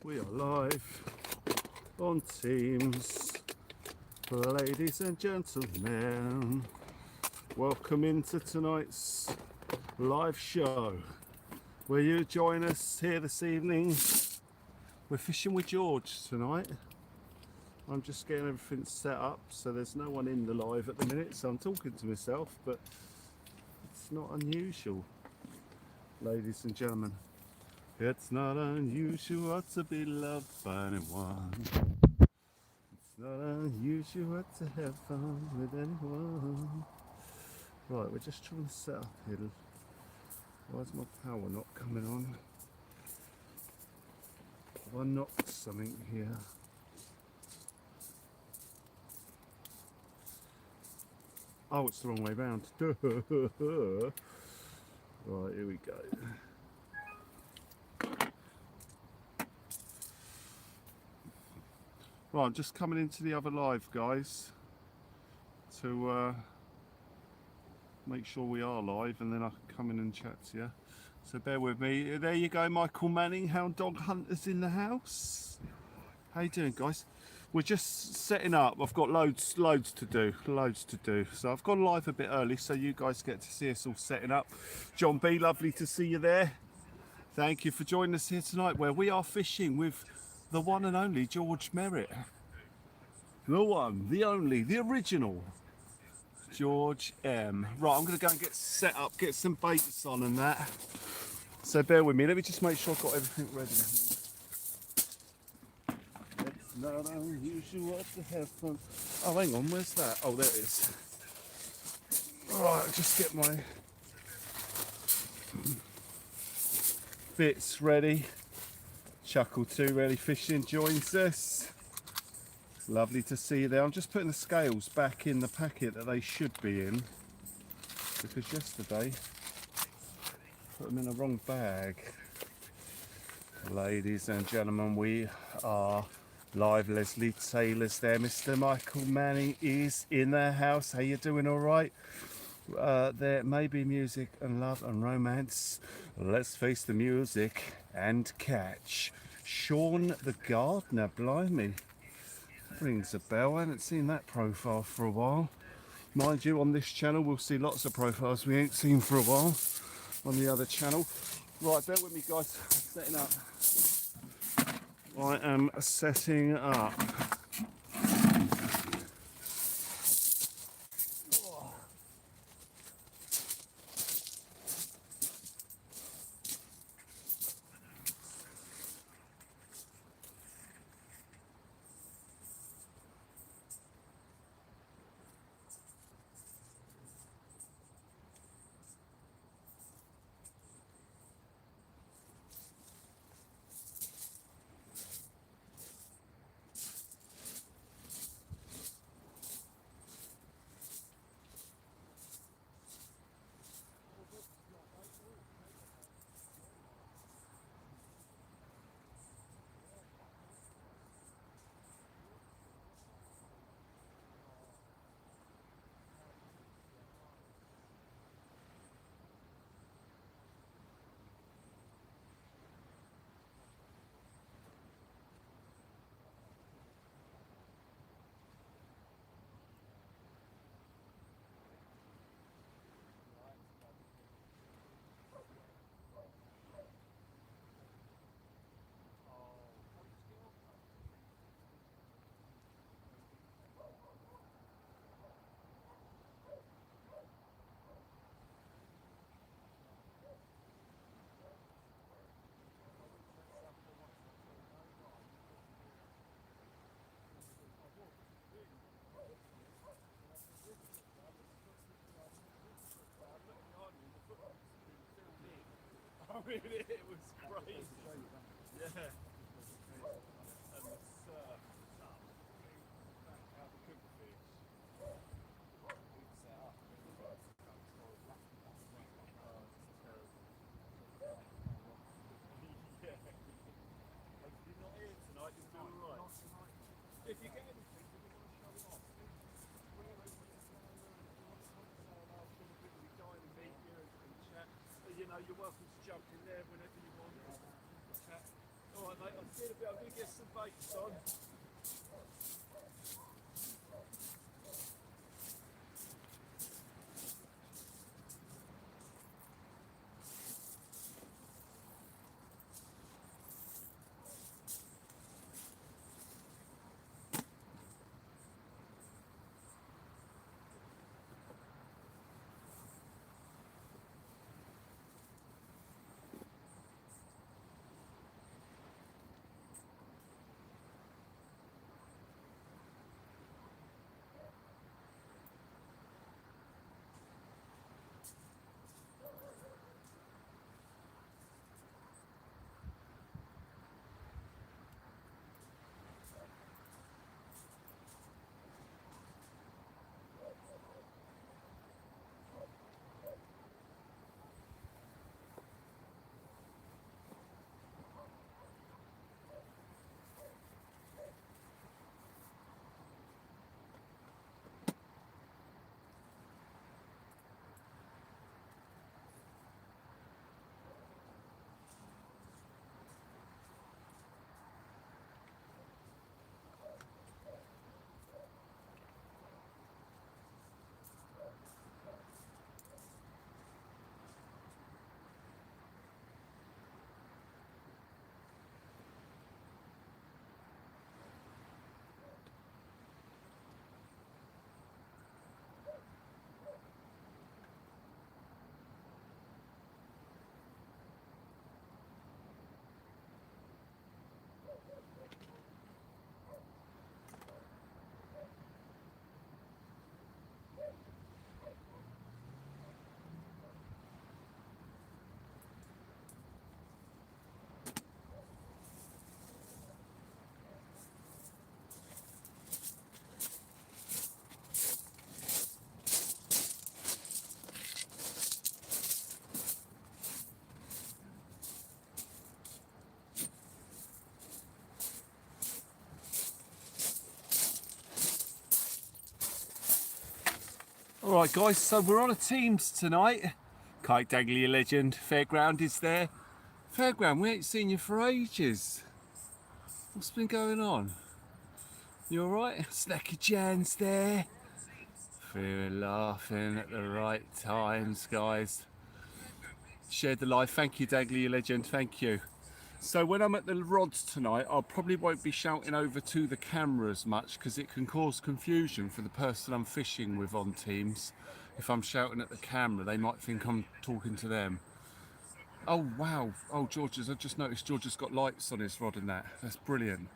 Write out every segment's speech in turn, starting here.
We are live on Teams. Ladies and gentlemen, welcome into tonight's live show. Will you join us here this evening? We're fishing with George tonight. I'm just getting everything set up, so there's no one in the live at the minute, so I'm talking to myself, but it's not unusual, ladies and gentlemen. It's not unusual to be loved by anyone. It's not unusual to have fun with anyone. Right, we're just trying to set up here. Why is my power not coming on? Have I knocked something here? Oh, it's the wrong way round. Right, here we go. Right, I'm just coming into the other live, guys, to make sure we are live, and then I can come in and chat to you. So bear with me. There you go, Michael Manning, Hound Dog Hunters in the house. How you doing, guys? We're just setting up. I've got loads to do. So I've gone live a bit early, so you guys get to see us all setting up. John B, lovely to see you there. Thank you for joining us here tonight, where we are fishing with the one and only George Merritt. The one, the only, the original George M. Right, I'm going to go and get set up, get some baits on and that. So bear with me. Let me just make sure I've got everything ready. It's not unusual to have fun. Oh, hang on, where's that? Oh, there it is. Right, I'll just get my bits ready. Chuckle 2 Really Fishing joins us. Lovely to see you there. I'm just putting the scales back in the packet that they should be in, because yesterday I put them in the wrong bag. Ladies and gentlemen, we are live. Leslie Taylor's there. Mr. Michael Manning is in the house. How you doing? All right? There may be music and love and romance. Let's face the music and catch. Sean the Gardener, blimey. Rings a bell. I haven't seen that profile for a while. Mind you, on this channel we'll see lots of profiles we ain't seen for a while on the other channel. Right, bear with me, guys. Setting up. I am setting up. I mean, it was crazy. Yeah. And the surf up. How the good fish. We'd set up. Yeah. You're not here tonight, you're doing alright. If you get anything, do you want to show it off? You know, you're welcome to jump in there whenever you want. Chat. All right, mate. I'll see you in a bit. I'll baits on. Alright guys, so we're on a Teams tonight. Kite Dagley legend, Fairground is there. Fairground, we ain't seen you for ages. What's been going on? You alright? Snacky Jan's there. We're laughing at the right times, guys. Shared the live. Thank you, Dagley legend, thank you. So when I'm at the rods tonight, I probably won't be shouting over to the camera as much because it can cause confusion for the person I'm fishing with on Teams. If I'm shouting at the camera, they might think I'm talking to them. Oh wow, oh George, I just noticed George has got lights on his rod and that. That's brilliant.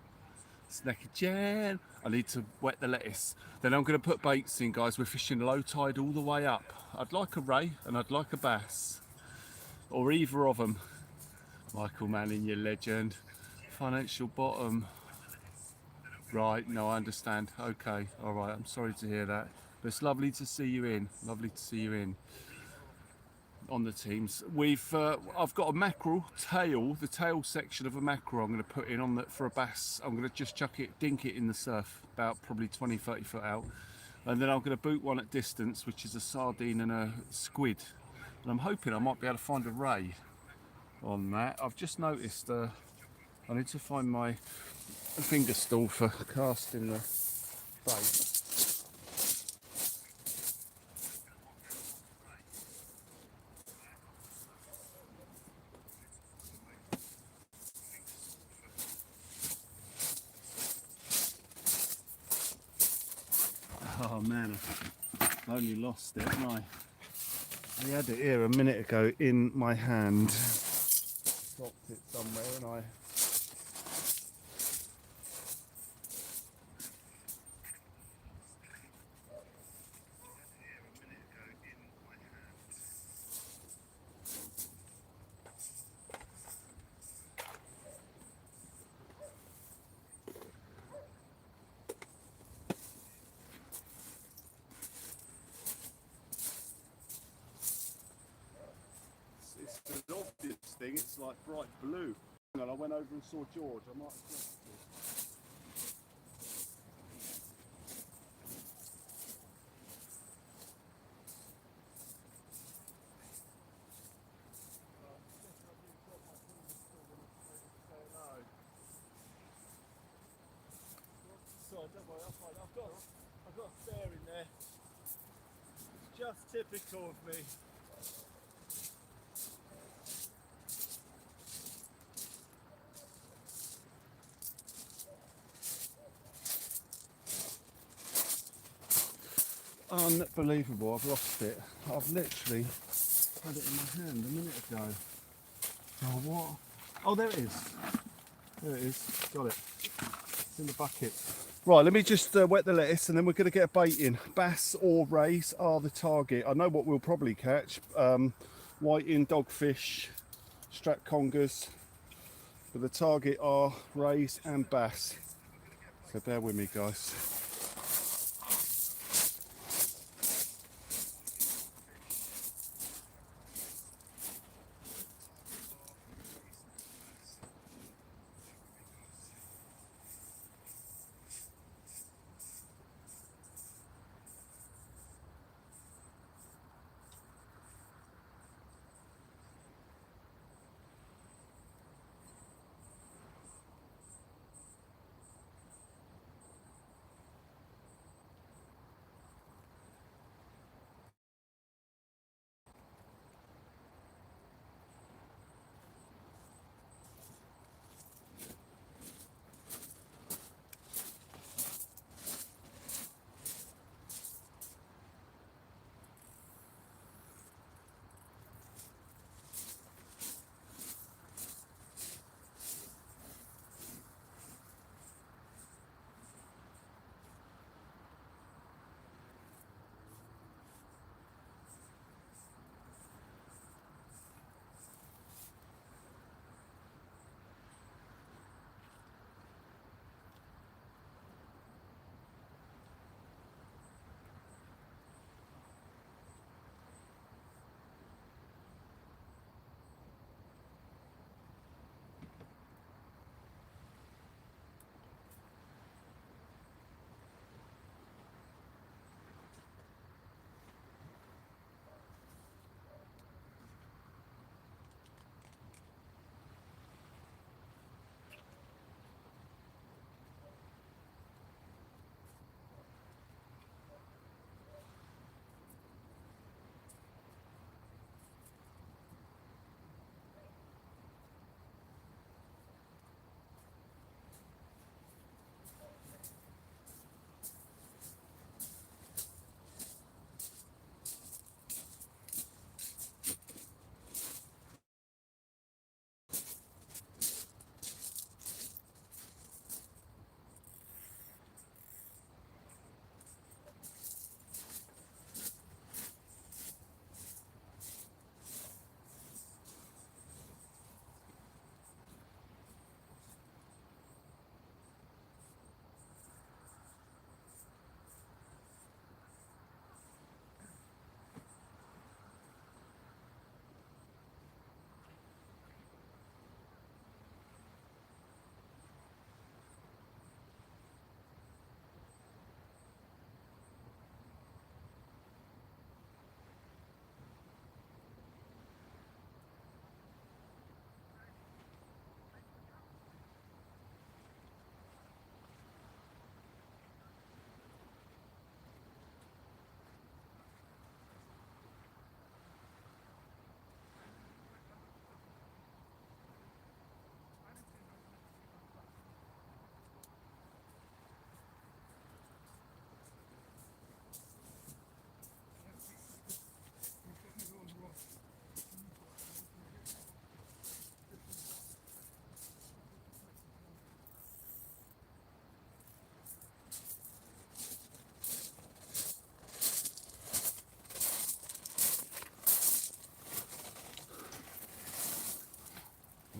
Snacky Jan. I need to wet the lettuce. Then I'm going to put baits in, guys. We're fishing low tide all the way up. I'd like a ray and I'd like a bass. Or either of them. Michael Manning, your legend. Financial bottom. Right, no, I understand. Okay, all right, I'm sorry to hear that. But it's lovely to see you in. Lovely to see you in on the Teams. I've got a mackerel tail, the tail section of a mackerel I'm going to put in on that for a bass. I'm going to just chuck it, dink it in the surf, about probably 20, 30 foot out. And then I'm going to boot one at distance, which is a sardine and a squid. And I'm hoping I might be able to find a ray on that. I've just noticed I need to find my finger stool for casting the bait. Oh man, I've only lost it, haven't I? I had it here a minute ago in my hand. Dropped it somewhere and I... It's an obvious thing, it's like bright blue. And I went over and saw George, I might have dropped it. don't worry, I'll find it. I've got a spare in there. It's just typical of me. Unbelievable, I've lost it. I've literally had it in my hand a minute ago. Oh, what? Oh, there it is. There it is. Got it. It's in the bucket. Right, let me just wet the lettuce and then we're going to get a bait in. Bass or rays are the target. I know what we'll probably catch. Whiting, dogfish, strap congers. But the target are rays and bass. So bear with me, guys.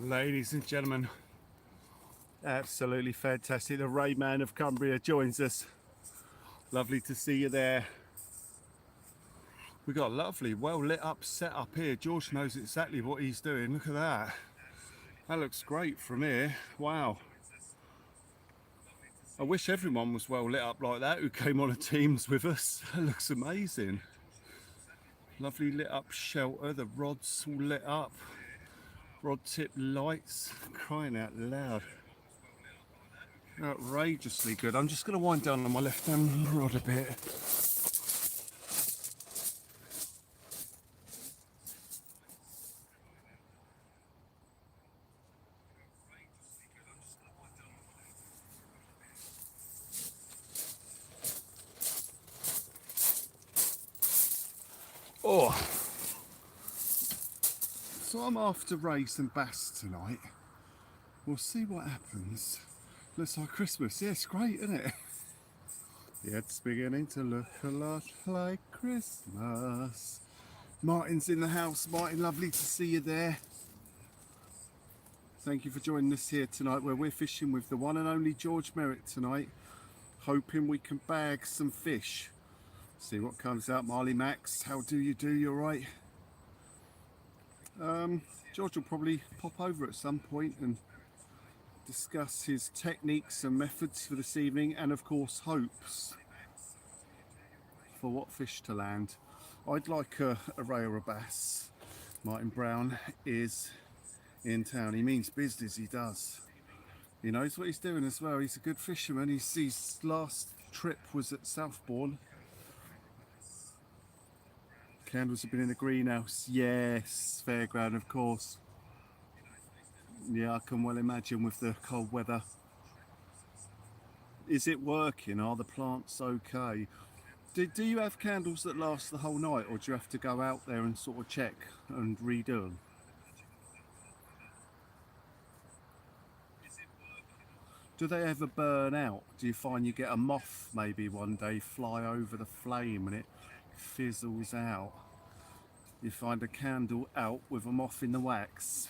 Ladies and gentlemen, absolutely fantastic. The Rayman of Cumbria joins us. Lovely to see you there. We've got a lovely, well lit up setup here. George knows exactly what he's doing. Look at that. That looks great from here. Wow. I wish everyone was well lit up like that who came on a Teams with us. That looks amazing. Lovely lit up shelter. The rods all lit up. Rod tip lights. Crying out loud. Outrageously good. I'm just going to wind down on my left hand rod a bit. Oh, so I'm after race and bass tonight. We'll see what happens. Looks like Christmas. Yeah, it's great, isn't it? Yeah, it's beginning to look a lot like Christmas. Martin's in the house. Martin, lovely to see you there. Thank you for joining us here tonight, where we're fishing with the one and only George Merritt tonight, hoping we can bag some fish. See what comes out. Marley Max, how do you do? You're right. George will probably pop over at some point and discuss his techniques and methods for this evening, and of course hopes for what fish to land. I'd like a ray or a bass. Martin Brown is in town. He means business, he does. He knows what he's doing as well. He's a good fisherman. His last trip was at Southbourne. Candles have been in the greenhouse. Yes, fairground, of course. Yeah, I can well imagine with the cold weather. Is it working? Are the plants okay? Do you have candles that last the whole night, or do you have to go out there and sort of check and redo them? Do they ever burn out? Do you find you get a moth maybe one day fly over the flame and it fizzles out? You find a candle out with a moth in the wax.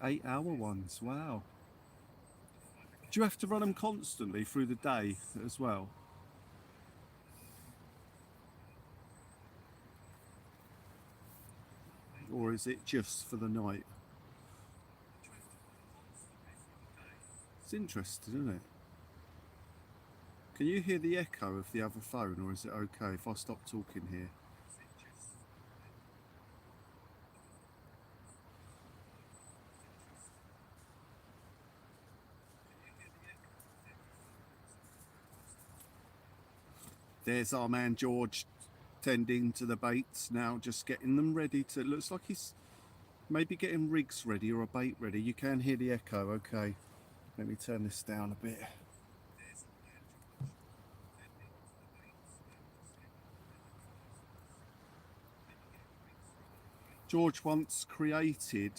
8-hour ones, wow. Do you have to run them constantly through the day as well? Or is it just for the night? It's interesting, isn't it? Can you hear the echo of the other phone, or is it okay if I stop talking here? There's our man George tending to the baits now, just getting them ready to, looks like he's maybe getting rigs ready or a bait ready. You can hear the echo, okay. Let me turn this down a bit. George once created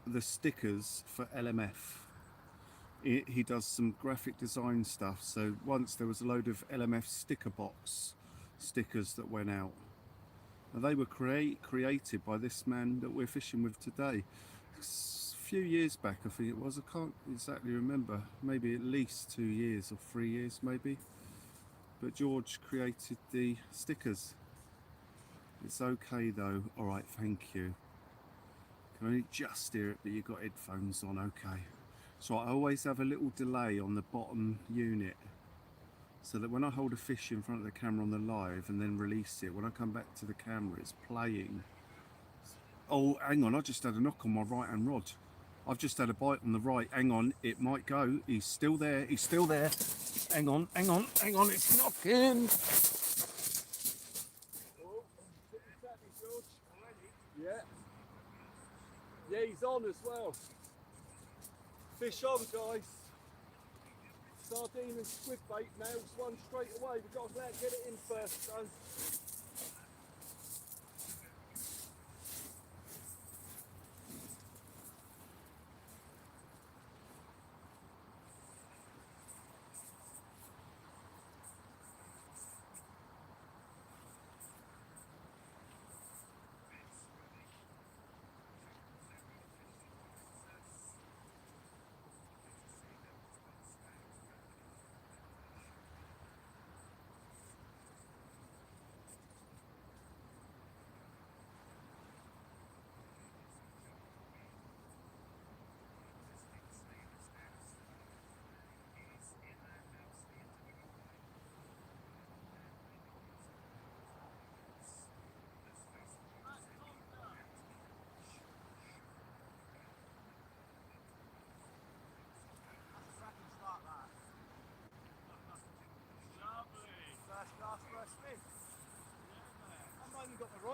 the stickers for LMF. He does some graphic design stuff, so once there was a load of LMF sticker box stickers that went out, and they were created by this man that we're fishing with today. A few years back, I think it was. I can't exactly remember, maybe at least 2 years or 3 years maybe, but George created the stickers. It's okay though. All right, thank you. Can only just hear it, but you've got headphones on. Okay. So I always have a little delay on the bottom unit, so that when I hold a fish in front of the camera on the live and then release it, when I come back to the camera, it's playing. Oh, hang on, I just had a knock on my right hand rod. I've just had a bite on the right. Hang on, it might go. He's still there. He's still there. Hang on, hang on, hang on. It's knocking. Oh, George. Yeah. Yeah, he's on as well. Fish on, guys. Sardine and squid bait nails one straight away. We've got to get it in first though.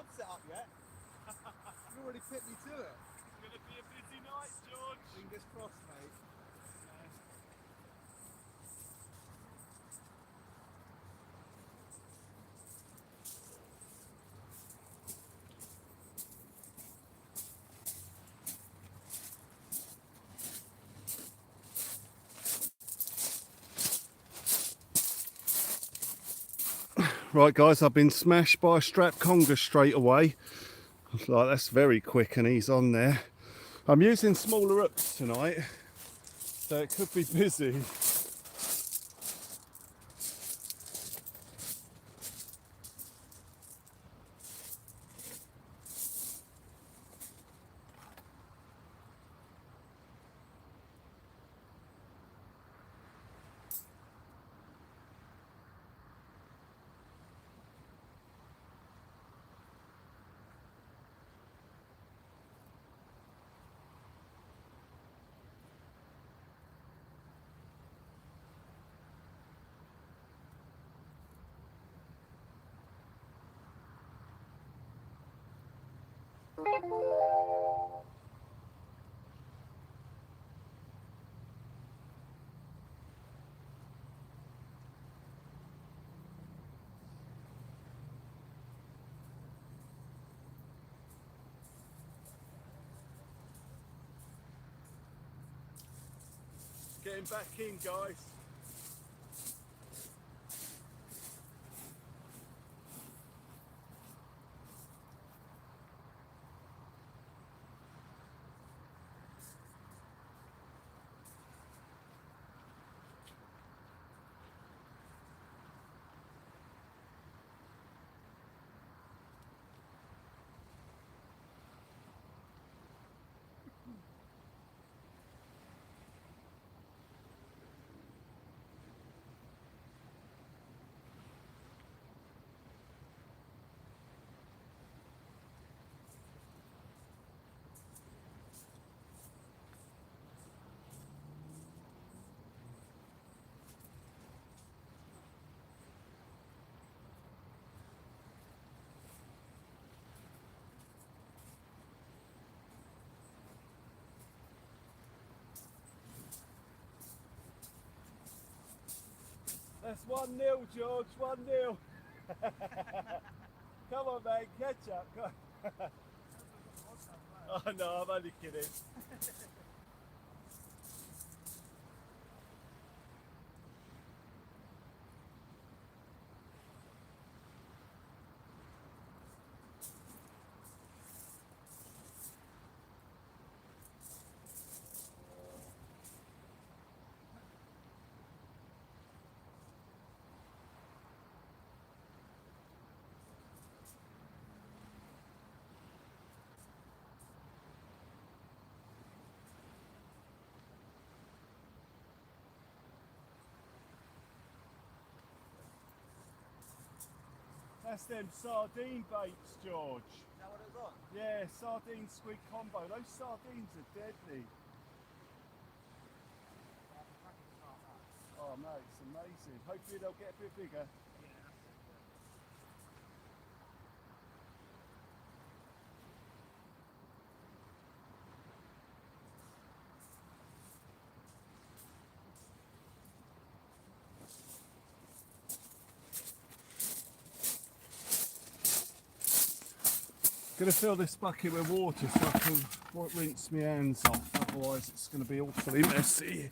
pod set up yet? You already put me to it. It's going to be a busy night, George. Fingers crossed, mate. Right, guys, I've been smashed by a strap conger straight away. Like, that's very quick, and he's on there. I'm using smaller hooks tonight, so it could be busy. Getting back in, guys. That's 1-0, George, 1-0. Come on, mate, catch up. Come on. Oh, no, I'm only kidding. That's them sardine baits, George. Is that what it was on? Yeah, sardine squid combo. Those sardines are deadly. Oh, mate, it's amazing. Hopefully they'll get a bit bigger. Gonna fill this bucket with water so I can rinse my hands off, otherwise it's gonna be awfully messy.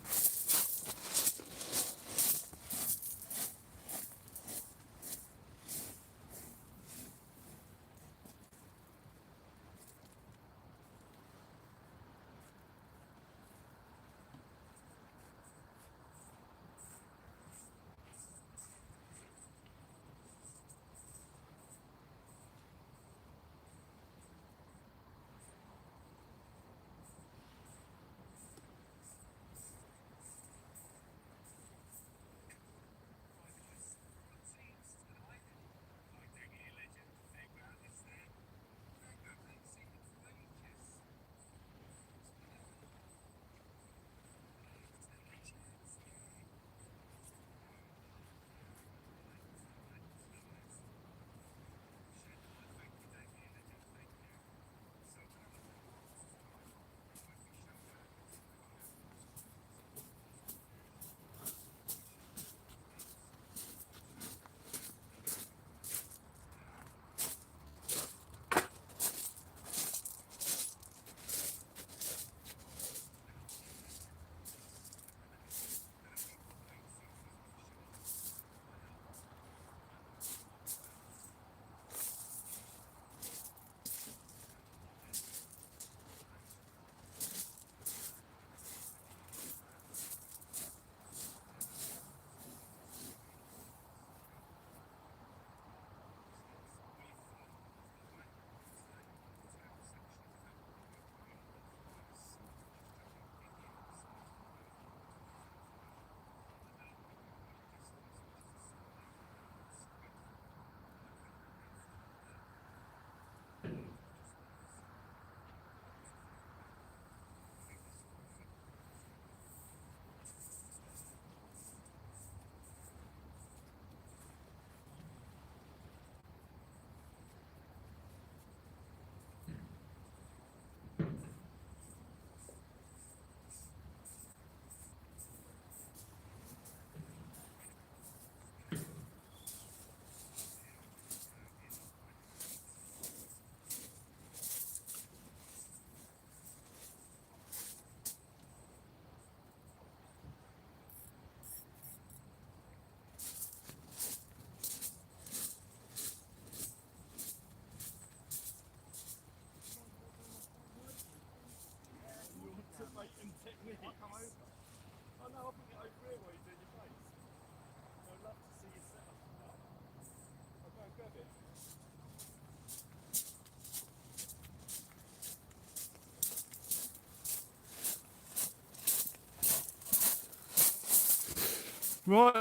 Right,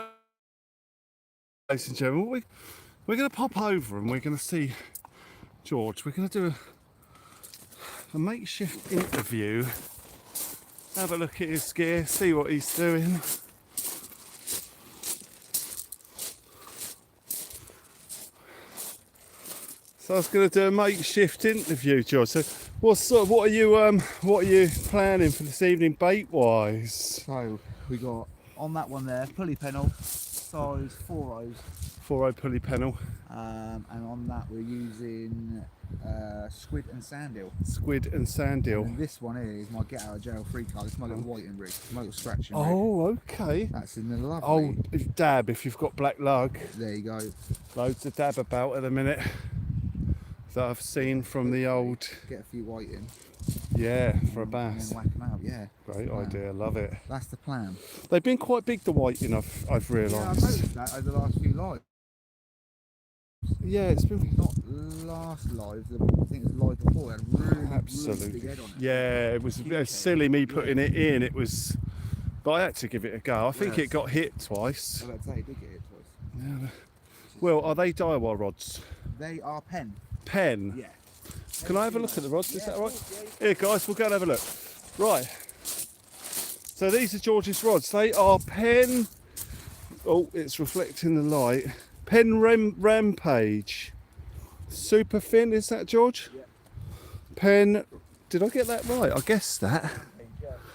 ladies and gentlemen, we're going to pop over and we're going to see George. We're going to do a makeshift interview. Have a look at his gear, see what he's doing. So I was going to do a makeshift interview, George. So what are you planning for this evening, bait wise? So we got on that one there, pulley pennel, size 4/0, 4.0 pulley pennel, and on that we're using squid and sand eel. squid and sand eel. And this one here is my get out of jail free card. It's my little whiting rig, my little scratching rig. Oh, okay. That's in the lovely. Oh, dab if you've got black lug. There you go. Loads of dab about at the minute that I've seen from the old. Get a few whiting. Yeah, for a And bass. then whack them out. Yeah. Great idea, love it. That's the plan. They've been quite big, the whiting, I've Yeah, I've realised. noticed that over the last few lives. Yeah, it's been Not last live, I think it was live before. It had really, absolutely. really big head on it. Yeah, it was a bit silly me putting it in. It was, but I had to give it a go. I think Yes. it got hit twice. I was about to say, it did get hit twice. Yeah. Well, are they Daiwa rods? They are pen. Pen. Yeah. Can I have a look at the rods? Is Yeah, that of right? course, Here, guys, we'll go and have a look. Right. So these are George's rods. They are Pen. Oh, it's reflecting the light. Pen Rampage. Super thin, is that, George? Yeah. Pen. Did I get that right? I guessed that.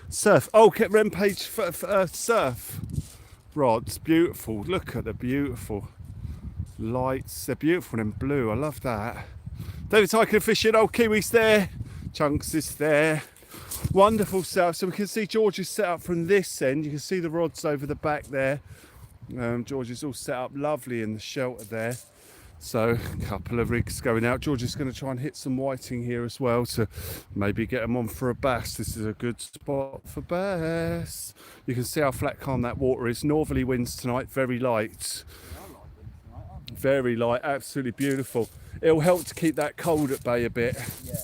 Surf. Oh, Rampage surf rods. Beautiful. Look at the beautiful lights. They're beautiful in blue. I love that. David Tyken fishing. Oh, Kiwi's there. Chunks is there. Wonderful setup. So we can see George's set up from this end. You can see the rods over the back there. George is all set up lovely in the shelter there. So a couple of rigs going out. George is going to try and hit some whiting here as well to maybe get them on for a bass. This is a good spot for bass. You can see how flat calm that water is. Northerly winds tonight, very light. Very light, absolutely beautiful. It'll help to keep that cold at bay a bit. Yeah,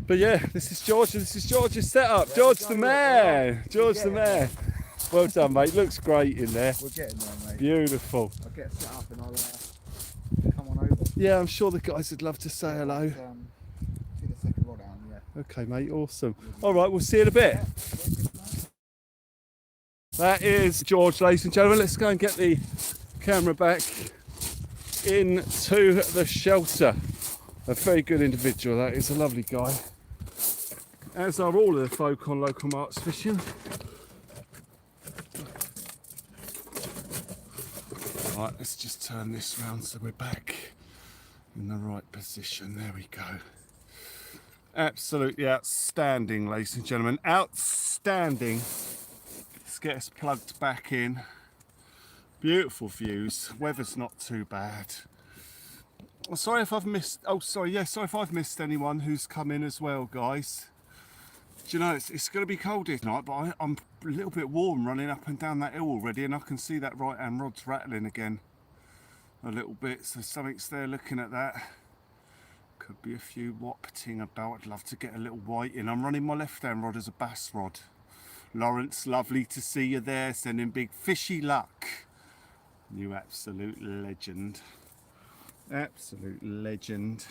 But yeah, this is George. This is George's setup. George the man. George the man. Well done, mate. Looks great in there. we're getting there, mate. Beautiful. I'll get set up and I'll come on over. Yeah, I'm sure the guys would love to say hello. Take the second rod down, yeah. Okay, mate. Awesome. All right, we'll see you in a bit. That is George, ladies and gentlemen. Let's go and get the camera back into the shelter. A very good individual. That is a lovely guy. As are all of the folk on Local Marks Fishing. Right, let's just turn this round so we're back in the right position. There we go. Absolutely outstanding, ladies and gentlemen. Outstanding. Let's get us plugged back in. Beautiful views. Weather's not too bad. Sorry if I've missed. Oh, sorry. Yeah, sorry if I've missed anyone who's come in as well, guys. Do you know, it's going to be cold here tonight, but I'm a little bit warm running up and down that hill already, and I can see that right hand rod's rattling again a little bit. So something's there looking at that. Could be a few wapting about. I'd love to get a little white in. I'm running my left hand rod as a bass rod. Lawrence, lovely to see you there. Sending big fishy luck. You absolute legend. Absolute legend.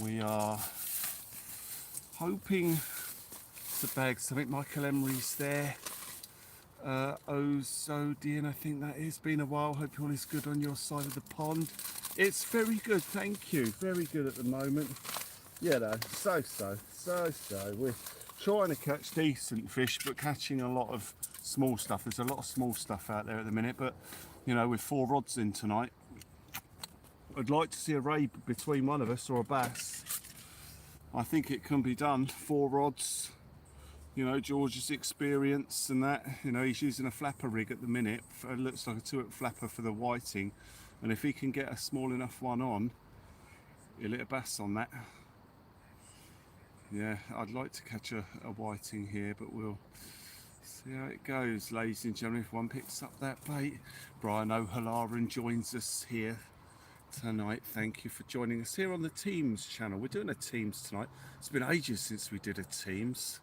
We are hoping to bag something. Michael Emery's there. Ozodian, I think that is. Been a while. Hope all is good on your side of the pond. It's very good, thank you. Very good at the moment. You know, so. We're trying to catch decent fish, but catching a lot of small stuff. There's a lot of small stuff out there at the minute, but you know, with 4 rods in tonight, I'd like to see a ray between one of us or a bass. I think it can be done. 4 rods, you know, George's experience and that. You know, he's using a flapper rig at the minute. It looks like a 2-hook flapper for the whiting. And if he can get a small enough one on, he'll hit a bass on that. Yeah, I'd like to catch a whiting here, but we'll see how it goes, ladies and gentlemen. If one picks up that bait. Brian O'Halloran joins us here tonight. Thank you for joining us here on the Teams channel. We're doing a Teams tonight. It's been ages since we did a Teams.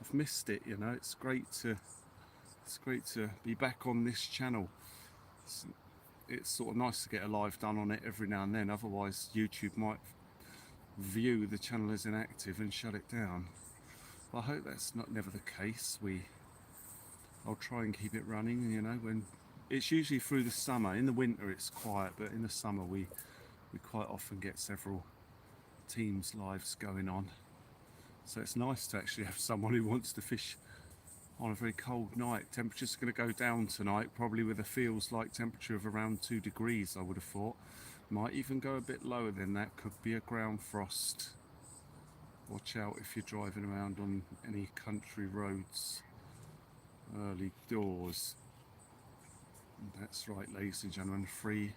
I've missed it, you know. It's great to It's great to be back on this channel. It's sort of nice to get a live done on it every now and then, otherwise YouTube might view the channel as inactive and shut it down. But I hope that's never the case. I'll try and keep it running, you know, when it's usually through the summer. In the winter it's quiet, but in the summer we quite often get several teams lives going on. So it's nice to actually have someone who wants to fish on a very cold night. Temperature's going to go down tonight, probably with a feels like temperature of around 2 degrees, I would have thought. Might even go a bit lower than that, could be a ground frost. Watch out if you're driving around on any country roads early doors. And that's right, ladies and gentlemen, free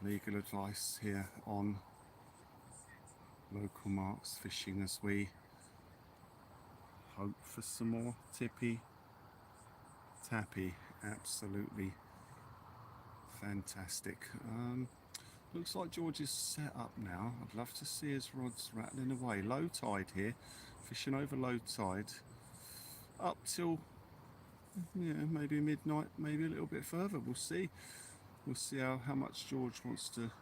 legal advice here on Local Marks Fishing, as we hope for some more tippy tappy. Absolutely fantastic. Looks like George is set up now. I'd love to see his rods rattling away. Low tide here, fishing over low tide up till, yeah, maybe midnight, maybe a little bit further. We'll see how much George wants to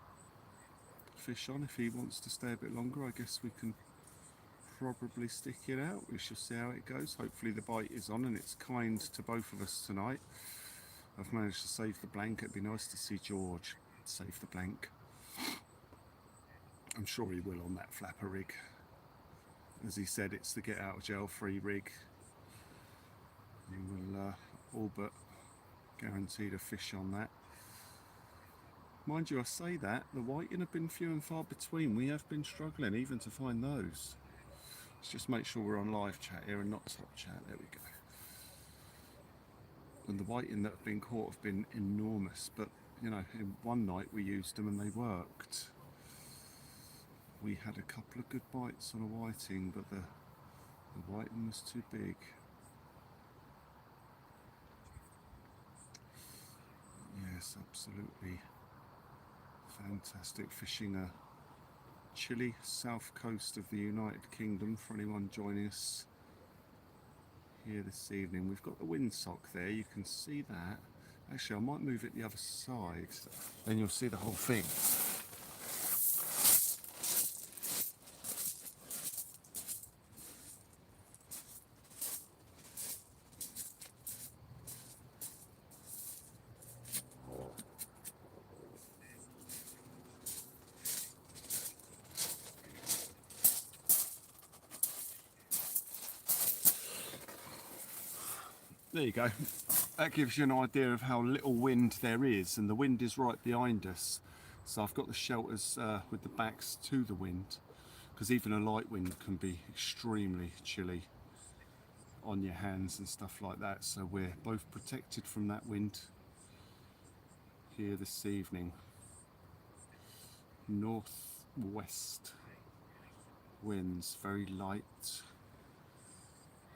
fish on. If he wants to stay a bit longer, I guess we can probably stick it out. We shall see how it goes. Hopefully the bite is on and it's kind to both of us tonight. I've managed to save the blank. It'd be nice to see George save the blank. I'm sure he will on that flapper rig. As he said, it's the get out of jail free rig. You will all but guaranteed a fish on that. Mind you, I say that, the whiting have been few and far between. We have been struggling even to find those. Let's just make sure we're on live chat here and not top chat. There we go. And the whiting that have been caught have been enormous, but you know, in one night we used them and they worked. We had a couple of good bites on a whiting, but the whiting was too big. Yes, absolutely fantastic. Fishing a chilly south coast of the United Kingdom for anyone joining us here this evening. We've got the windsock there, you can see that. Actually, I might move it the other side, then you'll see the whole thing. There you go. That gives you an idea of how little wind there is, and the wind is right behind us. So I've got the shelters with the backs to the wind, because even a light wind can be extremely chilly on your hands and stuff like that. So we're both protected from that wind here this evening. Northwest winds, very light.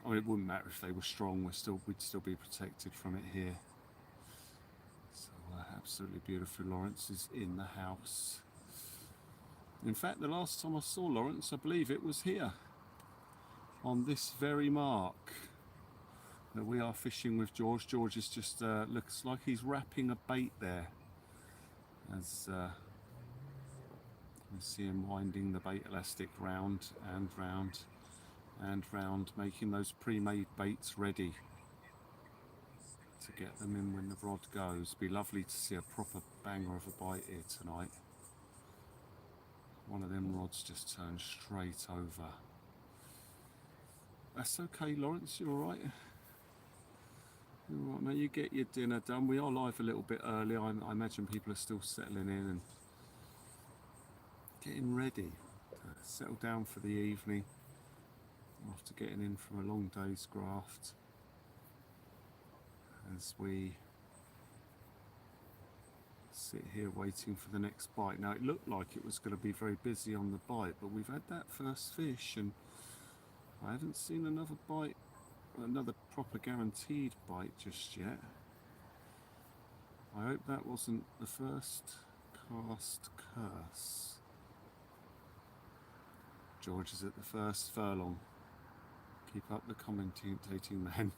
I mean, it wouldn't matter if they were strong, we'd still be protected from it here. So absolutely beautiful. Lawrence is in the house. In fact, the last time I saw Lawrence, I believe it was here, on this very mark that we are fishing with George. George is just, looks like he's wrapping a bait there, as we see him winding the bait elastic round and round and round, making those pre-made baits ready to get them in when the rod goes. Be lovely to see a proper banger of a bite here tonight. One of them rods just turned straight over. That's okay, Lawrence, you alright? You alright, mate? You get your dinner done. We are live a little bit early. I imagine people are still settling in and getting ready to settle down for the evening after getting in from a long day's graft, as we sit here waiting for the next bite. Now, it looked like it was going to be very busy on the bite, but we've had that first fish and I haven't seen another bite, another proper guaranteed bite just yet. I hope that wasn't the first cast curse. George is at the first furlong. Keep up the commentating, man.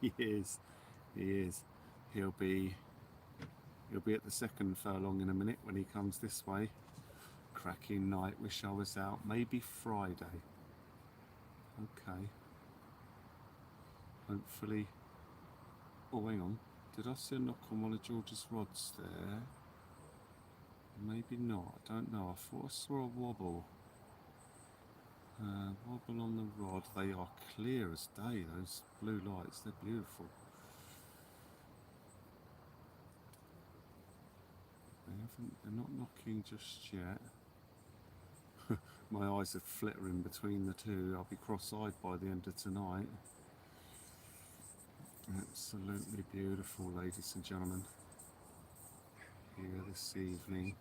He is. He is. He'll be at the second furlong in a minute when he comes this way. Cracking night. Wish I was out. Maybe Friday. Okay. Hopefully. Oh, hang on. Did I see a knock on one of George's rods there? Maybe not. I don't know. I thought I saw a wobble. Wobble on the rod. They are clear as day, those blue lights. They're beautiful. They're not knocking just yet. My eyes are flittering between the two. I'll be cross-eyed by the end of tonight. Absolutely beautiful, ladies and gentlemen. Here this evening.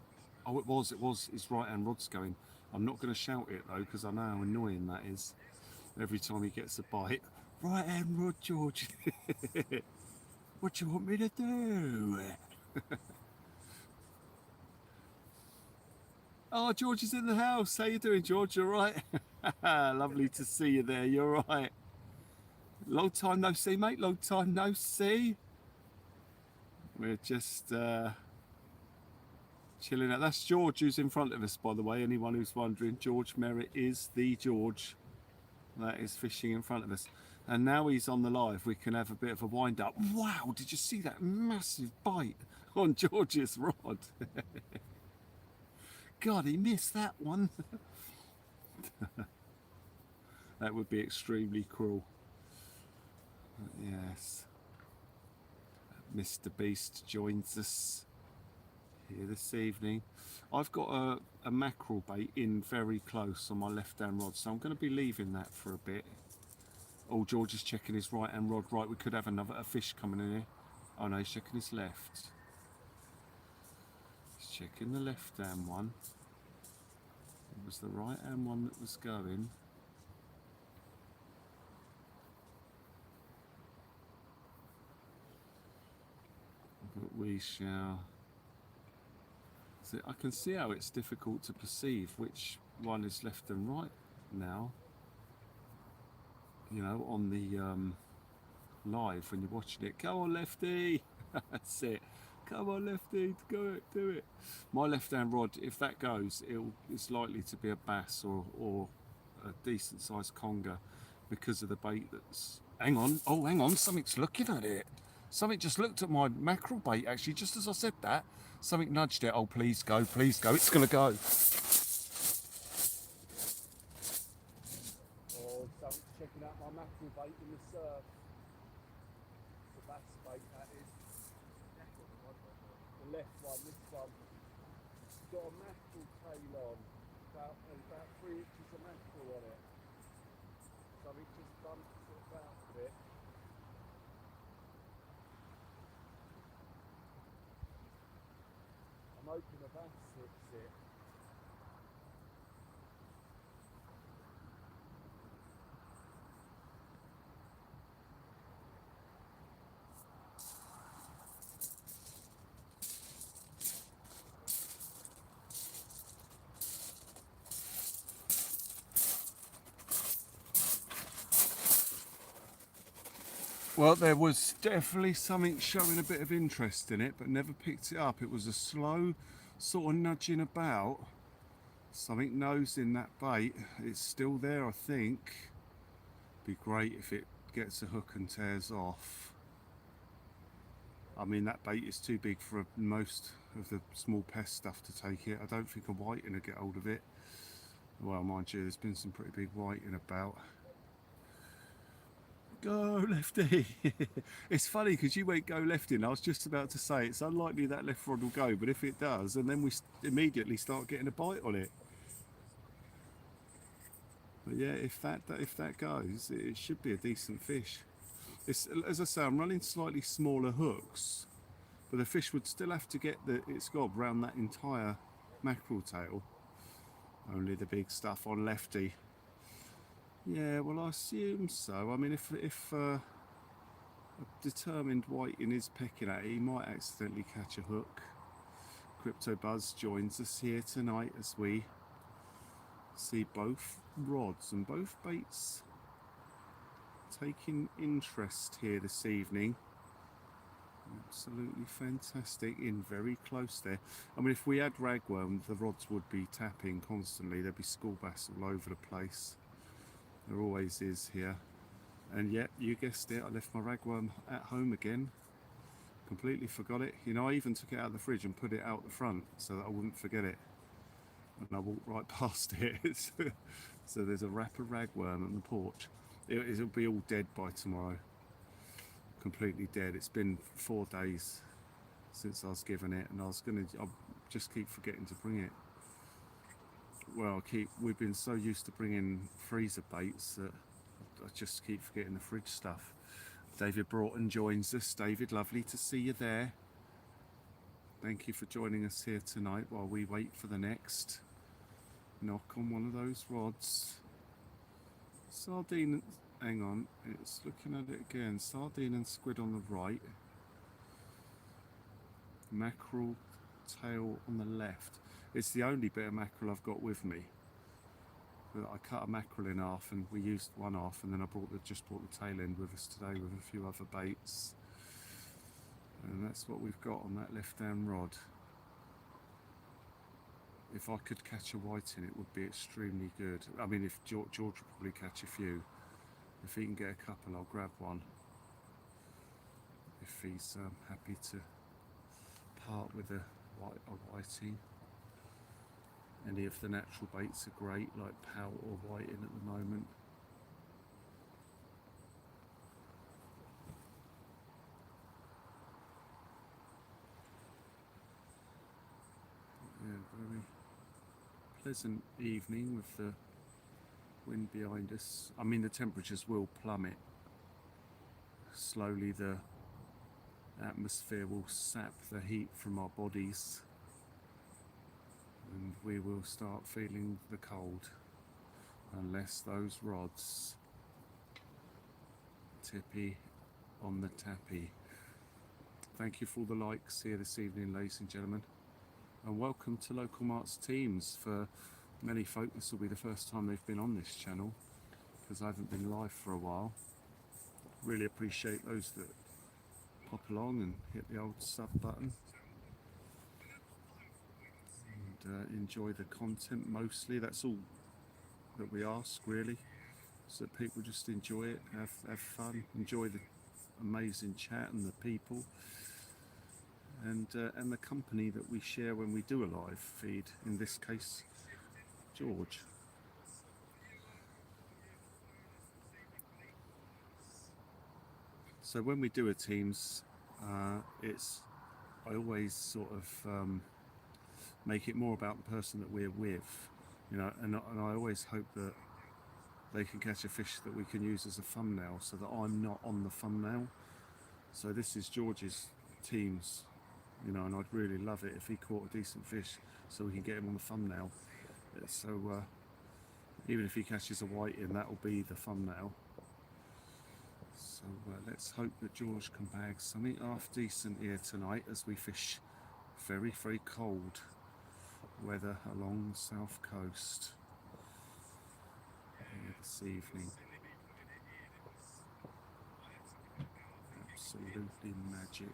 Oh, it was. His right-hand rod's going. I'm not going to shout it though, because I know how annoying that is. Every time he gets a bite. Right-hand rod, George. What do you want me to do? Oh, George is in the house. How you doing, George? You all right? Lovely to see you there. You're all right. Long time no see, mate. Long time no see. We're just chilling out. That's George who's in front of us, by the way. Anyone who's wondering, George Merritt is the George that is fishing in front of us. And now he's on the live, we can have a bit of a wind up. Wow, did you see that massive bite on George's rod? God, he missed that one. That would be extremely cruel. Yes. Mr. Beast joins us here this evening. I've got a mackerel bait in very close on my left-hand rod, so I'm going to be leaving that for a bit. Oh, George is checking his right-hand rod. Right, we could have a fish coming in here. Oh no, he's checking his left. He's checking the left-hand one. It was the right-hand one that was going. But we shall... I can see how it's difficult to perceive which one is left and right now. You know, on the live when you're watching it. Come on, Lefty! That's it. Come on, Lefty, do it. My left-hand rod, if that goes, it's likely to be a bass or a decent-sized conger because of the bait that's... Hang on, something's looking at it. Something just looked at my mackerel bait, actually, just as I said that. Something nudged it. Oh, please go, it's going to go. Oh, something's checking out my mackerel bait in the surf. The bass bait, that is. The left one, this one. It's got a mackerel tail on. About 3 inches of mackerel on it. Something just bumped it about a bit. I'm hoping a bass hits it. Well, there was definitely something showing a bit of interest in it, but never picked it up. It was a slow sort of nudging about. Something nosed in that bait. It's still there, I think. Be great if it gets a hook and tears off. I mean, that bait is too big for most of the small pest stuff to take it. I don't think a whiting will get hold of it. Well, mind you, there's been some pretty big whiting about. Go Lefty! It's funny because you went go Lefty and I was just about to say it's unlikely that left rod will go, but if it does, and then we immediately start getting a bite on it. But yeah, if that goes, it should be a decent fish. It's, as I say, I'm running slightly smaller hooks, but the fish would still have to get its gob round that entire mackerel tail. Only the big stuff on Lefty. Yeah, well, I assume so. I mean, if a determined whiting is pecking at it, he might accidentally catch a hook. Crypto Buzz joins us here tonight as we see both rods and both baits taking interest here this evening. Absolutely fantastic, in very close there. I mean, if we had ragworm, the rods would be tapping constantly. There'd be school bass all over the place. There always is here. And yet, you guessed it, I left my ragworm at home again. Completely forgot it. You know, I even took it out of the fridge and put it out the front so that I wouldn't forget it. And I walked right past it. So there's a wrap of ragworm on the porch. It'll be all dead by tomorrow. Completely dead. It's been 4 days since I was given it, and I'll just keep forgetting to bring it. Well, we've been so used to bringing freezer baits that I just keep forgetting the fridge stuff. David Broughton joins us. David, lovely to see you there. Thank you for joining us here tonight while we wait for the next knock on one of those rods. Sardine, hang on, it's looking at it again. Sardine and squid on the right. Mackerel tail on the left. It's the only bit of mackerel I've got with me. I cut a mackerel in half and we used one half, and then I just brought the tail end with us today with a few other baits. And that's what we've got on that left hand rod. If I could catch a white in it, would be extremely good. I mean, if George will probably catch a few. If he can get a couple, I'll grab one. If he's happy to part with a whiting. Any of the natural baits are great, like pout or whiting at the moment. Yeah, very pleasant evening with the wind behind us. I mean, the temperatures will plummet. Slowly the atmosphere will sap the heat from our bodies, and we will start feeling the cold unless those rods tippy on the tappy. Thank you for all the likes here this evening, ladies and gentlemen, and welcome to Local Marts Teams. For many folk, this will be the first time they've been on this channel because I haven't been live for a while. Really appreciate those that pop along and hit the old sub button and enjoy the content. Mostly that's all that we ask, really, so that people just enjoy it, have fun, enjoy the amazing chat and the people and the company that we share when we do a live feed, in this case George. So when we do a Teams, I always sort of make it more about the person that we're with, you know, and I always hope that they can catch a fish that we can use as a thumbnail, so that I'm not on the thumbnail. So this is George's Teams, you know, and I'd really love it if he caught a decent fish so we can get him on the thumbnail. So even if he catches a whiting, that will be the thumbnail. So let's hope that George can bag something half decent here tonight as we fish very, very cold weather along the south coast here this evening. Absolutely magic.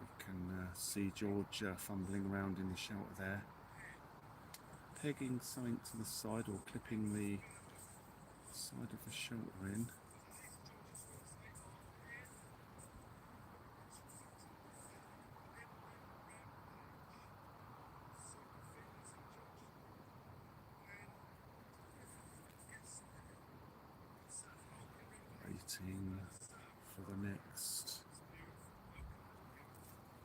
We can see George fumbling around in the shelter there, pegging something to the side or clipping the side of the shelter in. Waiting for the next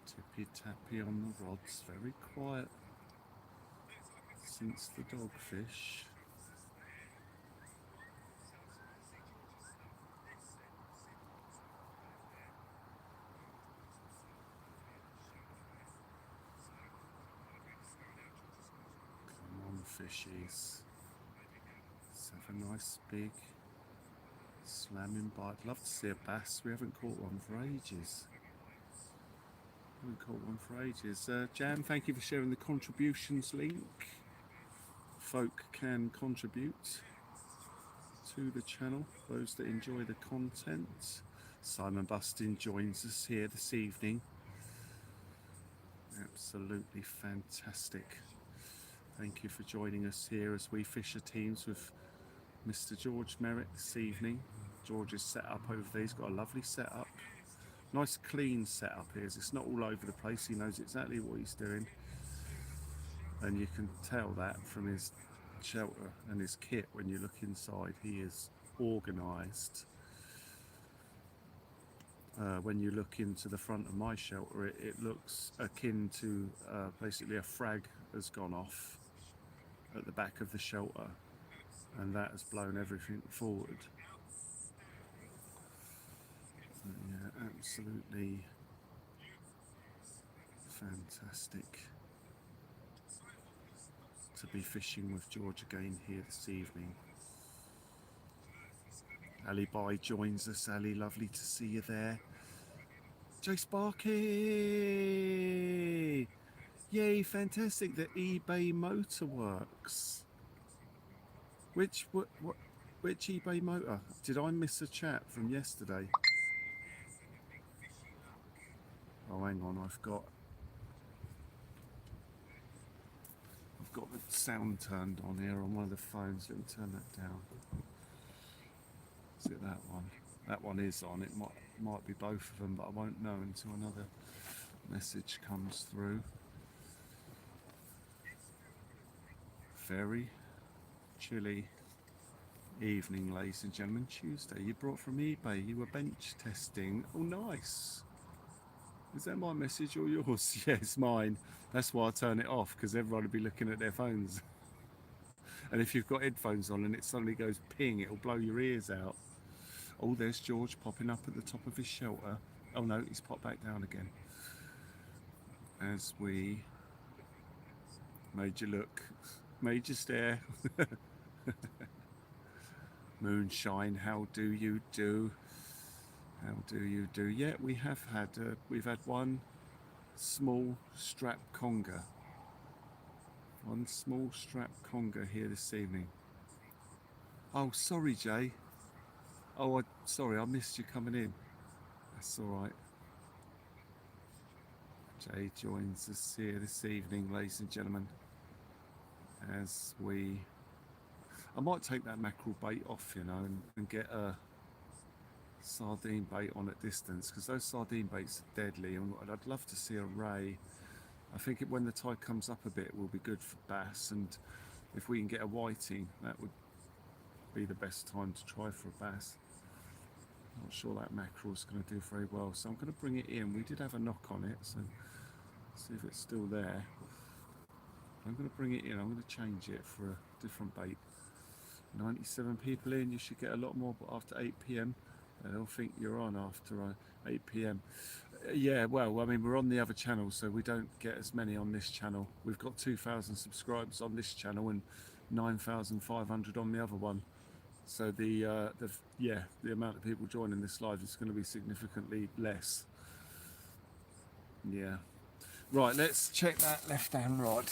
tippy tappy on the rods. Very quiet since the dogfish. Come on, fishies. Let's have a nice big slamming bite. Love to see a bass. We haven't caught one for ages. Jan, thank you for sharing the contributions link. Folk can contribute to the channel, those that enjoy the content. Simon Bustin joins us here this evening. Absolutely fantastic. Thank you for joining us here as we Fisher teams with Mr. George Merritt this evening. George is set up over there. He's got a lovely setup. Nice clean setup here. It's not all over the place. He knows exactly what he's doing. And you can tell that from his shelter and his kit when you look inside. He is organised. When you look into the front of my shelter, it looks akin to basically a frag has gone off at the back of the shelter, and that has blown everything forward. Yeah, absolutely fantastic to be fishing with George again here this evening. Ali Bai joins us. Ali, lovely to see you there. Joe Sparky! Yay, fantastic, the eBay motor works. Which eBay motor? Did I miss a chat from yesterday? Oh, hang on, I've got the sound turned on here on one of the phones. Let me turn that down. Is it that one? That one is on. It might be both of them, but I won't know until another message comes through. Very chilly evening, ladies and gentlemen. Tuesday, you brought from eBay. You were bench testing. Oh, nice. Is that my message or yours? Yeah, it's mine. That's why I turn it off, because everyone will be looking at their phones. And if you've got headphones on and it suddenly goes ping, it'll blow your ears out. Oh, there's George popping up at the top of his shelter. Oh no, he's popped back down again. As we made you look, made you stare. Moonshine, how do you do? How do you do? Yeah, we've had one small strap conger. One small strap conger here this evening. Oh, sorry, Jay. Oh, sorry, I missed you coming in. That's all right. Jay joins us here this evening, ladies and gentlemen, as I might take that mackerel bait off, you know, and get a sardine bait on at distance, because those sardine baits are deadly, and I'd love to see a ray. I think when the tide comes up a bit, will be good for bass, and if we can get a whiting, that would be the best time to try for a bass. Not sure that mackerel's going to do very well, so I'm going to bring it in. We did have a knock on it, so see if it's still there. I'm going to bring it in. I'm going to change it for a different bait. 97 people in. You should get a lot more, but after 8 p.m. they'll think you're on after 8 p.m. Yeah, well, I mean, we're on the other channel, so we don't get as many on this channel. We've got 2,000 subscribers on this channel and 9,500 on the other one. So the amount of people joining this live is going to be significantly less. Yeah. Right, let's check that left-hand rod.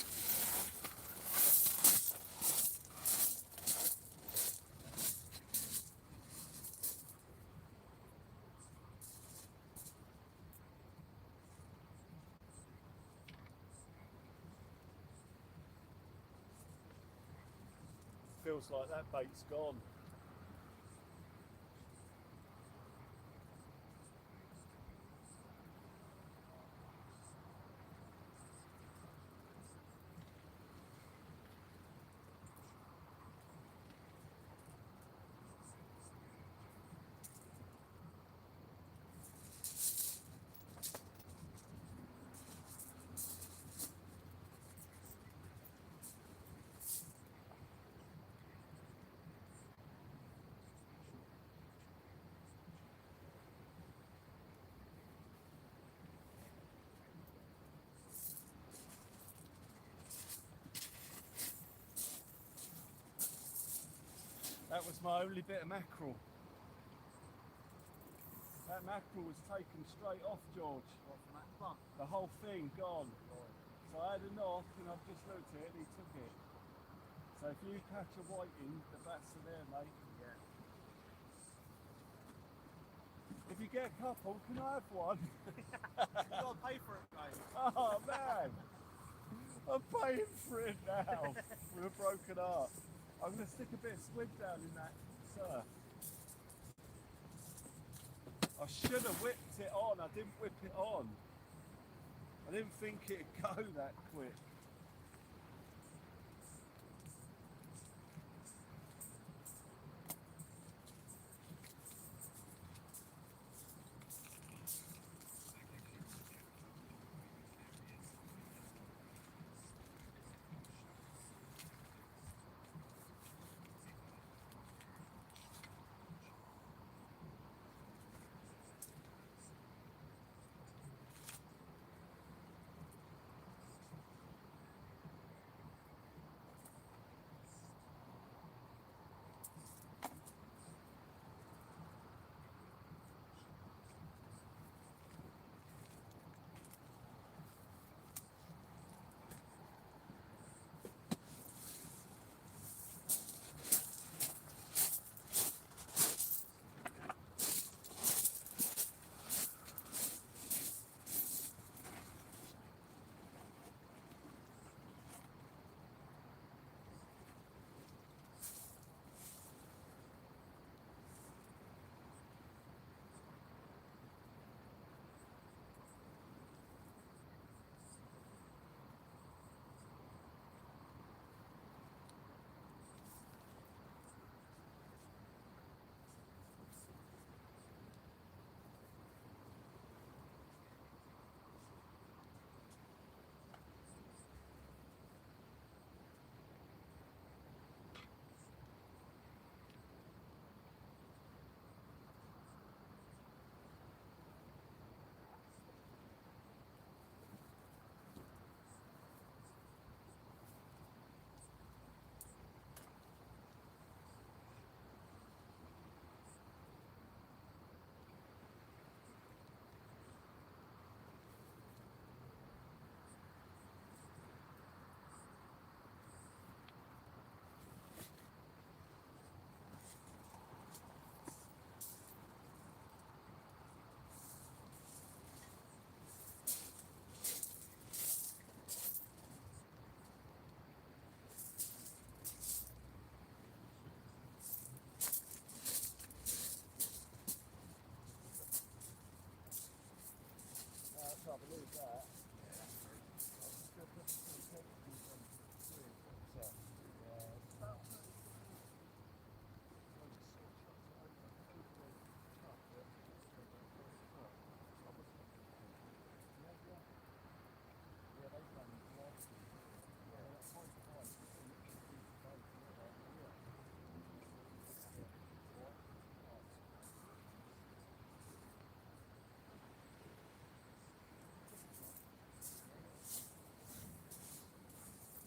Feels like that bait's gone. That was my only bit of mackerel. That mackerel was taken straight off, George. What, from that front? The whole thing gone. So I had a knock and I've just looked at it and he took it. So if you catch a whiting, the bass are there, mate. Yeah. If you get a couple, can I have one? You gotta pay for it, mate. Oh man, I'm paying for it now with a broken heart. I'm going to stick a bit of squid down in that surf. I should have whipped it on. I didn't whip it on. I didn't think it'd go that quick. I can't believe that.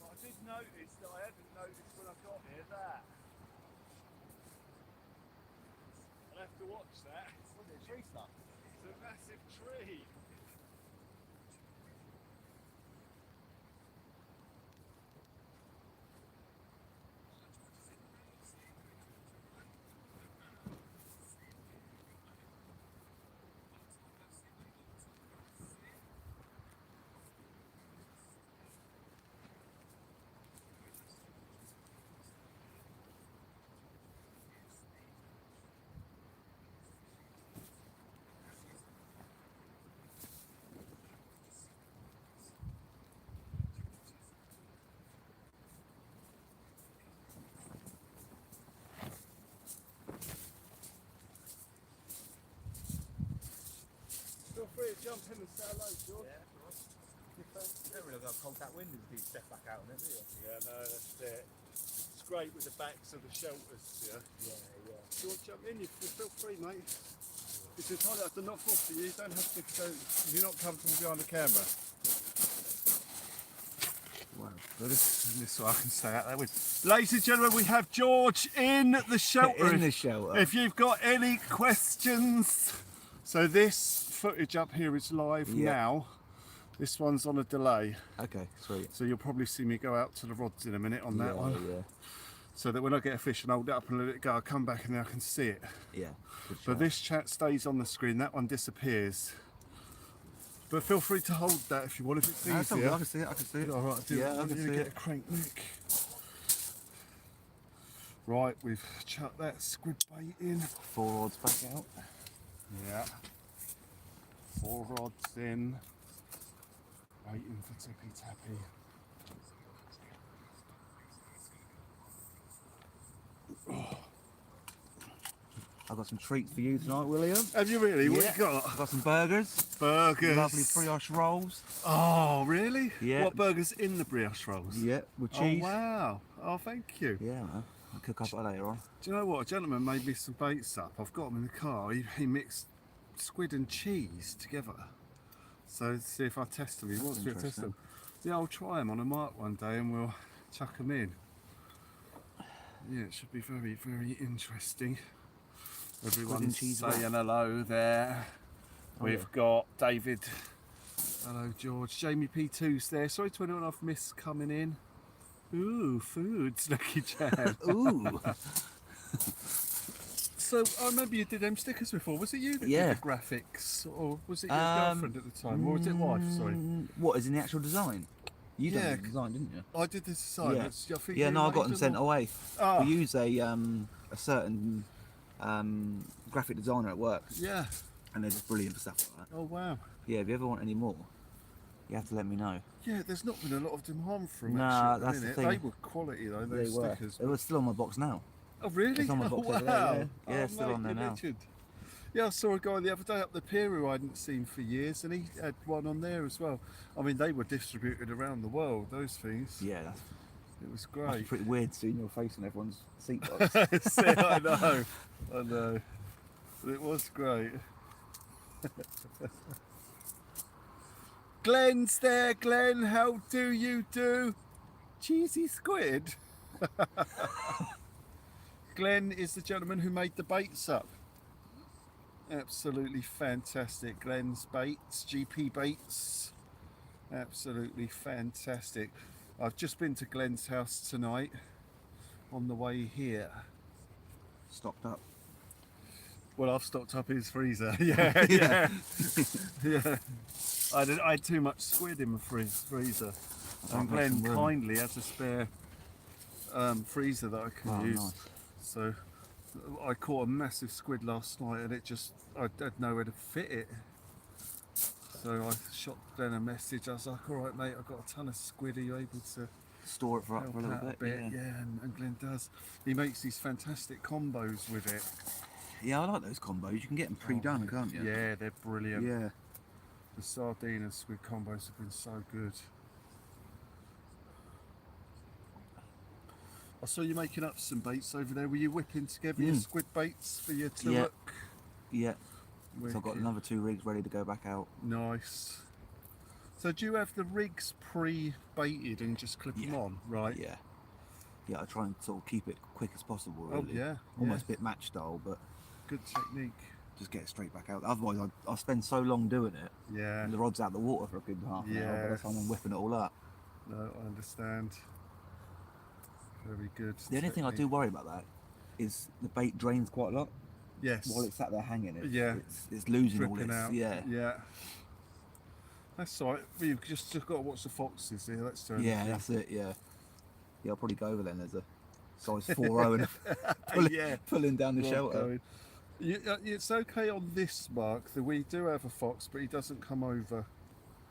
I did notice that I hadn't noticed when I got here that. I'll have to watch that. What is it, tree stuff? It's a massive tree. Feel free to jump in and say hello, George. Yeah, you don't really got to hold that wind until you step back out on it, do you? Yeah, no, that's it. It's great with the backs of the shelters, yeah. Yeah, yeah. If you want to jump in, you feel free, mate. It's entirely up to not force you. You don't have to go. You're not comfortable behind the camera. Wow. So this is what I can say out there with. Ladies and gentlemen, we have George in the shelter. In the shelter. If you've got any questions. So this footage up here is live now. This one's on a delay. Okay, sweet. So you'll probably see me go out to the rods in a minute on that one. Yeah. so that when I get a fish and hold it up and let it go, I come back and then I can see it. Yeah. Good But shout. this chat stays on the screen, that one disappears. But feel free to hold that if you want, if it's No, it's all good. easier. I can see it. I can see it. All right, Yeah, I I'm can going to see get it. a crank nick. Right, we've chucked that squid bait in. 4 rods back out. Yeah. 4 rods in. Waiting for tippy tappy. I've got some treats for you tonight, William. Have you really? What Yeah. you got? I've got some burgers. Burgers. Lovely brioche rolls. Oh, really? Yeah. What burgers in the brioche rolls? Yeah, with Oh, cheese. wow. Oh, thank you. Yeah, man. I'll cook up later on. Do you know what? A gentleman made me some baits up. I've got them in the car. He mixed squid and cheese together. So let's see if I test them. He wants me to test interesting. them. Yeah, I'll try them on a mark one day and we'll chuck them in. Yeah, it should be very, very interesting. Everyone's cheese saying hello there. Oh, We've got David. Hello, George. Jamie P2's there. Sorry to anyone I've missed coming in. Ooh, food, Snooky Jam. Ooh. So I remember you did them stickers before. Was it you that Yeah. did the graphics, or was it your girlfriend at the time, or was it wife? Sorry, What is in the actual design? You done Yeah. the design, didn't you? I did this design. Yeah. I think Yeah, you no, I made got them sent or- away. Ah. We use a certain graphic designer at work, Yeah. and they're just brilliant for stuff like that. Oh wow. Yeah, if you ever want any more, you have to let me know. Yeah, there's not been a lot of demand for them. Nah, actually, at that's the minute. thing. They were quality though. Those They were. stickers. They were still on my box now. Oh really? It's on my Oh box wow. over there, yeah. Yeah, Oh, it's still mate, on there you now. legend. Yeah, I saw a guy the other day up the pier who I hadn't seen for years, and he had one on there as well. I mean, they were distributed around the world. Those things. Yeah, that's It was must be great. pretty weird seeing your face on everyone's seat box. I know. I know. It was great. Glenn's there, Glenn. How do you do? Cheesy squid. Glenn is the gentleman who made the baits up. Absolutely fantastic. Glenn's baits, GP baits. Absolutely fantastic. I've just been to Glenn's house tonight on the way here. Stocked up. Well, I've stocked up his freezer. Yeah, yeah, yeah. I had too much squid in my freezer, and make Glenn some room. kindly has a spare freezer that I can Oh, use. nice. So I caught a massive squid last night, and I had nowhere to fit it. So I shot Glenn a message. I was like, "All right, mate, I've got a ton of squid. Are you able to Store it for up help for a little out bit. a bit?" Yeah, and Glenn does. He makes these fantastic combos with it. Yeah, I like those combos. You can get them pre-done, can't you? Yeah, they're brilliant. Yeah. The sardine and squid combos have been so good. I saw you making up some baits over there. Were you whipping together your squid baits for your Yeah. tulip? Yeah. So I've got Wicked. another 2 rigs ready to go back out. Nice. So do you have the rigs pre-baited and just clip them Yeah. on, right? Yeah. Yeah, I try and sort of keep it quick as possible, Oh really. yeah. Almost a bit match style, but Good technique. just get it straight back out. Otherwise, I'll spend so long doing it, Yeah. and the rod's out of the water for a good half an hour, by the time I'm whipping it all up. No, I understand. Very good. The only thing I do technique. worry about that is the bait drains quite a lot Yes. while it's sat there hanging. Yeah. It's losing all Dripping its. out. Yeah. Yeah. That's all right. We've just got to watch the foxes here. That's the only Yeah, thing. that's it. Yeah. Yeah, I'll probably go over then. There's a size 4.0 and pulling, Yeah. pulling down the Rod shelter. going. It's okay on this mark that we do have a fox, but he doesn't come over,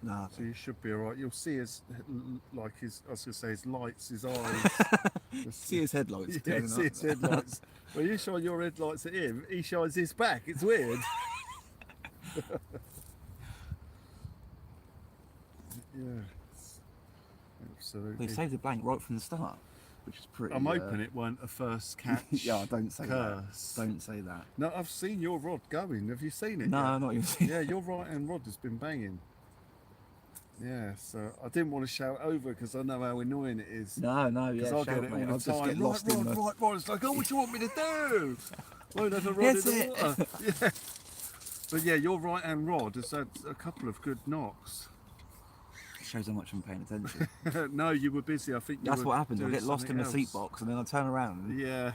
Nah, so you should be all right. You'll see his I was going to say his lights, his eyes. see his headlights. Yeah, turning see up. his headlights. When you shine your headlights at him, he shines his back. It's weird. Yeah, absolutely. They saved the blank right from the start, which is pretty. I'm hoping it weren't a first catch. Yeah, don't say curse. that. Don't say that. No, I've seen your rod going. Have you seen it? No, yet? not even. Yeah, your right hand rod has been banging. Yeah, so I didn't want to shout over because I know how annoying it is. No, yeah. Because I shout, get it mate. all I'll the just time. get lost right, in the. right. It's like, oh, what do you want me to do? Won't have a rod Hit in the it. water. Yeah. But yeah, your right hand rod has had a couple of good knocks. shows how much I'm paying attention. No, you were busy. I think you That's were what happens. I doing get lost in the something seat else. box and then I turn around. Yeah.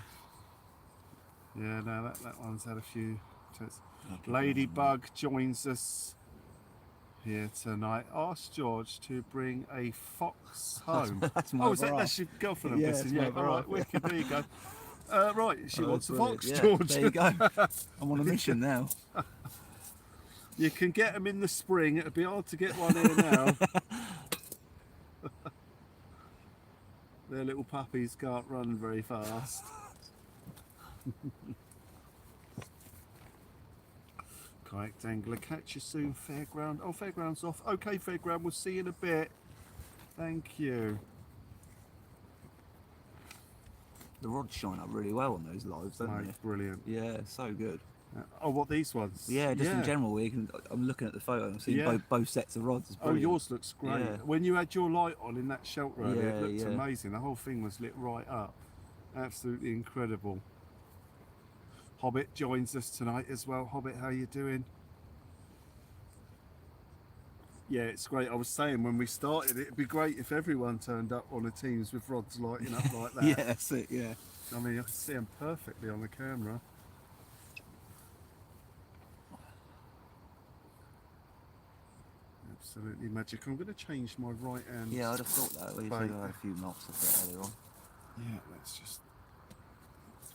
Yeah, no, that one's had a few. Okay, Ladybug joins us here tonight. Ask George to bring a fox home. That's my Is other that's your girlfriend? I'm Yeah, guessing. it's my Yeah. other All right, half, yeah. wicked. There you go. Right, she Oh, wants a brilliant. fox, Yeah, George. there you go. I'm on a mission now. You can get them in the spring. It'd be hard to get one here now. Their little puppies can't run very fast. Kayak dangler, catch you soon, fairground. Oh, fairground's off. Okay, fairground, we'll see you in a bit. Thank you. The rods shine up really well on those lives, don't Mate, they? brilliant. Yeah, so good. Oh, what, these ones? Yeah, just in general, I'm looking at the photo and I'm seeing Yeah. both sets of rods. It's Oh, brilliant. yours looks great. Yeah. When you had your light on in that shelter earlier, Yeah, it looked yeah. amazing. The whole thing was lit right up. Absolutely incredible. Hobbit joins us tonight as well. Hobbit, how you doing? Yeah, it's great. I was saying when we started, it'd be great if everyone turned up on the teams with rods lighting up like that. Yeah, that's it, yeah. I mean, I can see them perfectly on the camera. Absolutely magic. I'm going to change my right hand. Yeah, I'd have thought that. We Bait. had a few knocks of it earlier on. Yeah, let's just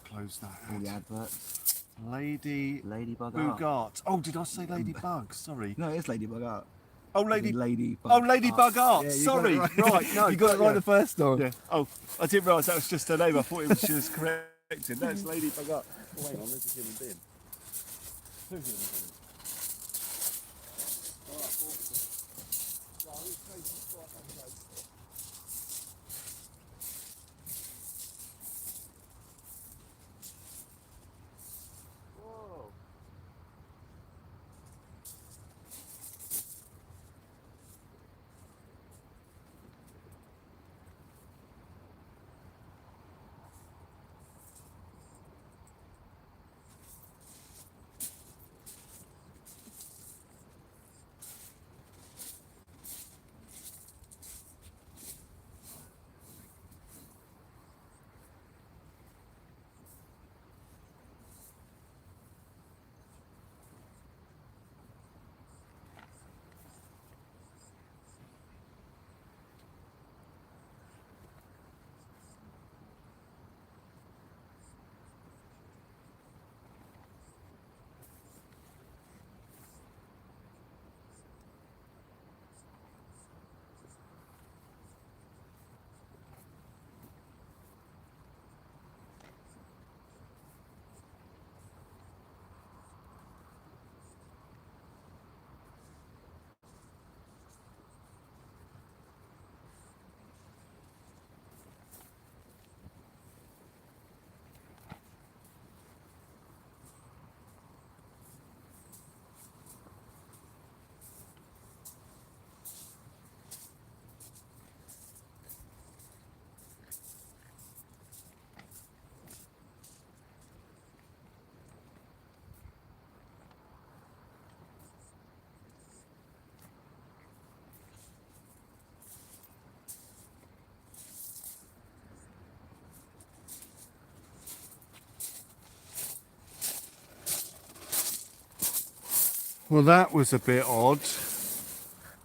close that All the out. adverts. Ladybug Art. Art. Oh, did I say Ladybug? Sorry. No, it's Ladybug Art. Oh, Ladybug. Oh, Ladybug Art. Yeah, you Sorry. got it Right. No, you got it right the first time. Yeah. Oh, I didn't realise that was just her name. I thought she was corrected. No, it's Ladybug Art. Oh, hang on, there's a human being. Two human beings. All right, awesome. Right, we'll take this right up close. Whoa. Well, that was a bit odd.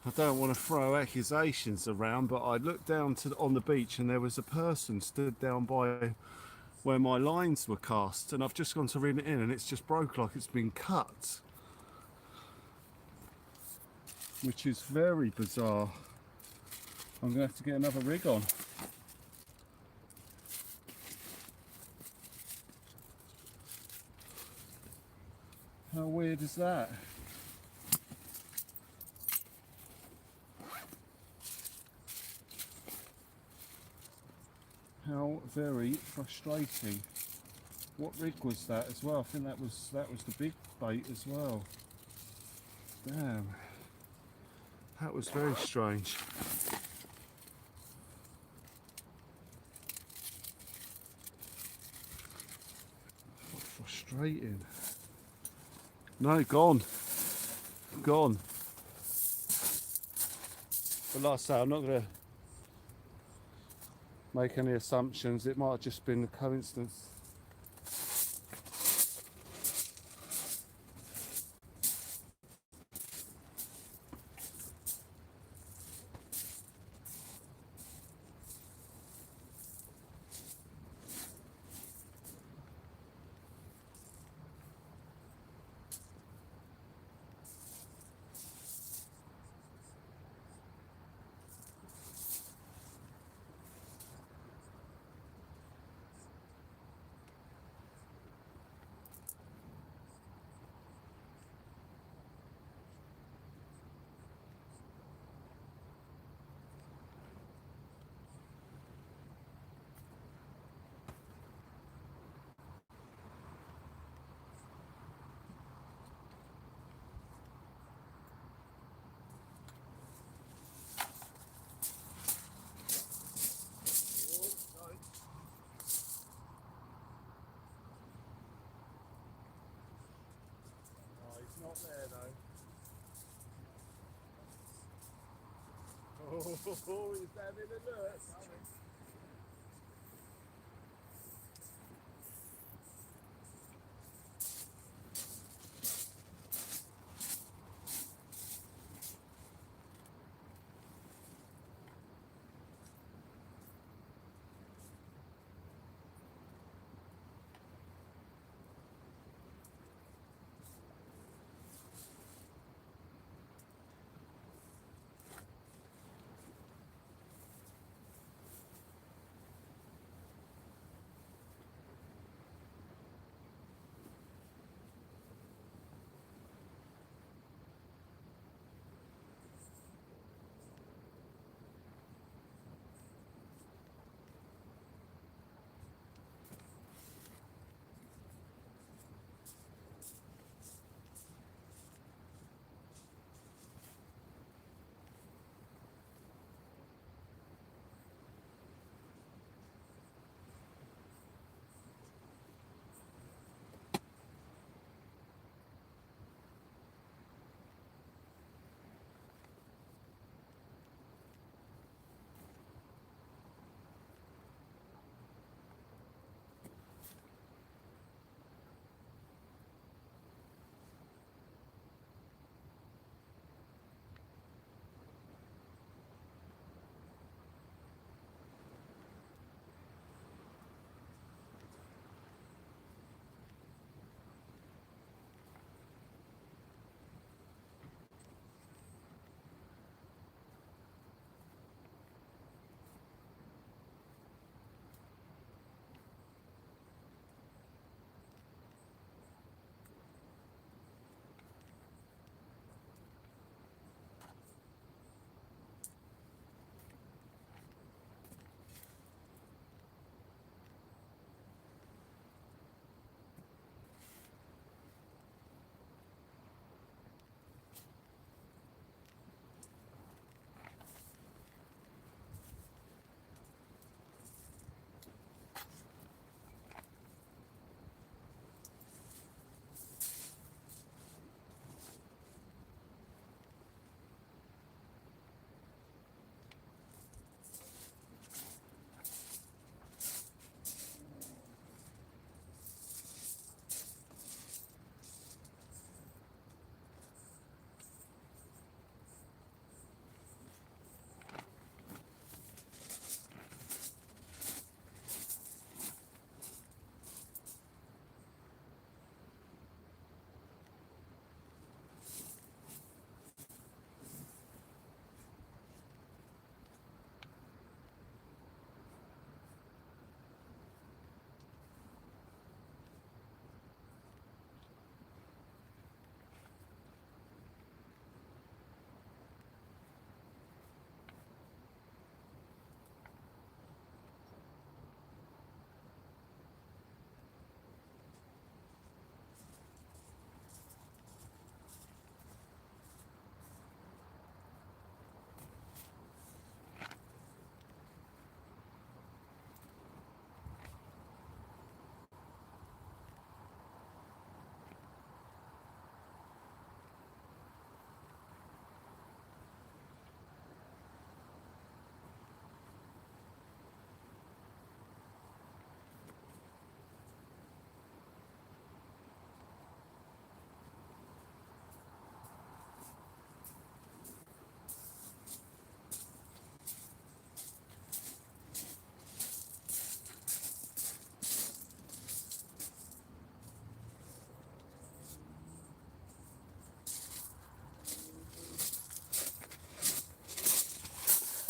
I don't want to throw accusations around, but I looked down on the beach and there was a person stood down by where my lines were cast, and I've just gone to reel it in and it's just broke like it's been cut, which is very bizarre. I'm going to have to get another rig on. How weird is that? How very frustrating. What rig was that as well? I think that was the big bait as well. Damn. That was very strange. What frustrating. No, gone. Gone. But like I say, I'm not going to make any assumptions. It might have just been a coincidence. Oh, he's not there though. Oh, he's having a look.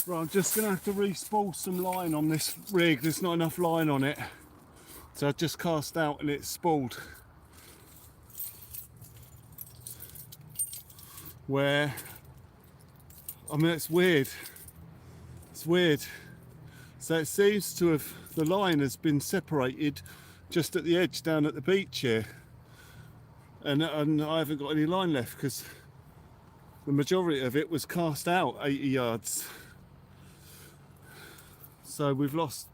Right, I'm just going to have to re-spool some line on this rig. There's not enough line on it. So I just cast out and it's spooled. Where, I mean, it's weird. It's weird. So it seems to have, the line has been separated just at the edge down at the beach here. And I haven't got any line left because the majority of it was cast out 80 yards. So we've lost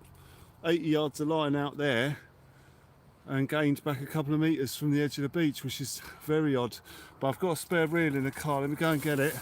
80 yards of line out there and gained back a couple of metres from the edge of the beach, which is very odd. But I've got a spare reel in the car. Let me go and get it.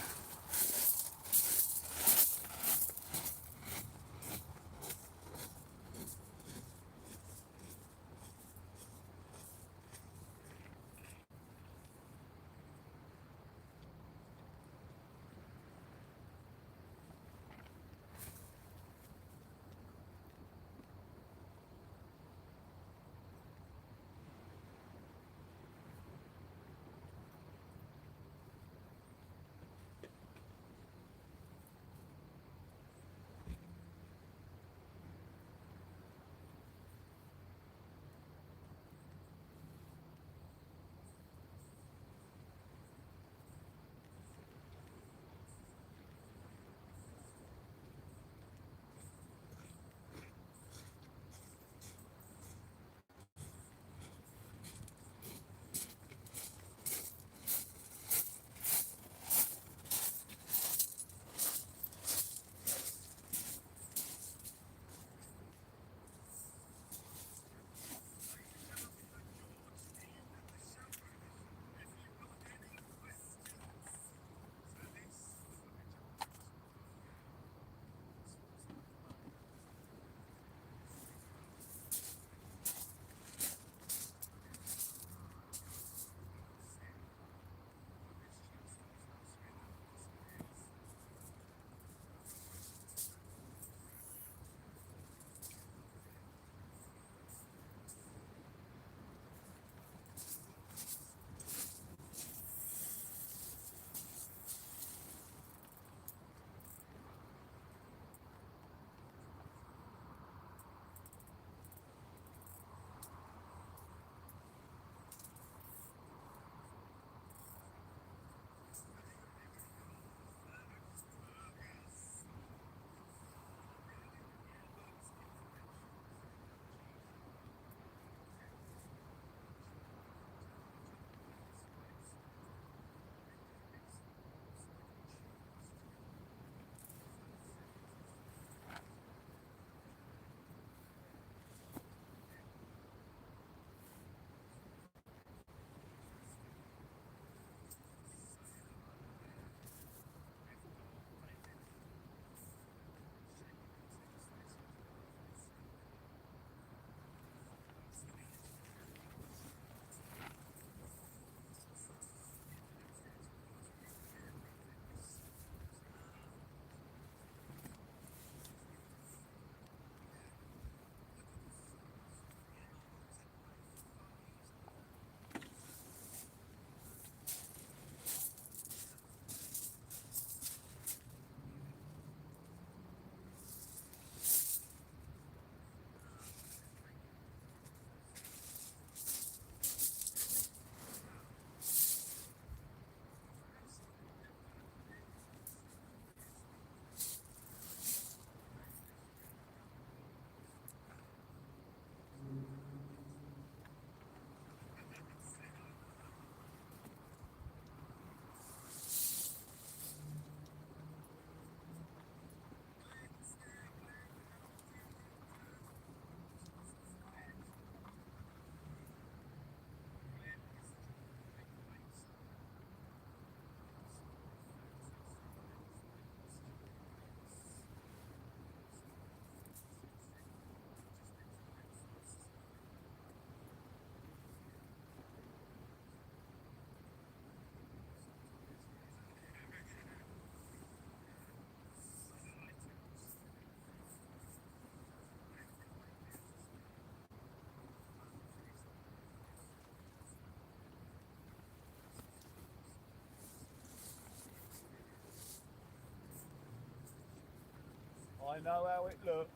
I know how it looks.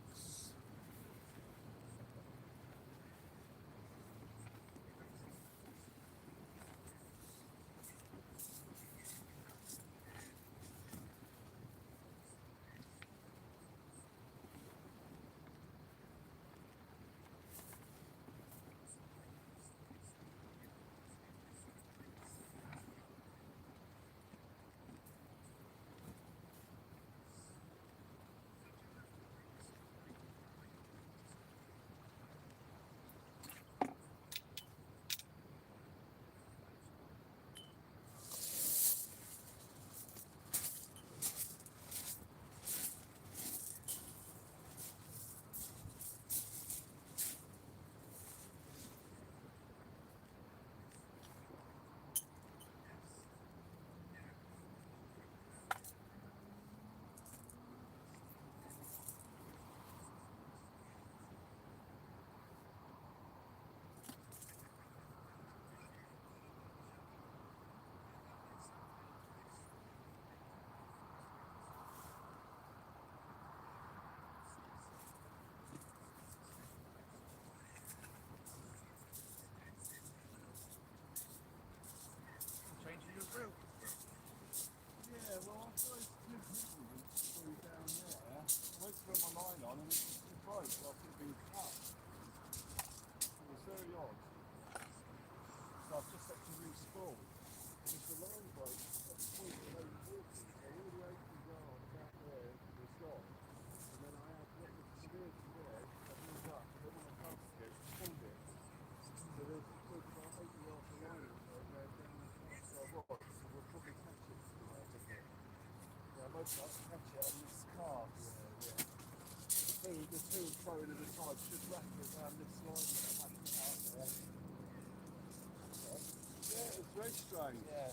Changing your grill. Yeah, well, I tried two people through down there. I went to throw my line on and it broke after it being cut. It was very odd. So I've just had to re-spool. Because the line broke at the point where they were walking. So all the 80 yards out there was gone. And then I had what was severe to there, I moved up, and then when I cast again, I pulled it. So there's about 80 yards of line or so there down the front. So I was, so we'll probably catch it tonight, I think. Yeah, I'd like to catch it on this cast. The two throwing at a time, just wrapping it around this line that I'm having out there. Yeah, it's very strange. Yeah.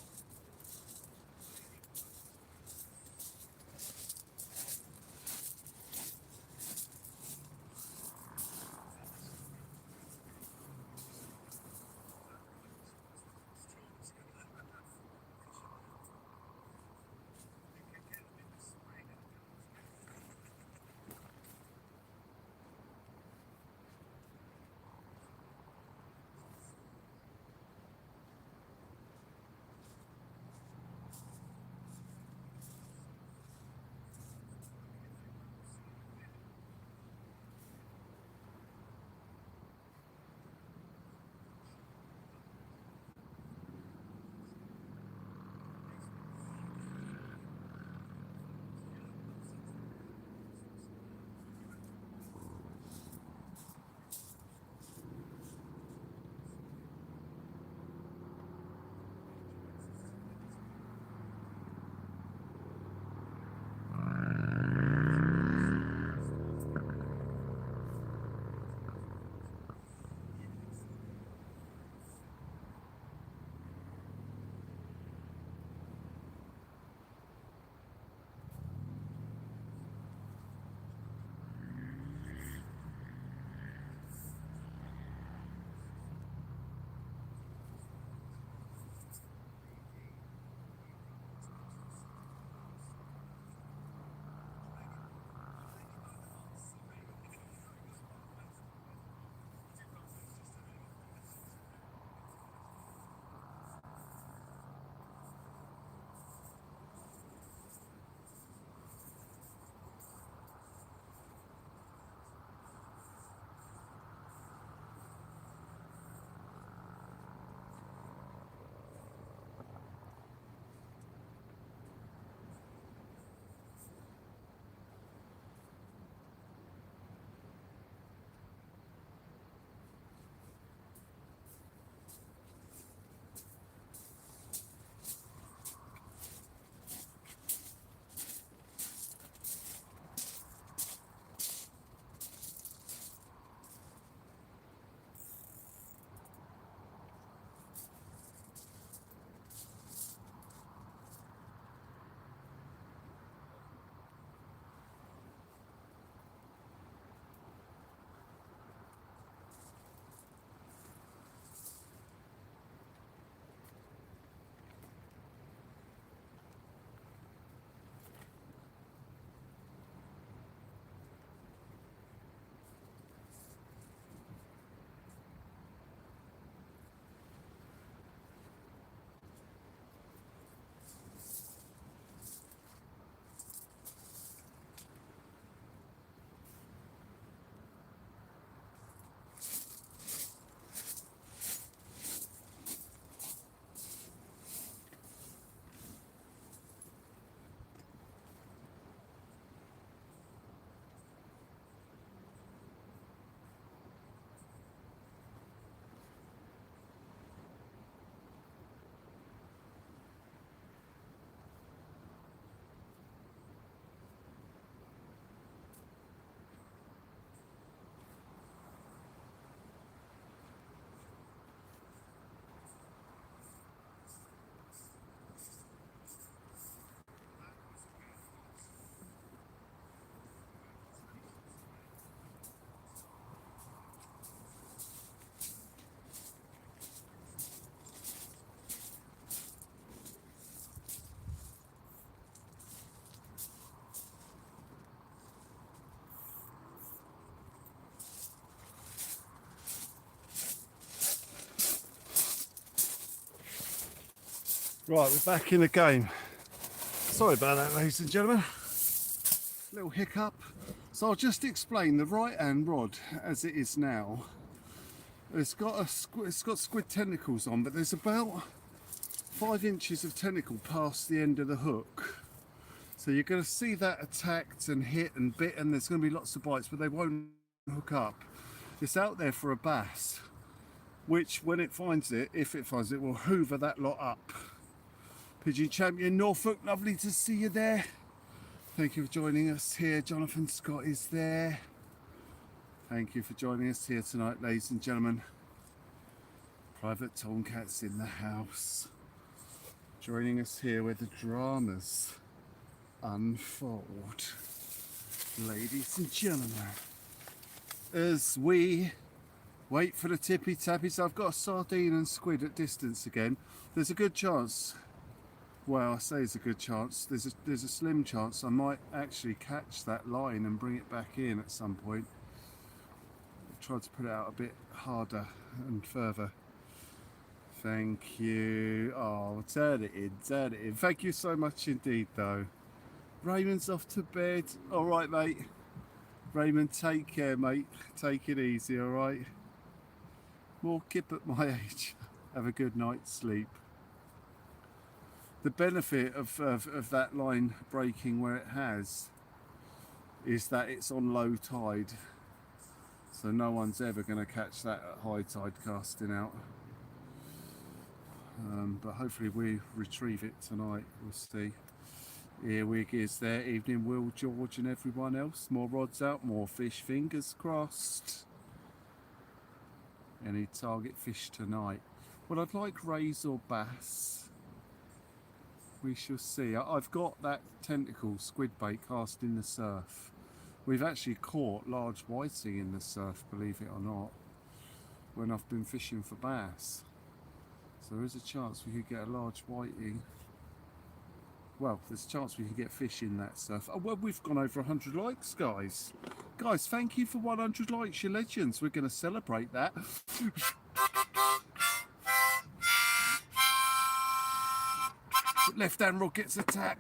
Right, we're back in the game. Sorry about that, ladies and gentlemen. Little hiccup. So I'll just explain the right hand rod as it is now. It's got squid tentacles on, but there's about 5 inches of tentacle past the end of the hook. So you're going to see that attacked and hit and bit, and there's going to be lots of bites, but they won't hook up. It's out there for a bass, which when it finds it, if it finds it, will hoover that lot up. Pigeon Champion Norfolk, lovely to see you there. Thank you for joining us here. Jonathan Scott is there. Thank you for joining us here tonight, ladies and gentlemen. Private Tomcat's in the house. Joining us here where the dramas unfold. Ladies and gentlemen, as we wait for the tippy tappies, I've got a sardine and squid at distance again. There's a good chance, well, I say there's a good chance, there's a slim chance I might actually catch that line and bring it back in at some point. I've tried to put it out a bit harder and further. Thank you. Oh, turn it in, turn it in. Thank you so much indeed though. Raymond's off to bed. All right, mate. Raymond, take care, mate. Take it easy, all right? More kip at my age. Have a good night's sleep. The benefit of that line breaking where it has is that it's on low tide. So no one's ever going to catch that at high tide casting out. But hopefully we retrieve it tonight. We'll see. Earwig is there. Evening, Will, George and everyone else. More rods out, more fish. Fingers crossed. Any target fish tonight? Well, I'd like rays or bass. We shall see. I've got that tentacle squid bait cast in the surf. We've actually caught large whiting in the surf, believe it or not, when I've been fishing for bass. So there is a chance we could get a large whiting. Well, there's a chance we can get fish in that surf. Oh, well, we've gone over 100 likes, guys. Guys, thank you for 100 likes, you legends. We're going to celebrate that. Left hand rod gets a tap.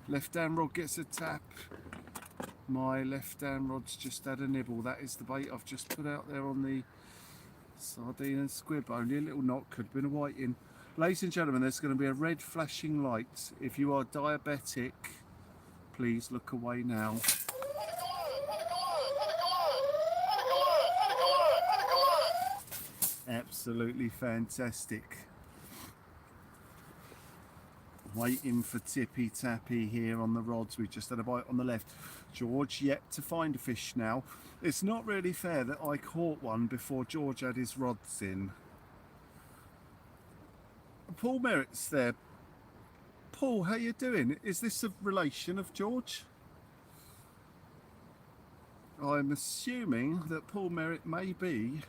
Left hand rod gets a tap. My left hand rod's just had a nibble. That is the bait I've just put out there on the sardine and squid. Only a little knot, could have been a whiting. Ladies and gentlemen, there's going to be a red flashing light. If you are diabetic, please look away now. Absolutely fantastic. Waiting for tippy tappy here on the rods. We just had a bite on the left. George yet to find a fish now. It's not really fair that I caught one before George had his rods in. Paul Merritt's there. Paul, how you doing? Is this a relation of George? I'm assuming that Paul Merritt may be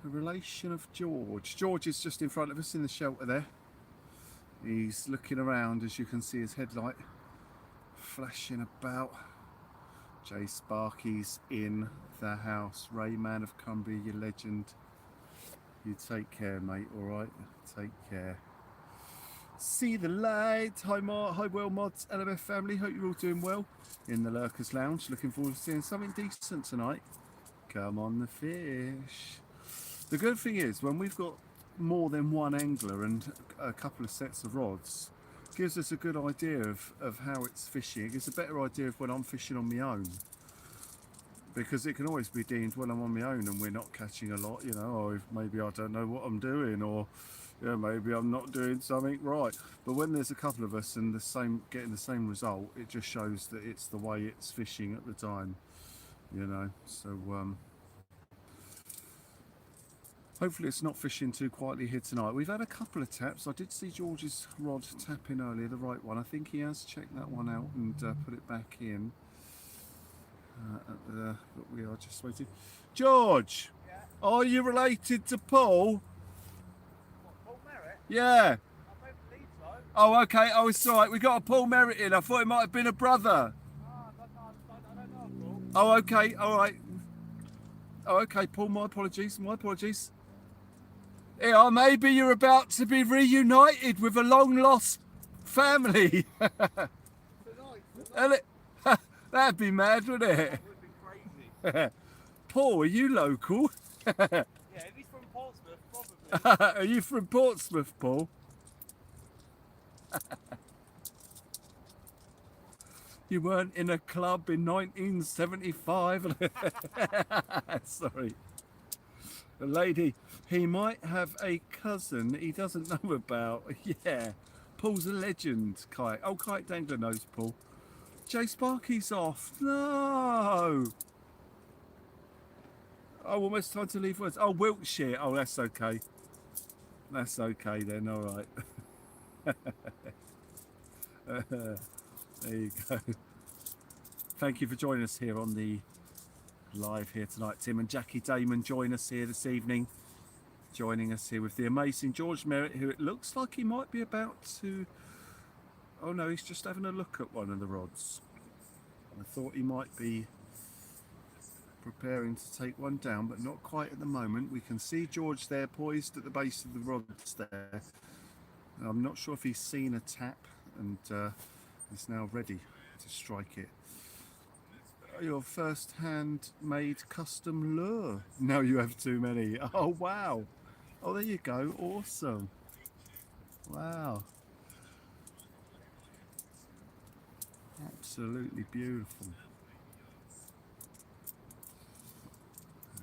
a relation of George. George is just in front of us in the shelter there. He's looking around, as you can see his headlight flashing about. Jay Sparky's in the house. Rayman of Cumbria, you legend. You take care, mate, alright? Take care. See the light. Hi, Mark. Hi, Well Mods, LMF family. Hope you're all doing well. In the Lurkers Lounge. Looking forward to seeing something decent tonight. Come on the fish. The good thing is, when we've got more than one angler and a couple of sets of rods, gives us a good idea of how it's fishing. It gives a better idea of when I'm fishing on my own. Because it can always be deemed when I'm on my own and we're not catching a lot, you know, or maybe I don't know what I'm doing, or you know, maybe I'm not doing something right. But when there's a couple of us and getting the same result, it just shows that it's the way it's fishing at the time, you know. So hopefully it's not fishing too quietly here tonight. We've had a couple of taps. I did see George's rod tapping earlier, the right one. I think he has checked that one out and put it back in. But we are just waiting. George, yeah. Are you related to Paul? What, Paul Merritt? Yeah. I don't believe so. Oh, okay. Oh, it's all right. We got a Paul Merritt in. I thought it might have been a brother. I don't know, Paul. Oh, okay. All right. Oh, okay, Paul. My apologies. My apologies. Yeah, maybe you're about to be reunited with a long-lost family. Tonight. And that'd be mad, wouldn't it? That would be crazy. Paul, are you local? Yeah, if he's from Portsmouth, probably. Are you from Portsmouth, Paul? You weren't in a club in 1975. Sorry. A lady, he might have a cousin he doesn't know about. Yeah. Paul's a legend, Kite. Oh, Kite Dangler knows Paul. Jay Sparky's off. No. Oh, almost time to leave words. Oh, Wiltshire. Oh, that's okay. That's okay then, all right. There you go. Thank you for joining us here on the live here tonight. Tim and Jackie Damon join us here this evening. Joining us here with the amazing George Merritt, who it looks like he might be about to... Oh no, he's just having a look at one of the rods. I thought he might be preparing to take one down, but not quite at the moment. We can see George there poised at the base of the rods there. I'm not sure if he's seen a tap and is now ready to strike it. Your first hand made custom lure. Now you have too many. Oh wow. Oh, there you go. Awesome. Wow. Absolutely beautiful.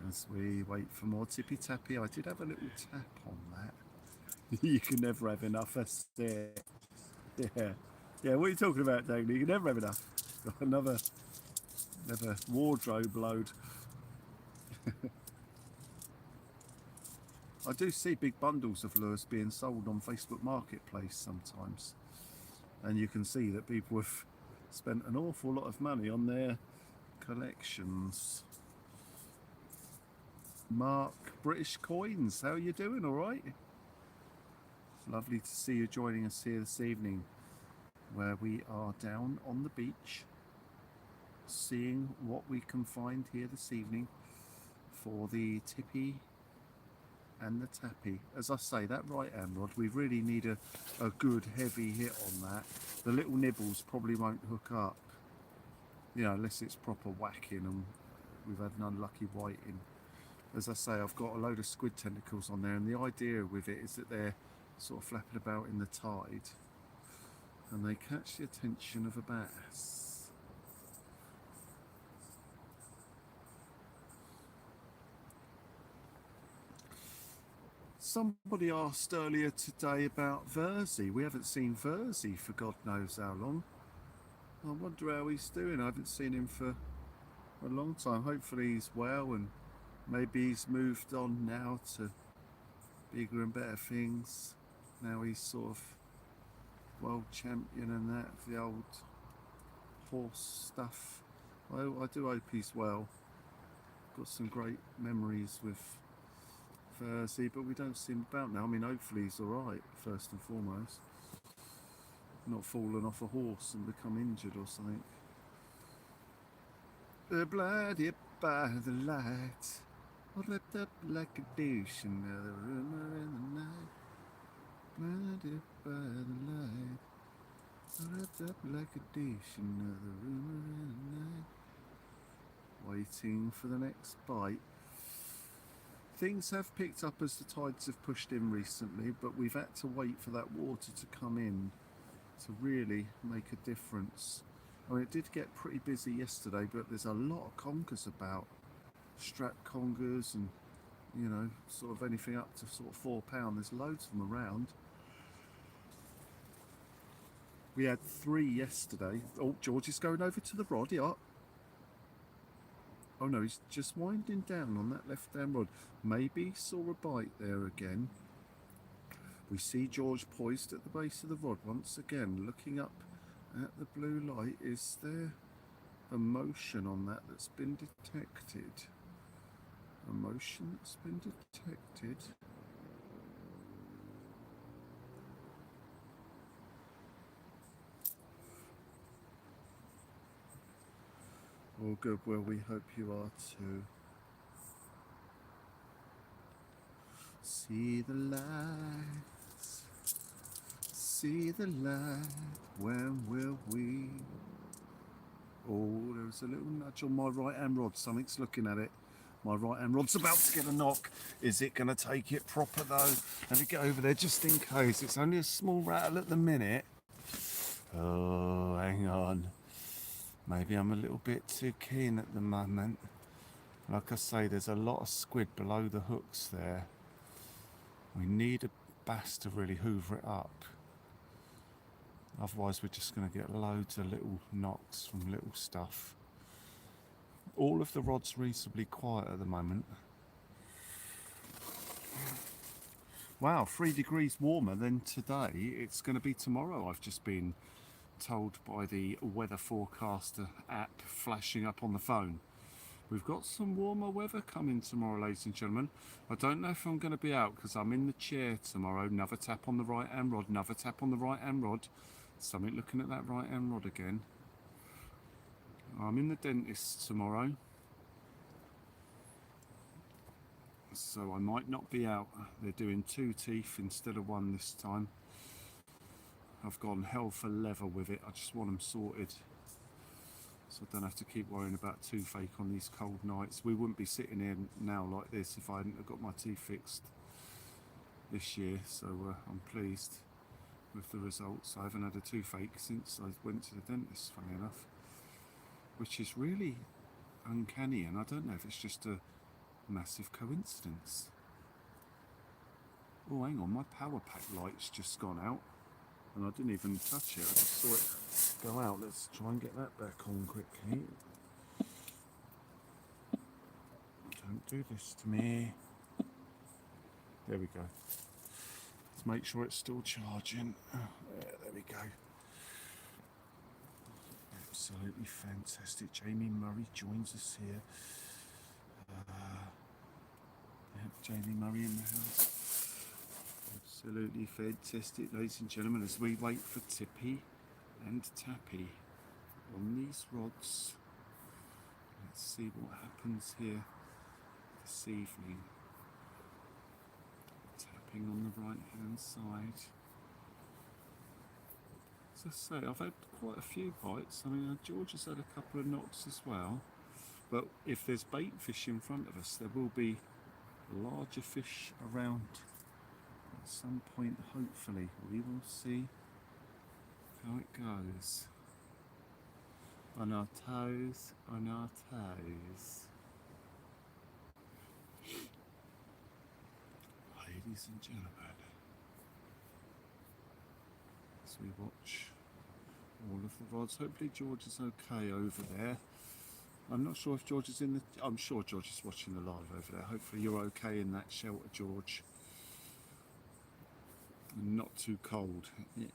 As we wait for more tippy tappy, I did have a little tap on that. You can never have enough. That's it. Yeah. Yeah, what are you talking about, David? You can never have enough. Got another wardrobe load. I do see big bundles of lures being sold on Facebook Marketplace sometimes, and you can see that people have spent an awful lot of money on their collections. Mark, British Coins, how are you doing? All right? Lovely to see you joining us here this evening, where we are down on the beach seeing what we can find here this evening for the tippy and the tappy. As I say, that right hand rod, we really need a good heavy hit on that. The little nibbles probably won't hook up, you know, unless it's proper whacking and we've had an unlucky whiting. As I say, I've got a load of squid tentacles on there, and the idea with it is that they're sort of flapping about in the tide and they catch the attention of a bass. Somebody asked earlier today about Verzi. We haven't seen Verzi for God knows how long. I wonder how he's doing. I haven't seen him for a long time. Hopefully he's well, and maybe he's moved on now to bigger and better things. Now he's sort of world champion and that, the old horse stuff. I do hope he's well. Got some great memories with Verzi, but we don't see him about now. I mean, hopefully he's alright, first and foremost. Not fallen off a horse and become injured or something. Blinded by the light, wrapped up like a douche, another rumor in the night. Blinded by the light, wrapped up like a douche, another rumor in the night. Waiting for the next bite. Things have picked up as the tides have pushed in recently, but we've had to wait for that water to come in to really make a difference. I mean, it did get pretty busy yesterday, but there's a lot of conkers about. Strap conkers and, you know, sort of anything up to sort of £4. There's loads of them around. We had 3 yesterday. Oh, George is going over to the rod, yeah. Oh no, he's just winding down on that left hand rod. Maybe he saw a bite there again. We see George poised at the base of the rod once again, looking up at the blue light. Is there a motion on that that's been detected? A motion that's been detected. Well, good. Well, we hope you are too. See the lights, see the light, when will we? Oh, there's a little nudge on my right hand rod, something's looking at it. My right hand rod's about to get a knock. Is it going to take it proper though? Let me get over there just in case. It's only a small rattle at the minute. Oh, hang on. Maybe I'm a little bit too keen at the moment. Like I say, there's a lot of squid below the hooks there. We need a bass to really hoover it up. Otherwise we're just going to get loads of little knocks from little stuff. All of the rod's reasonably quiet at the moment. Wow, 3 degrees warmer than today. It's going to be tomorrow, I've just been told by the weather forecaster app flashing up on the phone. We've got some warmer weather coming tomorrow, ladies and gentlemen. I don't know if I'm going to be out because I'm in the chair tomorrow. Another tap on the right hand rod, another tap on the right hand rod. Something looking at that right hand rod again. I'm in the dentist tomorrow, so I might not be out. They're doing 2 teeth instead of 1 this time. I've gone hell for leather with it. I just want them sorted, so I don't have to keep worrying about toothache on these cold nights. We wouldn't be sitting here now like this if I hadn't have got my teeth fixed this year, so I'm pleased with the results. I haven't had a toothache since I went to the dentist, funny enough, which is really uncanny, and I don't know if it's just a massive coincidence. Oh, hang on, my power pack light's just gone out and I didn't even touch it, I just saw it go out. Let's try and get that back on quickly. Don't do this to me. There we go. Let's make sure it's still charging. There we go. Absolutely fantastic. Jamie Murray joins us here. Jamie Murray in the house. Absolutely fantastic, ladies and gentlemen, as we wait for Tippy and Tappy on these rods. Let's see what happens here this evening. Tapping on the right hand side. As I say, I've had quite a few bites. I mean, George has had a couple of knocks as well. But if there's bait fish in front of us, there will be larger fish around at some point, hopefully. We will see how it goes. On our toes, on our toes. Ladies and gentlemen, as we watch all of the rods, hopefully George is okay over there. I'm not sure if George is in the... I'm sure George is watching the live over there. Hopefully you're okay in that shelter, George. And not too cold. It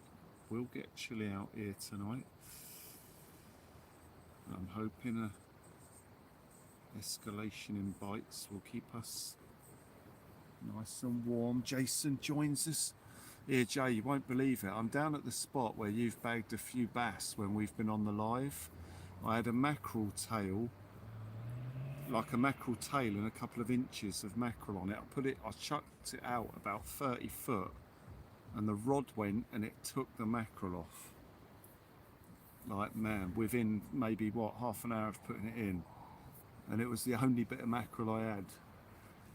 will get chilly out here tonight. I'm hoping a escalation in bites will keep us nice and warm. Jason joins us. Here, Jay, you won't believe it. I'm down at the spot where you've bagged a few bass when we've been on the live. I had a mackerel tail, like a mackerel tail and a couple of inches of mackerel on it. I chucked it out about 30 foot and the rod went and it took the mackerel off. Like, man, within maybe, what, half an hour of putting it in. And it was the only bit of mackerel I had.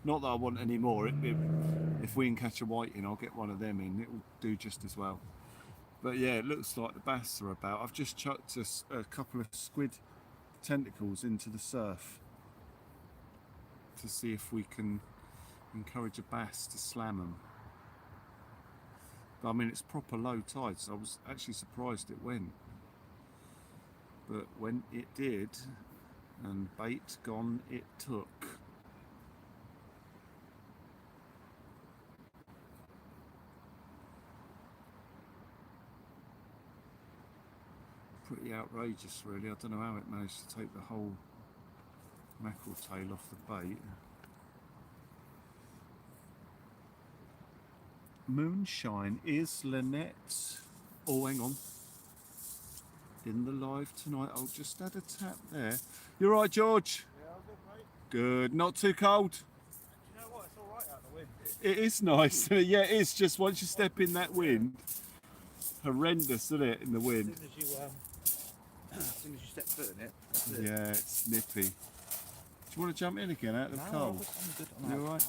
Not that I want any more. If we can catch a whiting, I'll get one of them in. It will do just as well. But yeah, it looks like the bass are about. I've just chucked a couple of squid tentacles into the surf to see if we can encourage a bass to slam them. But I mean, it's proper low tide, so I was actually surprised it went. But when it did, and bait gone it took. Pretty outrageous, really. I don't know how it managed to take the whole mackerel tail off the bait. Moonshine is Lynette. Oh, hang on. In the live tonight. I'll just add a tap there. You're right, George? Yeah, I'm good, mate. Good. Not too cold? You know what? It's all right out the wind. It is nice. Yeah, it is. Just once you step in that wind, horrendous, isn't it? In the wind. As soon as you step foot in it, that's it. Yeah, it's nippy. Do you want to jump in again out of the cold? I'm good. You all right?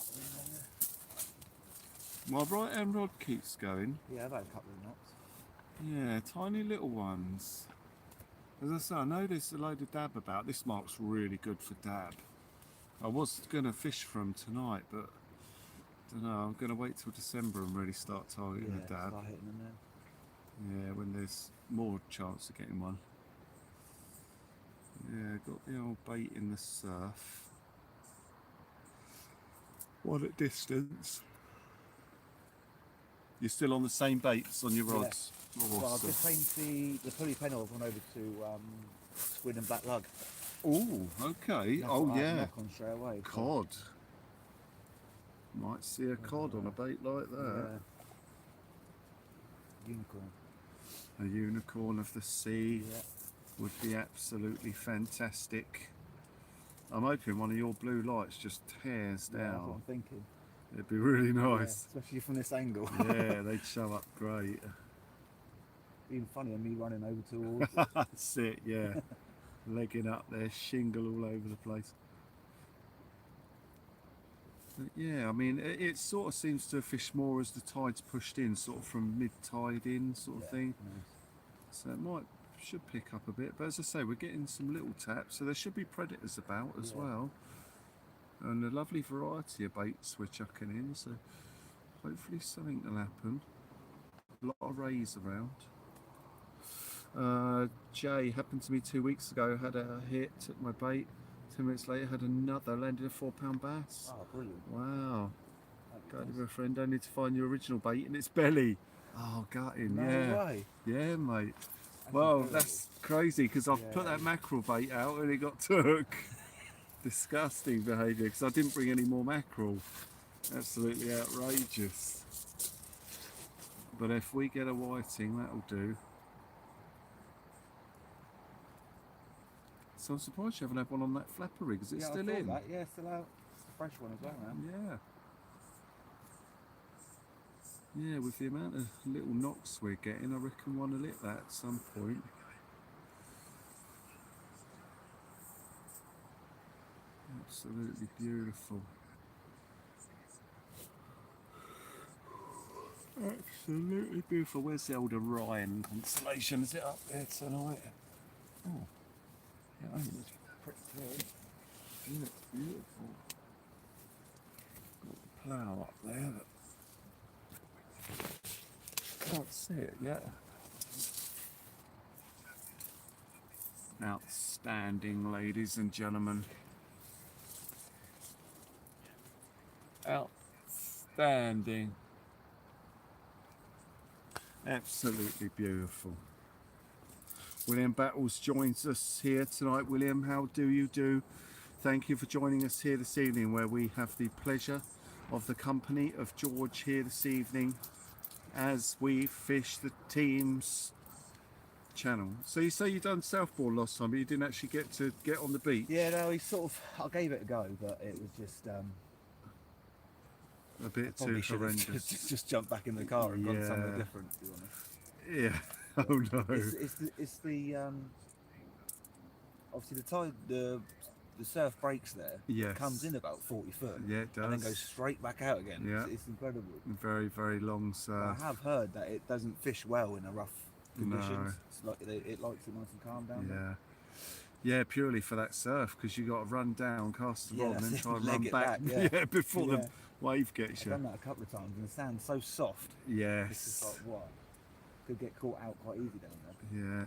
My right hand rod keeps going. Yeah, I've had a couple of knots. Yeah, tiny little ones. As I say, I know there's a load of dab about. This mark's really good for dab. I was going to fish for them tonight, but I don't know. I'm going to wait till December and really start targeting a dab. Start hitting them then. Yeah, when there's more chance of getting one. Yeah, got the old bait in the surf. One at distance. You're still on the same baits on your rods? Awesome. Well, I've just changed the pulley pennel. I've gone over to squid and black lug. Oh, okay. That's Oh, what I yeah. knock on straight away. So. Cod. Might see a cod on a bait like that. Yeah. Unicorn. A unicorn of the sea Yeah. would be absolutely fantastic. I'm hoping one of your blue lights just tears Yeah, that's what I'm down. thinking. It'd be really nice. Yeah, especially from this angle. Yeah, they'd show up great. Even funnier, me running over towards it. That's it, yeah. Legging up there, shingle all over the place. But yeah, I mean, it sort of seems to fish more as the tide's pushed in, sort of from mid-tide in sort of thing. Nice. So it should pick up a bit. But as I say, we're getting some little taps, so there should be predators about as well. And a lovely variety of baits we're chucking in, so hopefully something will happen. A lot of rays around. Jay happened to me 2 weeks ago, had a hit, took my bait. 10 minutes later had another, landed a 4-pound bass. Oh, brilliant. Wow. Got it with a friend, only to find your original bait in its belly. Oh, gutting, yeah. No way. Yeah, mate. That's Well, incredible. that's crazy because I've put that mackerel bait out and it got took. Disgusting behaviour because I didn't bring any more mackerel. Absolutely outrageous. But if we get a whiting, that'll do. So I'm surprised you haven't had one on that flapper rig. Is it Yeah, I still thought in? that. Yeah, still out. It's a fresh one as well now. Yeah. Yeah, with the amount of little knocks we're getting, I reckon one will hit that at some point. Absolutely beautiful. Absolutely beautiful. Where's the old Orion constellation? Is it up there tonight? Oh, yeah, I think it's pretty clear. Yeah, it's beautiful. Got the plough up there. But can't see it yet. Outstanding, ladies and gentlemen. Outstanding. Absolutely beautiful. William Battles joins us here tonight. William, how do you do? Thank you for joining us here this evening, where we have the pleasure of the company of George here this evening as we fish the team's channel. So you say you done southboard last time, but you didn't actually get to get on the beach. Yeah, no, he sort of. I gave it a go, but it was just. A bit too Probably should have horrendous. just jumped back in the car and gone somewhere Yeah. different, to be honest. Yeah. Oh no. It's the obviously the tide, the surf breaks there. Yes. It comes in about 40 foot. Yeah, it does. And then goes straight back out again. Yeah. It's incredible. Very, very long surf. I have heard that it doesn't fish well in a rough conditions. No. It's like it likes it nice and calm down. there. Yeah, purely for that surf, because you got to run down, cast the Yeah, rod, and then that's it. try and Leg run it back. back, yeah. Before Yeah. the wave gets I've you. done that a couple of times, and the sand's so soft. It's just Yes. like what could get caught out quite easy down there. Yeah.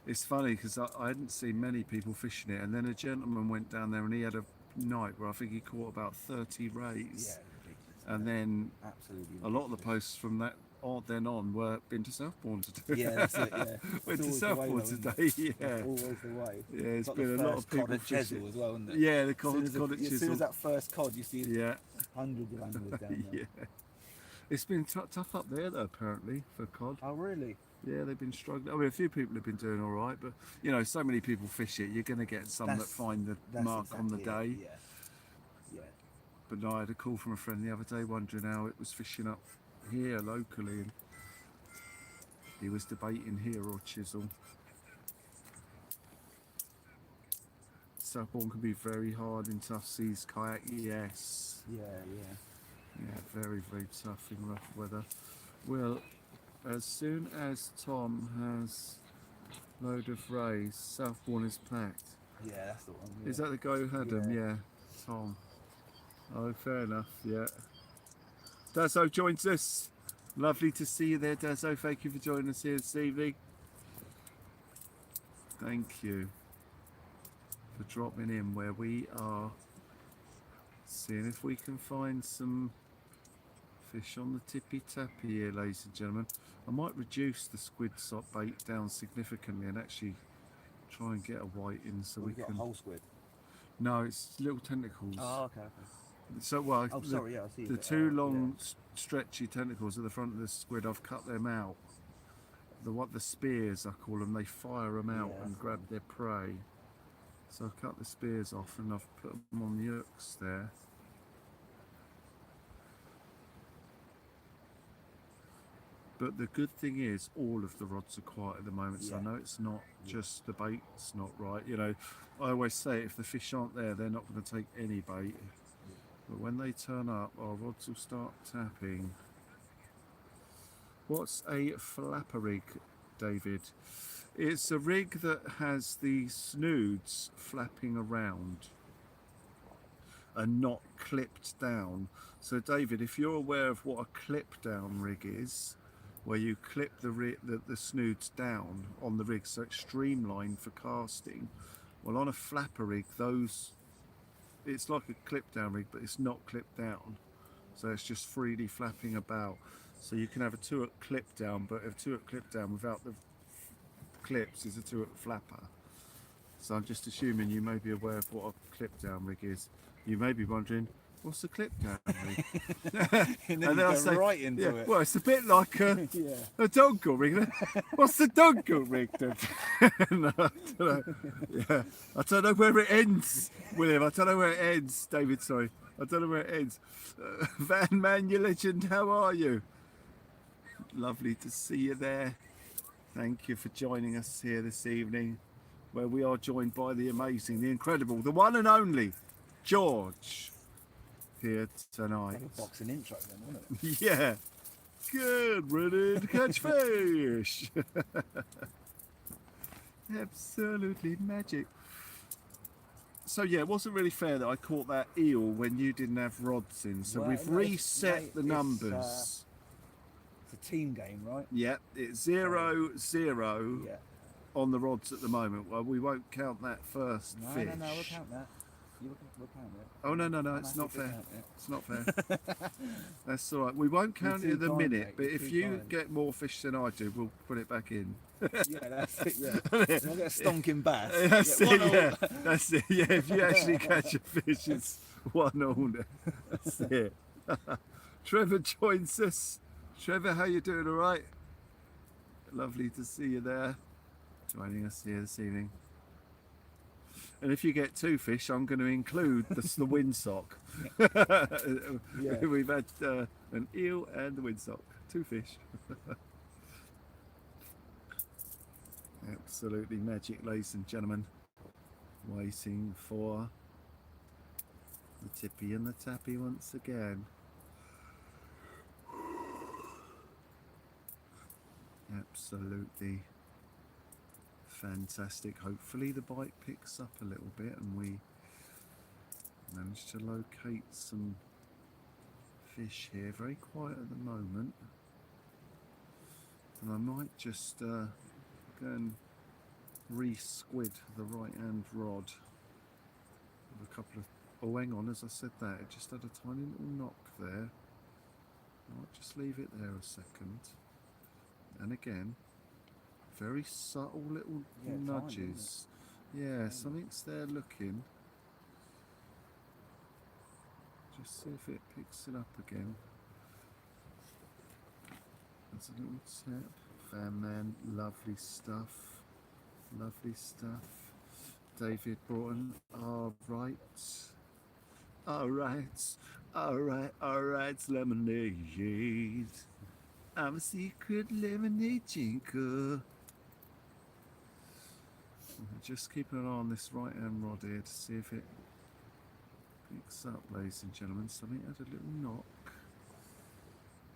It's funny because I hadn't seen many people fishing it, and then a gentleman went down there and he had a night where I think he caught about 30 rays. Yeah, ridiculous. And then Absolutely. a lot of the ridiculous. posts from that then on were been to Southbourne to do. Yeah, that's it. Yeah. Went It's to always the way, Southbourne though, isn't it? today. Yeah. It's always the way. Yeah, it's Like been the a lot of first cod people at fishing. Chesil as well, isn't it? Yeah, the As soon cod as, at as soon Chisel. as that first cod, you see Yeah. hundreds of anglers down there. Yeah. It's been tough up there though, apparently, for cod. Oh, really? Yeah, they've been struggling. I mean, a few people have been doing all right, but you know, so many people fish it. You're going to get some that That's- find the That's mark on the exactly day. it, Yeah. Yeah. But no, I had a call from a friend the other day wondering how it was fishing up here locally, and he was debating here or Chisel. Southbourne can be very hard in tough seas. Kayak, yes. Yeah. Yeah, very, very tough in rough weather. Well, as soon as Tom has load of rays, Southbourne is packed. Yeah, that's the one. Yeah. Is that the guy who had them? Yeah. Yeah, Tom. Oh, fair enough, yeah. Dazzo joins us. Lovely to see you there, Dazzo. Thank you for joining us here this evening. Thank you for dropping in where we are seeing if we can find some fish on the tippy tappy here, ladies and gentlemen. I might reduce the squid sock bait down significantly and actually try and get a white in so we got can. a whole squid. No, it's little tentacles. Oh, okay. So well, Oh, sorry. Yeah, I see. the two long stretchy tentacles at the front of the squid, I've cut them out. The spears, I call them, they fire them out and grab their prey. So I've cut the spears off and I've put them on the hooks there. But the good thing is all of the rods are quiet at the moment, so I know it's not just the bait's not right. You know, I always say if the fish aren't there, they're not going to take any bait. But when they turn up, our rods will start tapping. What's a flapper rig, David? It's a rig that has the snoods flapping around and not clipped down. So David, if you're aware of what a clip down rig is, where you clip the snoods down on the rig so it's streamlined for casting, well, on a flapper rig, it's like a clip down rig, but it's not clipped down, so it's just freely flapping about. So you can have a 2-hook clip down, but a 2-hook clip down without the clips is a 2-hook flapper. So I'm just assuming you may be aware of what a clip down rig is. You may be wondering, what's a clip down rig? and then I'll say right into it. Well, it's a bit like a doggle rig. What's the doggle rig then? No, I don't know. Yeah, I don't know where it ends, William. I don't know where it ends, David. Sorry, I don't know where it ends. Van Man, you legend. How are you? Lovely to see you there. Thank you for joining us here this evening, where we are joined by the amazing, the incredible, the one and only George here tonight. Like a boxing intro then, wasn't it? Yeah. Good, ready to catch fish. Absolutely magic. So yeah, it wasn't really fair that I caught that eel when you didn't have rods in. So Well, we've no, reset the numbers. It's a team game, right? Yeah, it's 0-0 Yeah. on the rods at the moment. Well, we won't count that first No, fish. no, we'll count that. We'll count it. Oh no, I'm it's happy not to fair. count it. It's not fair. That's all right. We won't count it too at the kind, minute, mate. but You're if too you kind. get more fish than I do, we'll put it back in. Yeah, that's it. Yeah. I'll get a stonking bass. That's Yeah, it. one Yeah, all. that's it. Yeah, if you actually catch a fish, it's 1-1. That's it. Trevor joins us. Trevor, how you doing? All right. Lovely to see you there, joining us here this evening. And if you get 2 fish, I'm going to include the windsock. Yeah. We've had an eel and the windsock. 2 fish. Absolutely magic, ladies and gentlemen. Waiting for the tippy and the tappy once again. Absolutely fantastic. Hopefully the bite picks up a little bit and we manage to locate some fish here. Very quiet at the moment, and I might just go and re-squid the right hand rod with a couple of, oh hang on, as I said that, it just had a tiny little knock there. I might just leave it there a second. And again, very subtle little nudges. Yeah, something's there looking. Just see if it picks it up again. There's a little tap. Fan Man, lovely stuff. Lovely stuff. David Broughton, right. Alright, alright, lemonade. I'm a secret lemonade drinker. Just keep an eye on this right hand rod here to see if it picks up, ladies and gentlemen. Something had a little knock,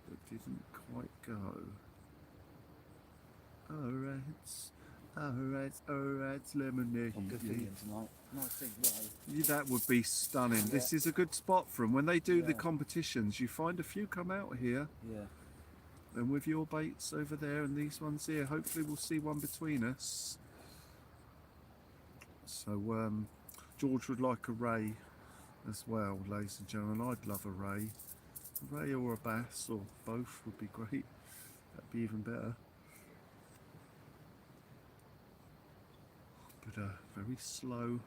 but didn't quite go. Alright, lemonade. Good feeling tonight. Nice big wave. Yeah, that would be stunning. Yeah. This is a good spot for them. When they do the Yeah. competitions, you find a few come out here, Yeah. and with your baits over there and these ones here, hopefully we'll see one between us. So George would like a ray as well, ladies and gentlemen. I'd love a ray. A ray or a bass, or both would be great. That'd be even better. But very slow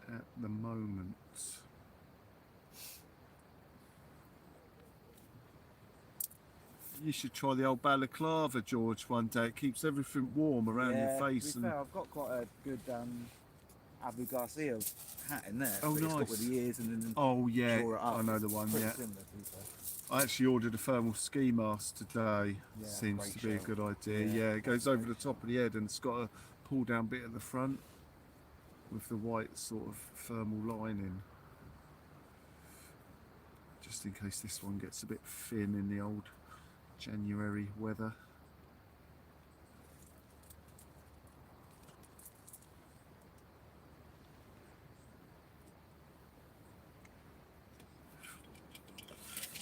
at the moment. You should try the old balaclava, George, one day. It keeps everything warm around your face. To be fair, I've got quite a good Abu Garcia hat in there. Oh, but It's got nice. with the ears and then Oh yeah, draw it up. I know the one. pretty Yeah, similar, to be fair. I actually ordered a thermal ski mask today. Yeah, Seems great to be a show. good idea. Yeah. Yeah, it goes over the top of the head and it's got a pull down bit at the front with the white sort of thermal lining. Just in case this one gets a bit thin in the old January weather.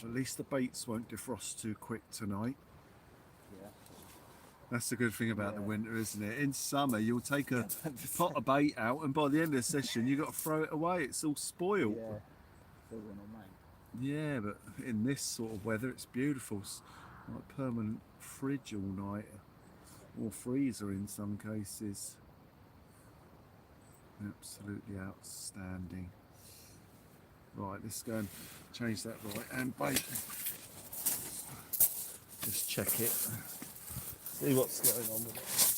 At least the baits won't defrost too quick tonight. Yeah. That's the good thing about the Yeah. winter, isn't it? In summer, you'll take a pot of bait out, and by the end of the session, you've got to throw it away. It's all spoiled. Yeah. Still going on, mate. Yeah, but in this sort of weather, it's beautiful. It's like permanent fridge all night, or freezer in some cases. Absolutely outstanding. Right, let's go and change that right hand bait. Just check it. See what's going on with it.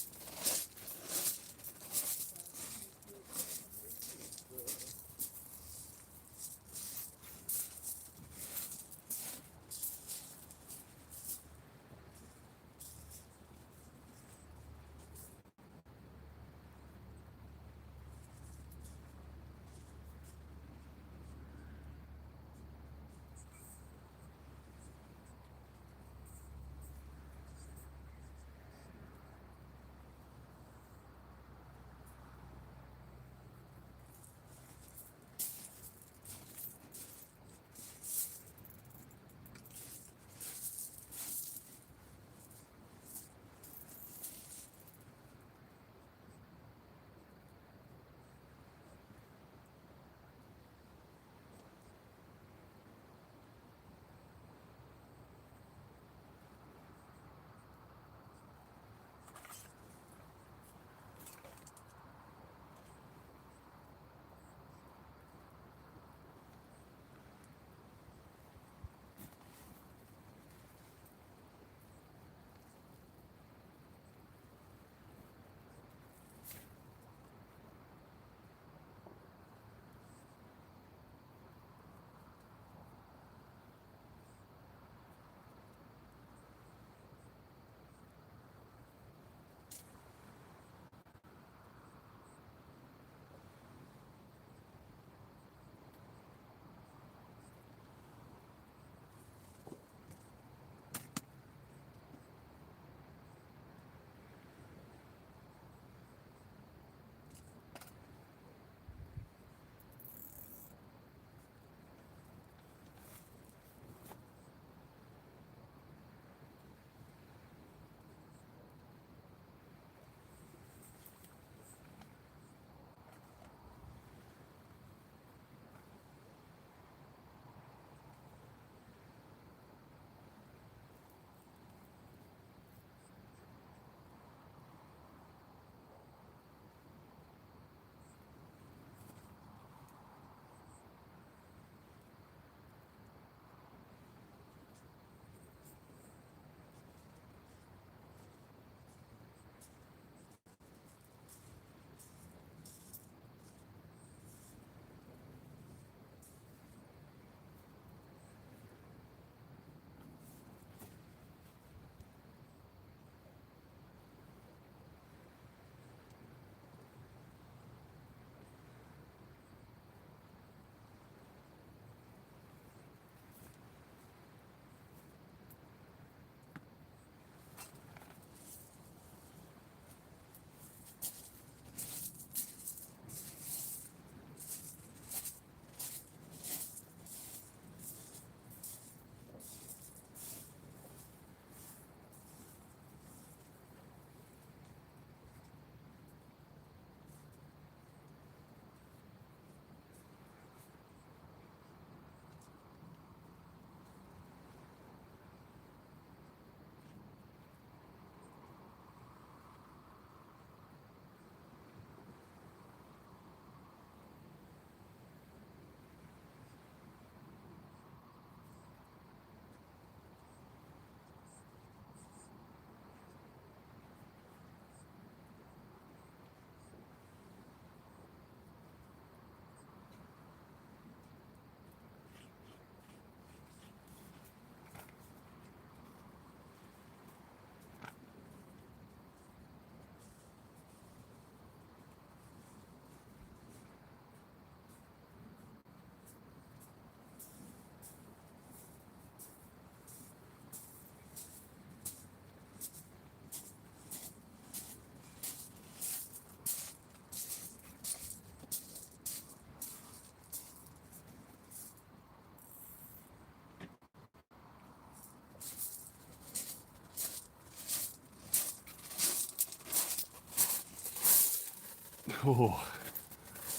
Oh,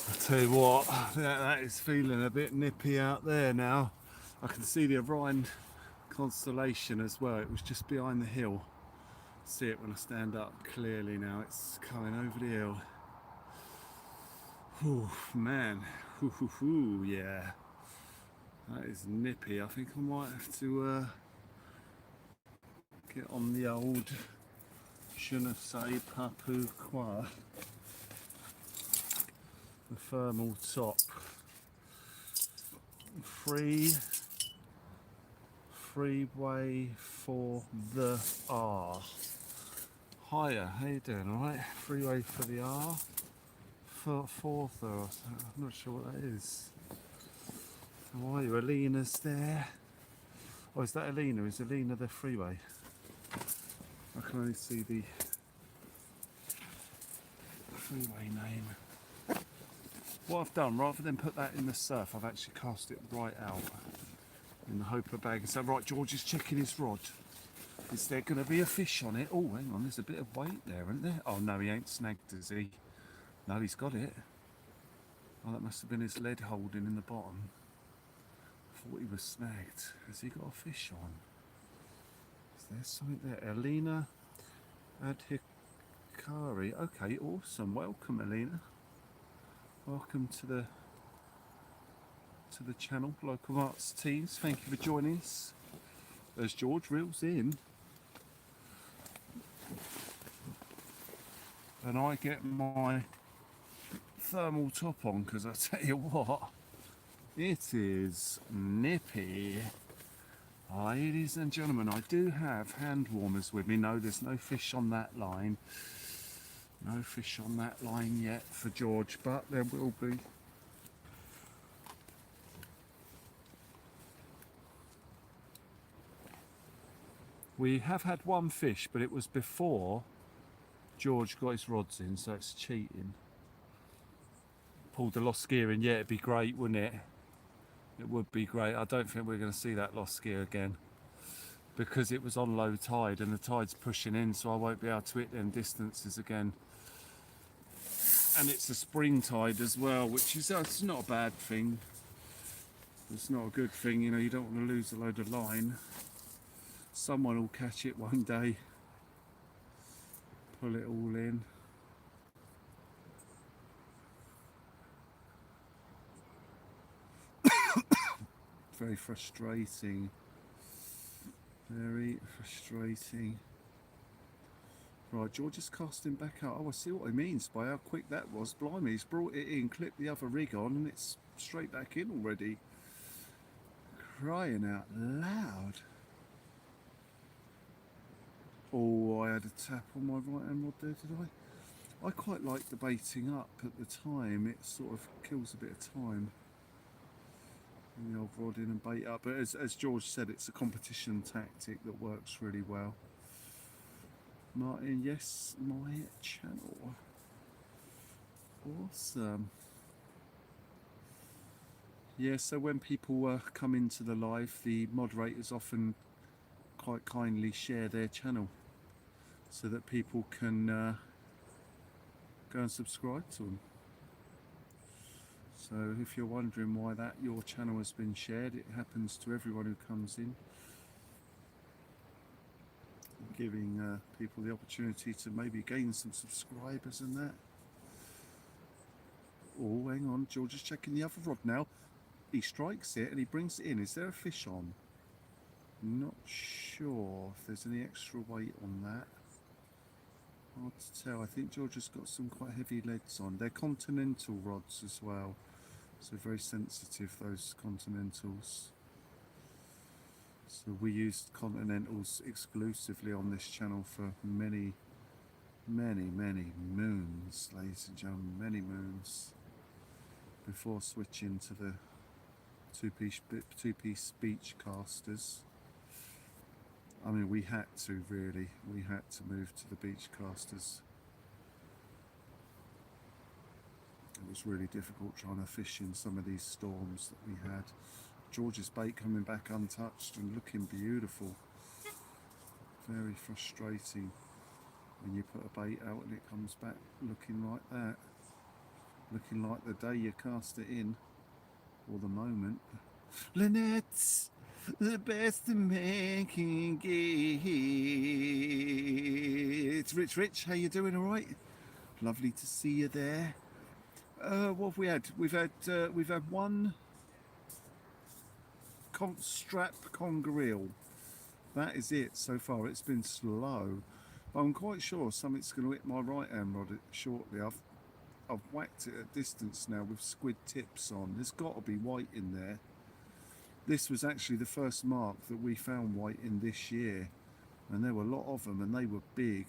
I tell you what, that is feeling a bit nippy out there now. I can see the Orion constellation as well. It was just behind the hill. See it when I stand up clearly now. It's coming over the hill. Oh man, yeah, that is nippy. I think I might have to get on the old je ne sais pas pourquoi, the thermal top. Freeway for the R. Hiya, how you doing? Alright, freeway for the R. Fourth or I'm not sure what that is. How are you? Alina's there. Oh, is that Alina? Is Alina the freeway? I can only see the freeway name. What I've done, rather than put that in the surf, I've actually cast it right out in the hope of bag. So right, George is checking his rod. Is there going to be a fish on it? Oh, hang on, there's a bit of weight there, isn't there? Oh no, he ain't snagged, is he? No, he's got it. Oh, that must have been his lead holding in the bottom. I thought he was snagged. Has he got a fish on? Is there something there? Alina Adhikari. Okay, awesome. Welcome, Alina. Welcome to the channel, Local Arts Teams. Thank you for joining us. As George reels in, and I get my thermal top on, because I tell you what, it is nippy. Ladies and gentlemen, I do have hand warmers with me. No, there's no fish on that line. No fish on that line yet for George, but there will be. We have had one fish, but it was before George got his rods in, so it's cheating. Pulled the lost gear in, yeah, it'd be great, wouldn't it? It would be great. I don't think we're going to see that lost gear again, because it was on low tide and the tide's pushing in, so I won't be able to hit them distances again. And it's a spring tide as well, which is it's not a bad thing. It's not a good thing, you know, you don't want to lose a load of line. Someone will catch it one day, pull it all in. Very frustrating. Very frustrating. Right, George is casting back out. Oh, I see what he means by how quick that was. Blimey, he's brought it in, clipped the other rig on, and it's straight back in already. Crying out loud. Oh, I had a tap on my right hand rod there, did I? I quite like the baiting up at the time. It sort of kills a bit of time. The old rod in and bait up. But as George said, it's a competition tactic that works really well. Martin, yes, my channel. Awesome. Yeah, so when people come into the live, the moderators often quite kindly share their channel so that people can go and subscribe to them. So if you're wondering why your channel has been shared, it happens to everyone who comes in, giving people the opportunity to maybe gain some subscribers and that. Oh, hang on, George is checking the other rod now. He strikes it and he brings it in. Is there a fish on? Not sure if there's any extra weight on that. Hard to tell. I think George has got some quite heavy leads on. They're continental rods as well, so very sensitive, those continentals. So we used continentals exclusively on this channel for many moons, ladies and gentlemen, many moons, before switching to the two-piece beach casters. I mean, we had to move to the beach casters. It was really difficult trying to fish in some of these storms that we had. George's bait coming back untouched and looking beautiful. Very frustrating when you put a bait out and it comes back looking like that. Looking like the day you cast it in, or the moment. Lynette, the best a man can get. It's Rich. How you doing? All right? Lovely to see you there. What have we had? We've had one strap congareel. That is it so far. It's been slow. I'm quite sure something's going to hit my right hand rod shortly. I've whacked it at distance now with squid tips on. There's got to be white in there. This was actually the first mark that we found white in this year, and there were a lot of them, and they were big.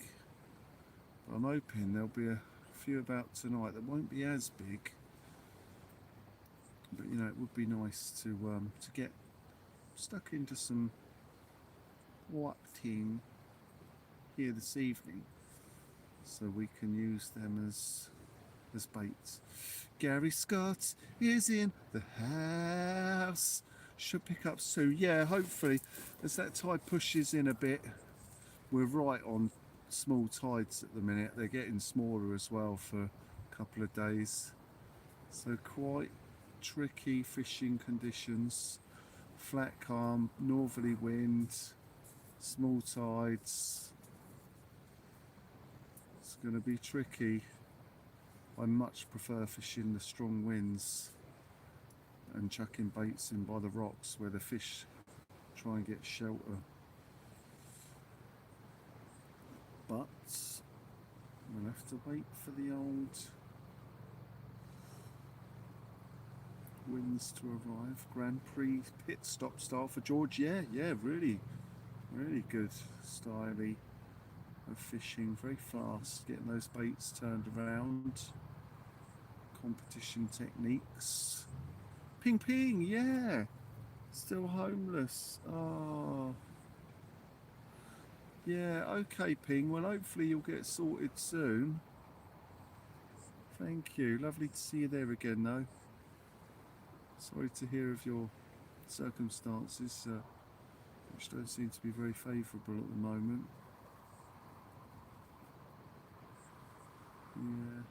But I'm hoping there'll be a few about tonight that won't be as big. But you know, it would be nice to get stuck into some whiting here this evening, so we can use them as baits. Gary Scott is in the house. Should pick up soon. Yeah, hopefully, as that tide pushes in a bit. We're right on small tides at the minute. They're getting smaller as well for a couple of days. So quite tricky fishing conditions. Flat calm, northerly wind, small tides. It's going to be tricky. I much prefer fishing the strong winds and chucking baits in by the rocks where the fish try and get shelter. But we'll have to wait for the old winds to arrive. Grand Prix pit stop style for George. Yeah, really good style of fishing. Very fast, getting those baits turned around. Competition techniques. Ping, yeah. Still homeless. Oh. Yeah, okay, Ping. Well, hopefully you'll get sorted soon. Thank you. Lovely to see you there again, though. Sorry to hear of your circumstances, which don't seem to be very favourable at the moment. Yeah.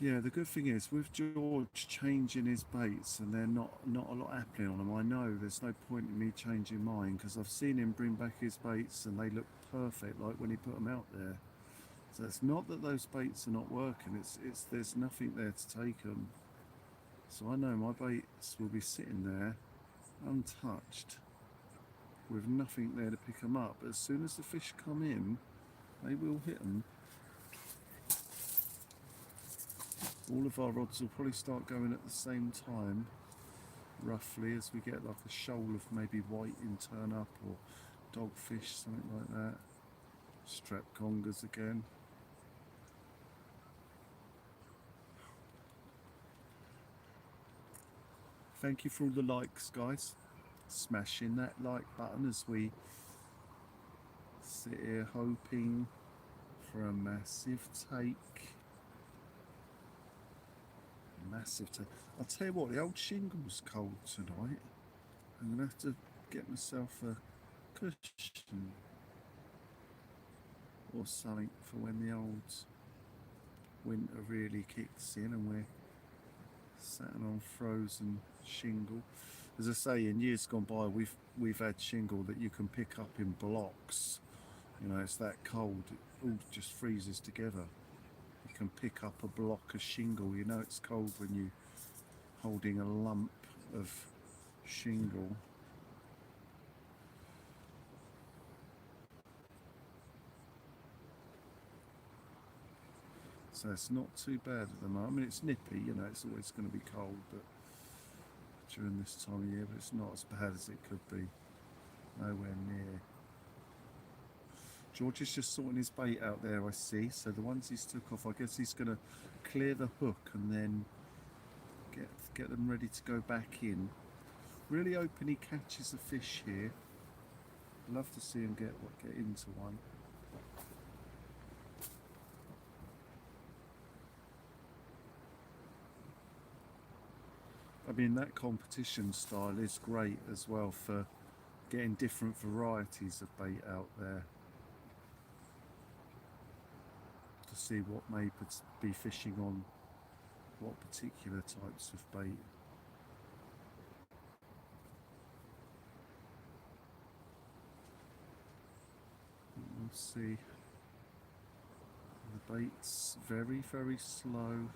Yeah, the good thing is with George changing his baits and they're not a lot happening on them, I know there's no point in me changing mine because I've seen him bring back his baits and they look perfect like when he put them out there. So it's not that those baits are not working, it's there's nothing there to take them. So I know my baits will be sitting there untouched with nothing there to pick them up. But as soon as the fish come in, they will hit them. All of our rods will probably start going at the same time, roughly, as we get like a shoal of maybe whiting turn up or dogfish, something like that. Strap congers again. Thank you for all the likes, guys. Smashing that like button as we sit here hoping for a massive take. I'll tell you what, the old shingle's cold tonight. I'm gonna have to get myself a cushion or something for when the old winter really kicks in and we're sat on frozen shingle. As I say, in years gone by, we've had shingle that you can pick up in blocks. You know, it's that cold, it all just freezes together. You can pick up a block of shingle. You know it's cold when you're holding a lump of shingle. So it's not too bad at the moment. I mean, it's nippy, you know, it's always going to be cold, but during this time of year, but it's not as bad as it could be. Nowhere near. George is just sorting his bait out there, I see. So the ones he's took off, I guess he's going to clear the hook and then get them ready to go back in. Really hoping he catches a fish here. Love to see him get into one. I mean, that competition style is great as well for getting different varieties of bait out there. to see what may be fishing on what particular types of bait. We'll see. The bait's very, very slow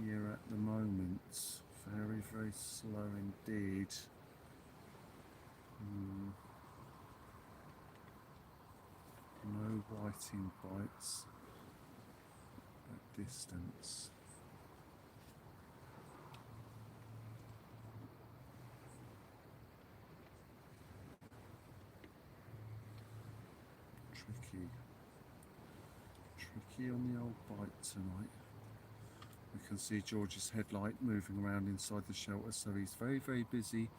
here at the moment. Very, very slow indeed. No whiting bites at distance. Tricky on the old bite tonight. We can see George's headlight moving around inside the shelter, so he's very, very busy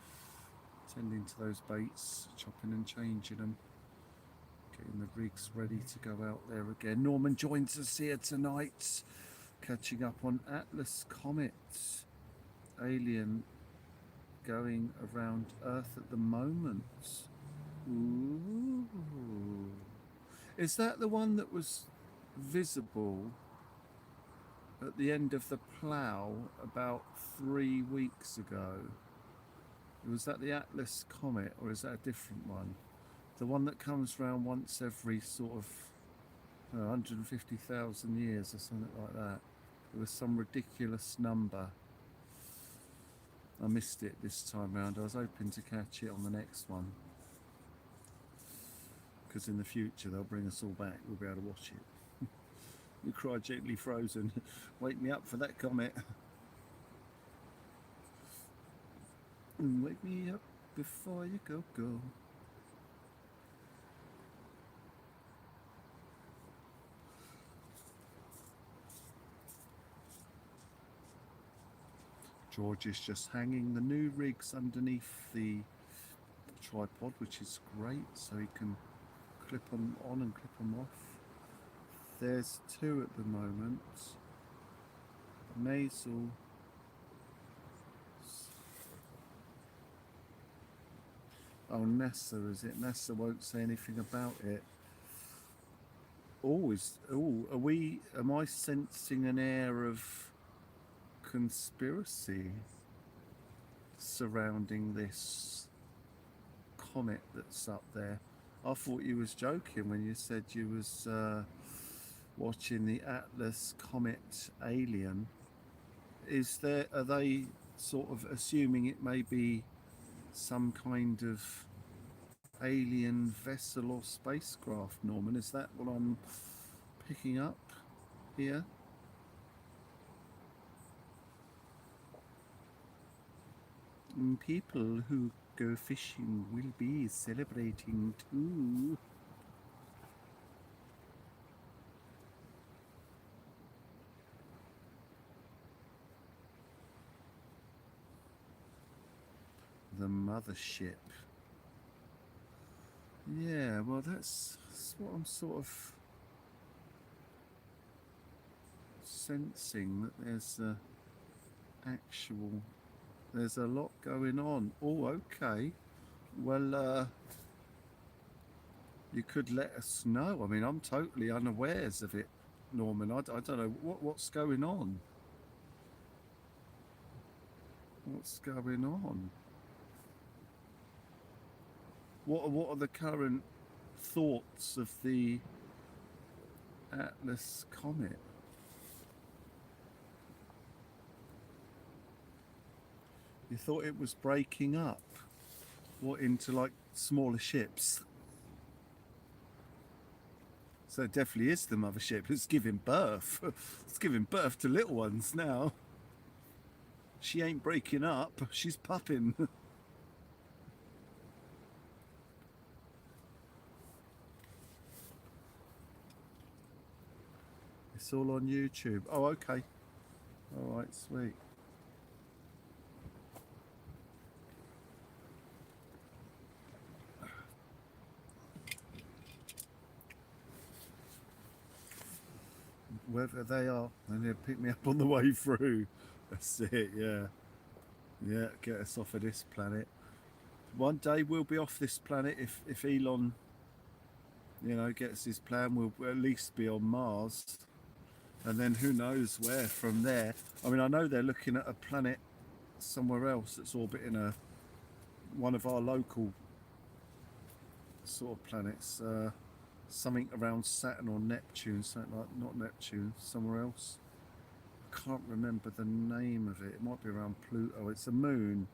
tending to those baits, chopping and changing them, getting the rigs ready to go out there again. Norman joins us here tonight, catching up on Atlas Comet, alien going around Earth at the moment. Ooh. Is that the one that was visible at the end of the plough about 3 weeks ago? Was that the Atlas Comet, or is that a different one? The one that comes round once every sort of 150,000 years or something like that. It was some ridiculous number. I missed it this time round. I was hoping to catch it on the next one, because in the future they'll bring us all back. We'll be able to watch it. You cryogenically frozen. Wake me up for that comet. Wake me up before you go. George is just hanging the new rigs underneath the tripod, which is great, so he can clip them on and clip them off. There's 2 at the moment. Nasal. Oh, NASA, is it? NASA won't say anything about it. Am I sensing an air of conspiracy surrounding this comet that's up there? I thought you was joking when you said you was watching the Atlas Comet alien. Are they sort of assuming it may be some kind of alien vessel or spacecraft, Norman? Is that what I'm picking up here? And people who go fishing will be celebrating too. The mothership. Yeah, well that's what I'm sort of sensing, that there's a lot going on. Oh, okay. Well, you could let us know. I mean, I'm totally unawares of it, Norman. I don't know what's going on. What's going on? What are the current thoughts of the Atlas Comet? You thought it was breaking up? What, into like smaller ships? So it definitely is the mothership. It's giving birth. It's giving birth to little ones now. She ain't breaking up, she's pupping. It's all on YouTube. Oh, okay. All right, sweet. Wherever they are, and they'll pick me up on the way through. That's it, yeah. Yeah, get us off of this planet. One day we'll be off this planet if Elon you know, gets his plan, we'll at least be on Mars, and then who knows where from there. I mean, I know they're looking at a planet somewhere else that's orbiting one of our local sort of planets, something around Saturn or Neptune, something like, not Neptune, somewhere else. I can't remember the name of it. It might be around Pluto. It's a moon.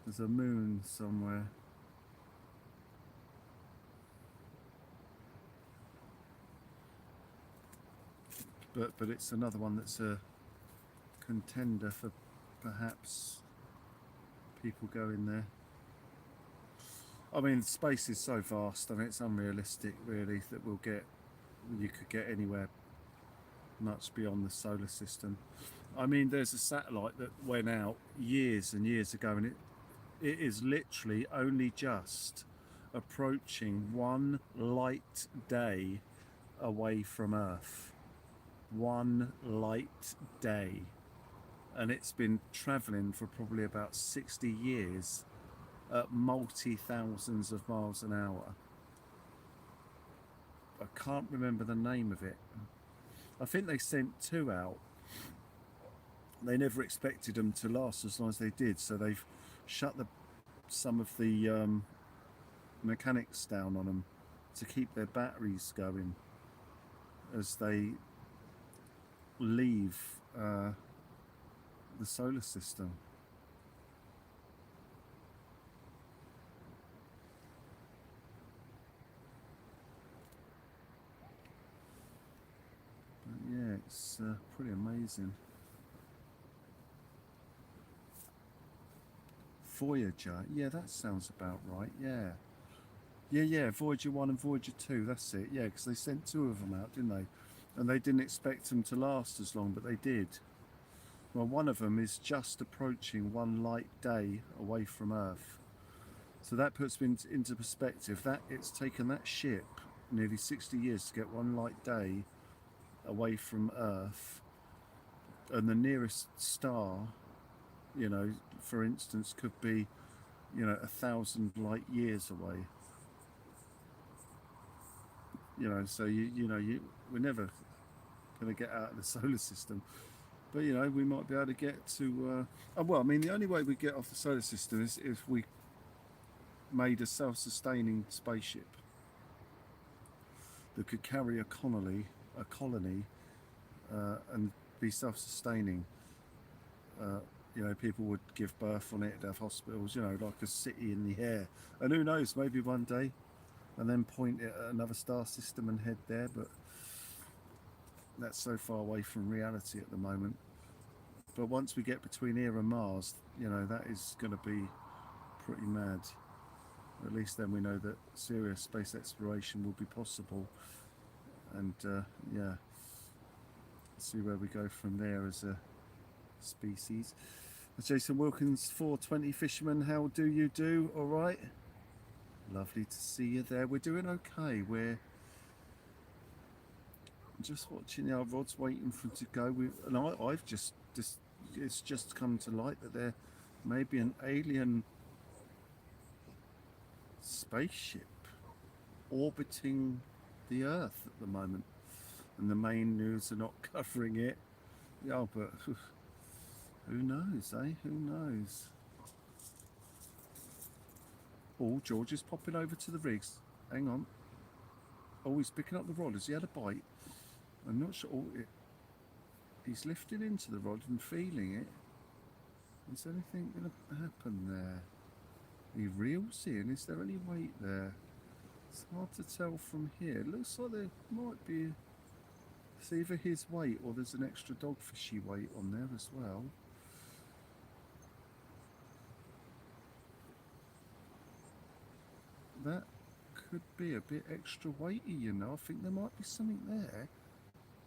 There's a moon somewhere. But it's another one that's a contender for perhaps people going there. I mean, space is so vast. I mean, it's unrealistic, really, that you could get anywhere much beyond the solar system. I mean, there's a satellite that went out years and years ago, and it is literally only just approaching one light day away from Earth. One light day. And it's been traveling for probably about 60 years at multi-thousands of miles an hour. I can't remember the name of it. I think they sent 2 out. They never expected them to last as long as they did, so they've shut some of the mechanics down on them to keep their batteries going as they leave the solar system. But yeah, it's pretty amazing. Voyager, yeah, that sounds about right. Yeah, Voyager 1 and Voyager 2, that's it. Yeah, because they sent 2 of them out, didn't they? And they didn't expect them to last as long, but they did. Well, one of them is just approaching one light day away from Earth. So that puts me into perspective that it's taken that ship nearly 60 years to get one light day away from Earth. And the nearest star, you know, for instance, could be, you know, 1,000 light years away. You know, so we're never going to get out of the solar system, but you know, we might be able to get to. Well, I mean, the only way we get off the solar system is if we made a self-sustaining spaceship that could carry a colony, and be self-sustaining. You know, people would give birth on it, have hospitals, you know, like a city in the air. And who knows, maybe one day, and then point it at another star system and head there, but that's so far away from reality at the moment. But once we get between here and Mars, you know, that is going to be pretty mad. At least then we know that serious space exploration will be possible. And yeah, see where we go from there as a species. Jason Wilkins, 420 Fisherman, how do you do? All right, lovely to see you there. We're doing okay. We're just watching our rods, waiting for it to go. And I've just it's just come to light that there may be an alien spaceship orbiting the Earth at the moment, and the main news are not covering it. Yeah, but who knows, eh? Who knows? Oh, George is popping over to the rigs. Hang on. Oh, he's picking up the rod. Has he had a bite? I'm not sure. Oh, he's lifting into the rod and feeling it. Is anything going to happen there? He reels in. Is there any weight there? It's hard to tell from here. It looks like there might be. It's either his weight or there's an extra dogfishy weight on there as well. That could be a bit extra weighty, you know. I think there might be something there.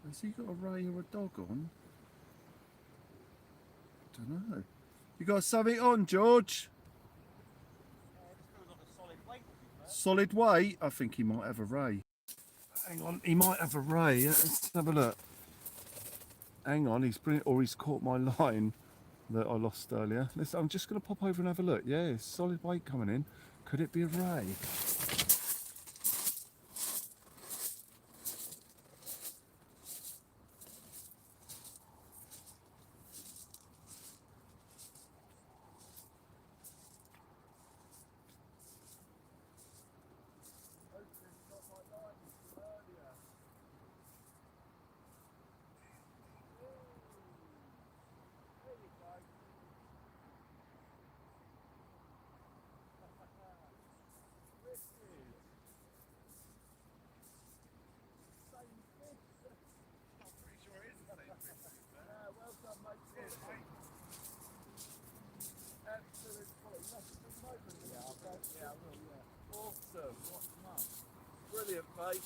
Has he got a ray or a dog on? Don't know. You got something on, George? It just feels like a solid weight, to be fair. Solid weight? I think he might have a ray. Hang on, he might have a ray. Let's have a look. Hang on, he's caught my line that I lost earlier. I'm just going to pop over and have a look. Yeah, it's solid weight coming in. Could it be a ray? mate.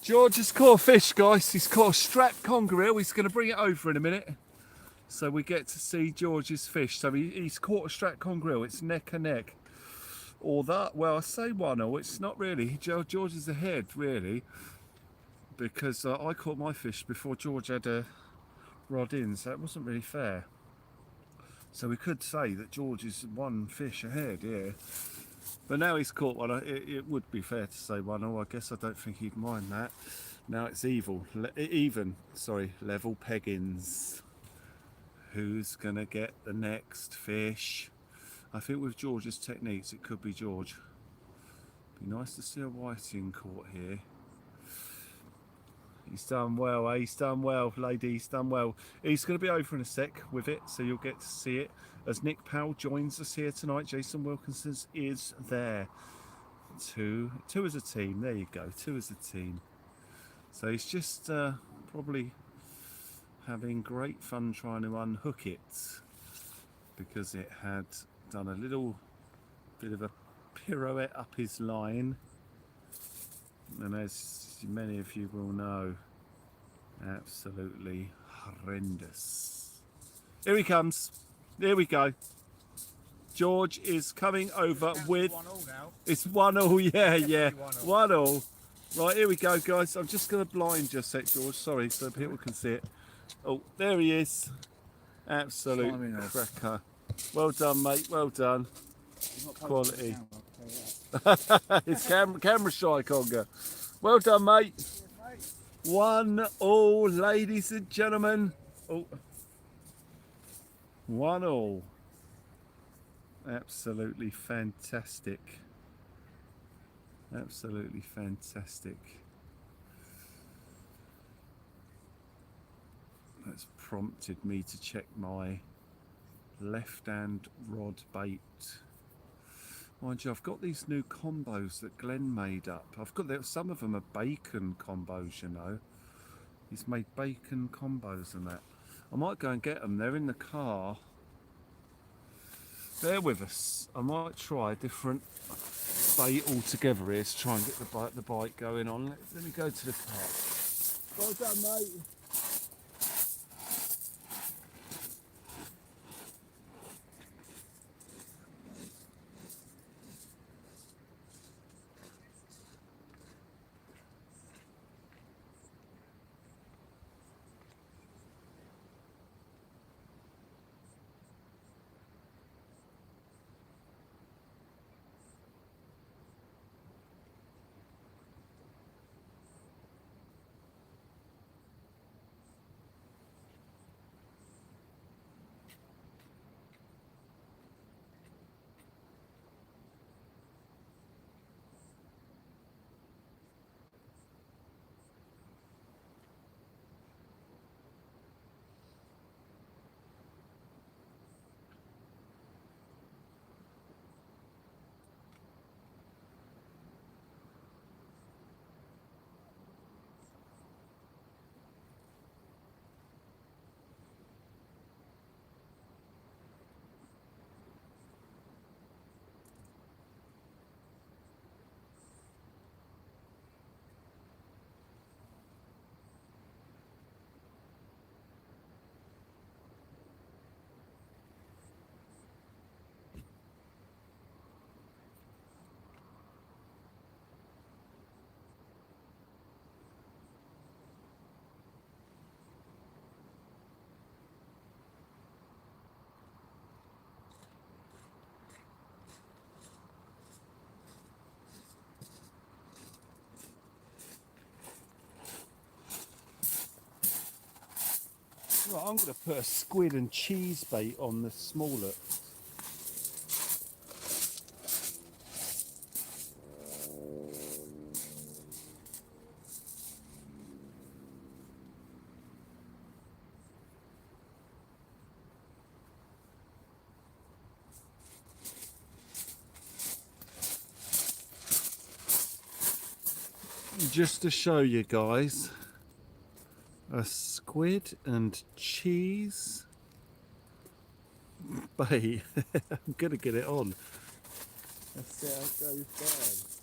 George has caught a fish, guys. He's caught a strapped conger. He's going to bring it over in a minute. So we get to see George's fish. So he's caught a strapped conger. It's neck and neck. Or that, well, I say 1-0. It's not really. George is ahead, really. Because I caught my fish before George had a rod in. So it wasn't really fair. So we could say that George is 1 fish ahead, yeah. But now he's caught one. It would be fair to say 1-0. I guess I don't think he'd mind that. Now it's level peggins. Who's gonna get the next fish? I think with George's techniques, it could be George. Be nice to see a whiting caught here. He's done well, eh? He's done well, lady. He's done well. He's going to be over in a sec with it, so you'll get to see it. As Nick Powell joins us here tonight, Jason Wilkinson is there. Two as a team. There you go. 2 as a team. So he's just probably having great fun trying to unhook it because it had done a little bit of a pirouette up his line. And as many of you will know, absolutely horrendous. Here he comes. Here we go. George is coming over with... 1-1 now. It's 1-1, yeah. 1-1. 1-1. Right, here we go, guys. I'm just going to blind you a sec, George. Sorry, so people can see it. Oh, there he is. Absolute cracker. Well done, mate. Well done. Quality. It's camera shy, conger. Well done, mate. 1-1, ladies and gentlemen. Oh, 1-1. Absolutely fantastic. Absolutely fantastic. That's prompted me to check my left-hand rod bait. Mind you, I've got these new combos that Glenn made up. Some of them are bacon combos, you know. He's made bacon combos and that. I might go and get them. They're in the car. Bear with us. I might try a different bait altogether here to try and get the bite going on. Let me go to the car. Well done, mate. Right, I'm going to put a squid and cheese bait on the smaller. Just to show you guys, a squid and cheese bait. I'm gonna get it on. Let's see how it goes down.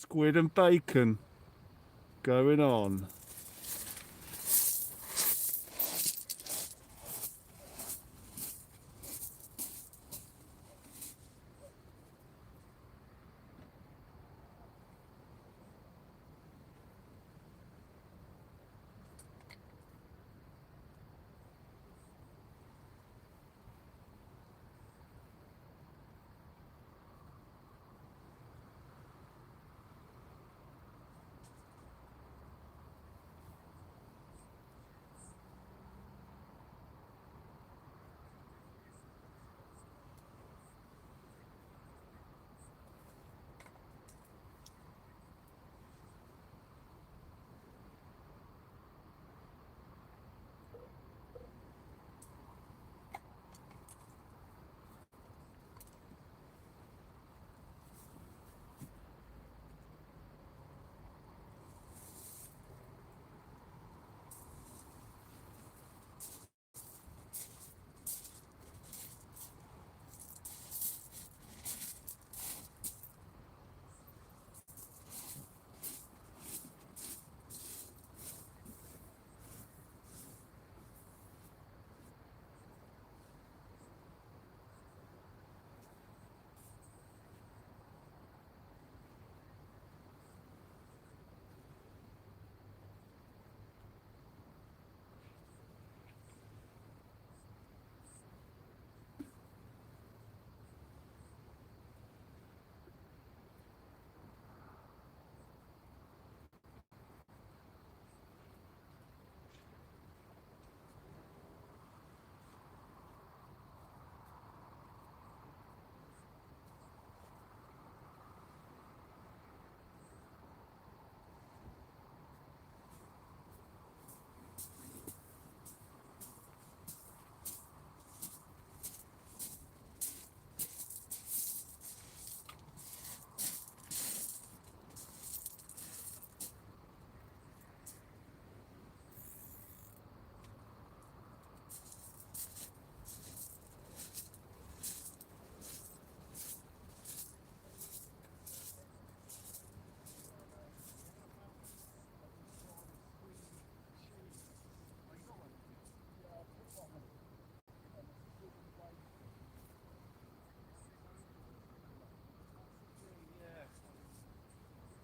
Squid and bacon going on.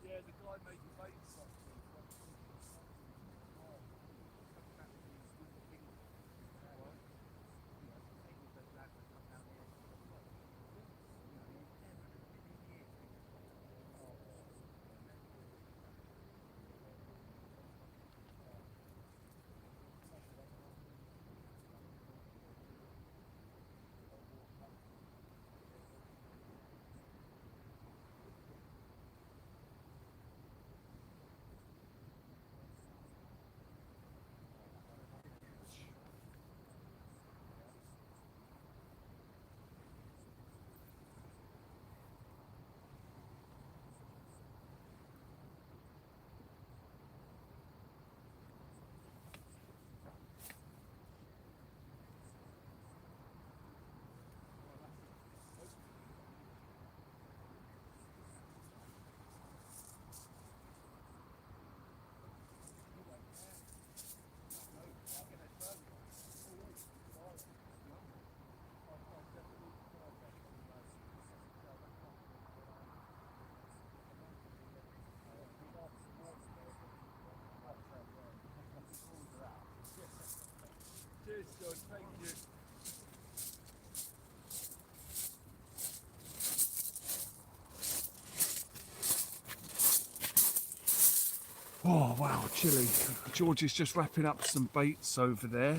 Yeah, the guy made the bait something. Cheers, George. Thank you. Oh wow, chilly. George is just wrapping up some baits over there,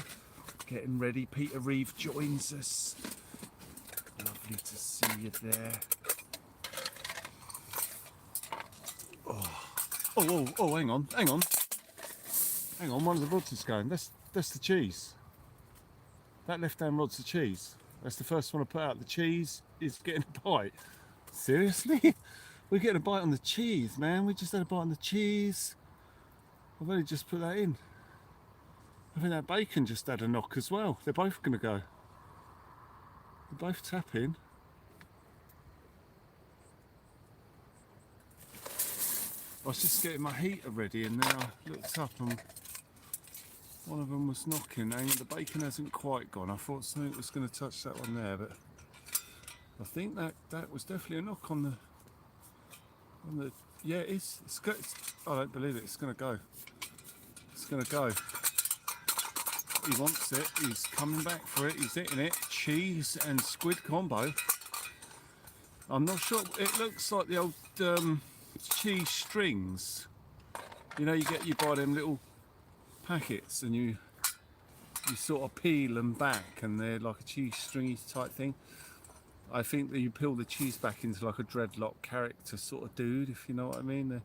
getting ready. Peter Reeve joins us. Lovely to see you there. Oh, hang on. One of the rods is going. That's the cheese. That left-hand rod's the cheese. That's the first one I put out. The cheese is getting a bite. Seriously? We're getting a bite on the cheese, man. We just had a bite on the cheese. I've only just put that in. I think that bacon just had a knock as well. They're both going to go. They're both tapping. I was just getting my heater ready, and then I looked up and one of them was knocking, and the bacon hasn't quite gone. I thought something was going to touch that one there, but I think that was definitely a knock on the. Yeah, I don't believe it. It's going to go. It's going to go. He wants it. He's coming back for it. He's hitting it. Cheese and squid combo. I'm not sure. It looks like the old cheese strings. You know, you buy them little packets, and you sort of peel them back, and they're like a cheese stringy type thing. I think that you peel the cheese back into like a dreadlock character sort of dude, if you know what I mean.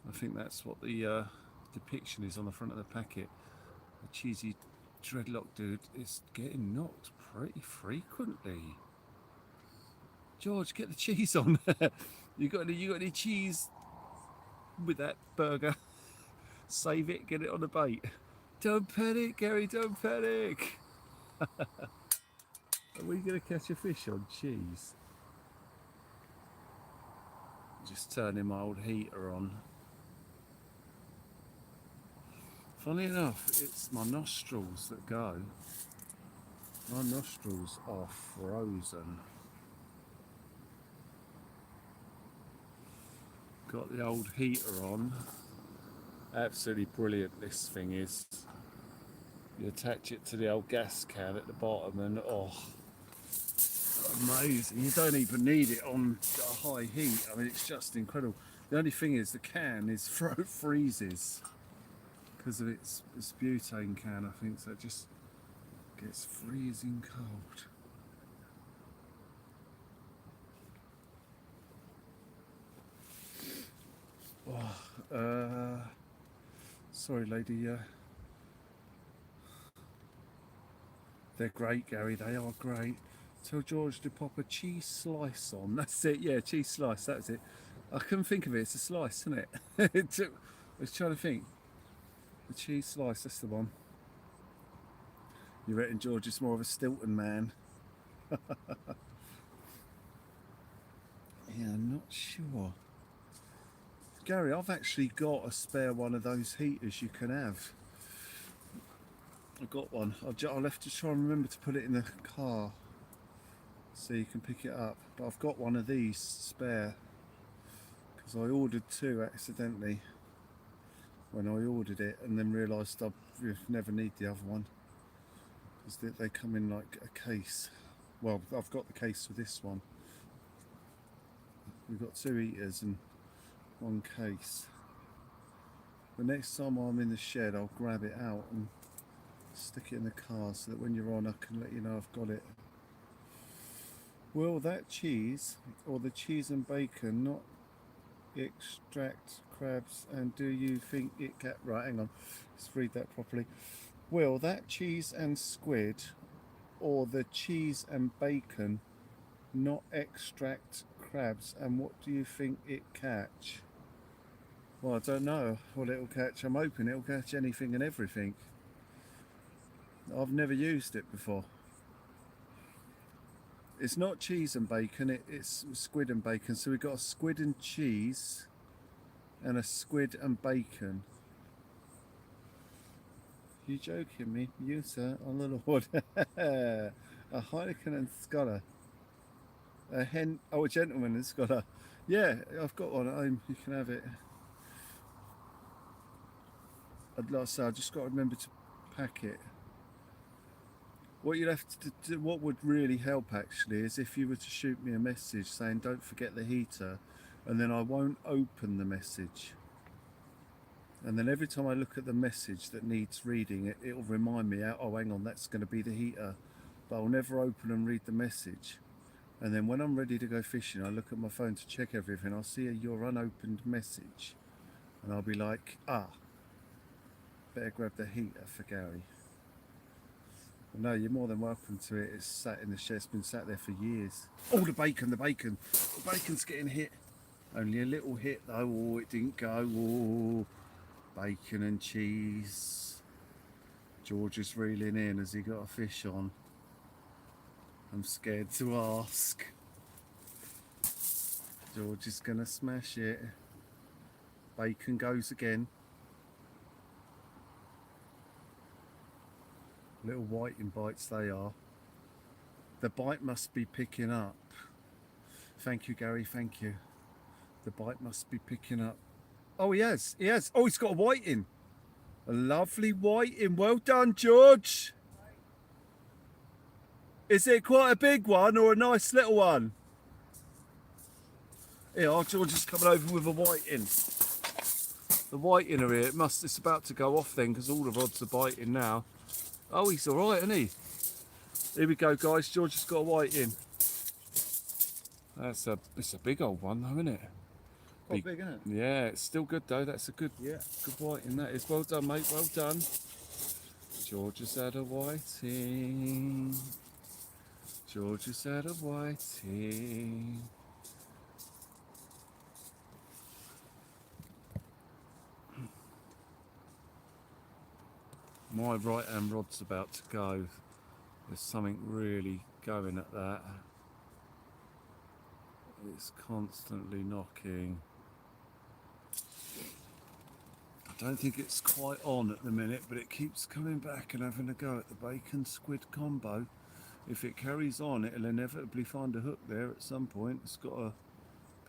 I think that's what the depiction is on the front of the packet. A cheesy dreadlock dude is getting knocked pretty frequently. George, get the cheese on there. You got any cheese with that burger? Save it, get it on the bait. Don't panic, Gary, don't panic. Are we going to catch a fish on cheese? Just turning my old heater on. Funny enough, it's my nostrils that go. My nostrils are frozen. Got the old heater on. Absolutely brilliant this thing is. You attach it to the old gas can at the bottom and oh, amazing. You don't even need it on a high heat. I mean, it's just incredible. The only thing is the can is freezes because of its butane can, I think, so it just gets freezing cold. Oh, sorry lady, they're great, Gary, they are great. Tell George to pop a cheese slice on. That's it, yeah, cheese slice, that's it. I couldn't think of it, it's a slice, isn't it? I was trying to think. The cheese slice, that's the one. You reckon George is more of a Stilton man? Yeah, I'm not sure. Gary, I've actually got a spare one of those heaters you can have. I've got one. I'll have to try and remember to put it in the car so you can pick it up. But I've got one of these spare because I ordered two accidentally when I ordered it, and then realised I'd never need the other one because they come in like a case. Well, I've got the case for this one. We've got two heaters and one case. The next time I'm in the shed, I'll grab it out and stick it in the car so that when you're on, I can let you know I've got it. Will that cheese or the cheese and bacon not extract crabs, and do you think it can... Right, hang on, let's read that properly. Will that cheese and squid or the cheese and bacon not extract crabs, and what do you think it catch? Well, I don't know what it'll catch. I'm hoping it'll catch anything and everything. I've never used it before. It's not cheese and bacon, it's squid and bacon. So we've got a squid and cheese and a squid and bacon. You joking me? You, sir, on the Lord. A Heineken and Scholar. A gentleman and Scholar. Yeah, I've got one at home. You can have it. I'd like to say, I've just got to remember to pack it. What you'd have to do, what would really help actually, is if you were to shoot me a message saying don't forget the heater, and then I won't open the message. And then every time I look at the message that needs reading, it'll remind me, oh hang on, that's going to be the heater. But I'll never open and read the message. And then when I'm ready to go fishing, I look at my phone to check everything. I'll see your unopened message. And I'll be like, better grab the heater for Gary. No, you're more than welcome to it. It's sat in the shed. It's been sat there for years. Oh, the bacon. The bacon's getting hit. Only a little hit though. Oh, it didn't go. Oh, bacon and cheese. George is reeling in. Has he got a fish on? I'm scared to ask. George is gonna smash it. Bacon goes again. Little whiting bites they are. The bite must be picking up. Thank you, Gary, thank you. The bite must be picking up. Oh, he has. Oh, he's got a whiting. A lovely whiting. Well done, George. Is it quite a big one or a nice little one? Here, our George is coming over with a whiting. The whiting are here. It's about to go off then because all the rods are biting now. Oh, he's all right, isn't he? Here we go, guys. George has got a whiting. It's a big old one, though, isn't it? Quite big, isn't it? Yeah, it's still good though. That's a good whiting. That is. Well done, mate. Well done. George has had a whiting. George has had a whiting. My right hand rod's about to go. There's something really going at that. It's constantly knocking. I don't think it's quite on at the minute, but it keeps coming back and having a go at the bacon squid combo. If it carries on, it'll inevitably find a hook there at some point. It's got a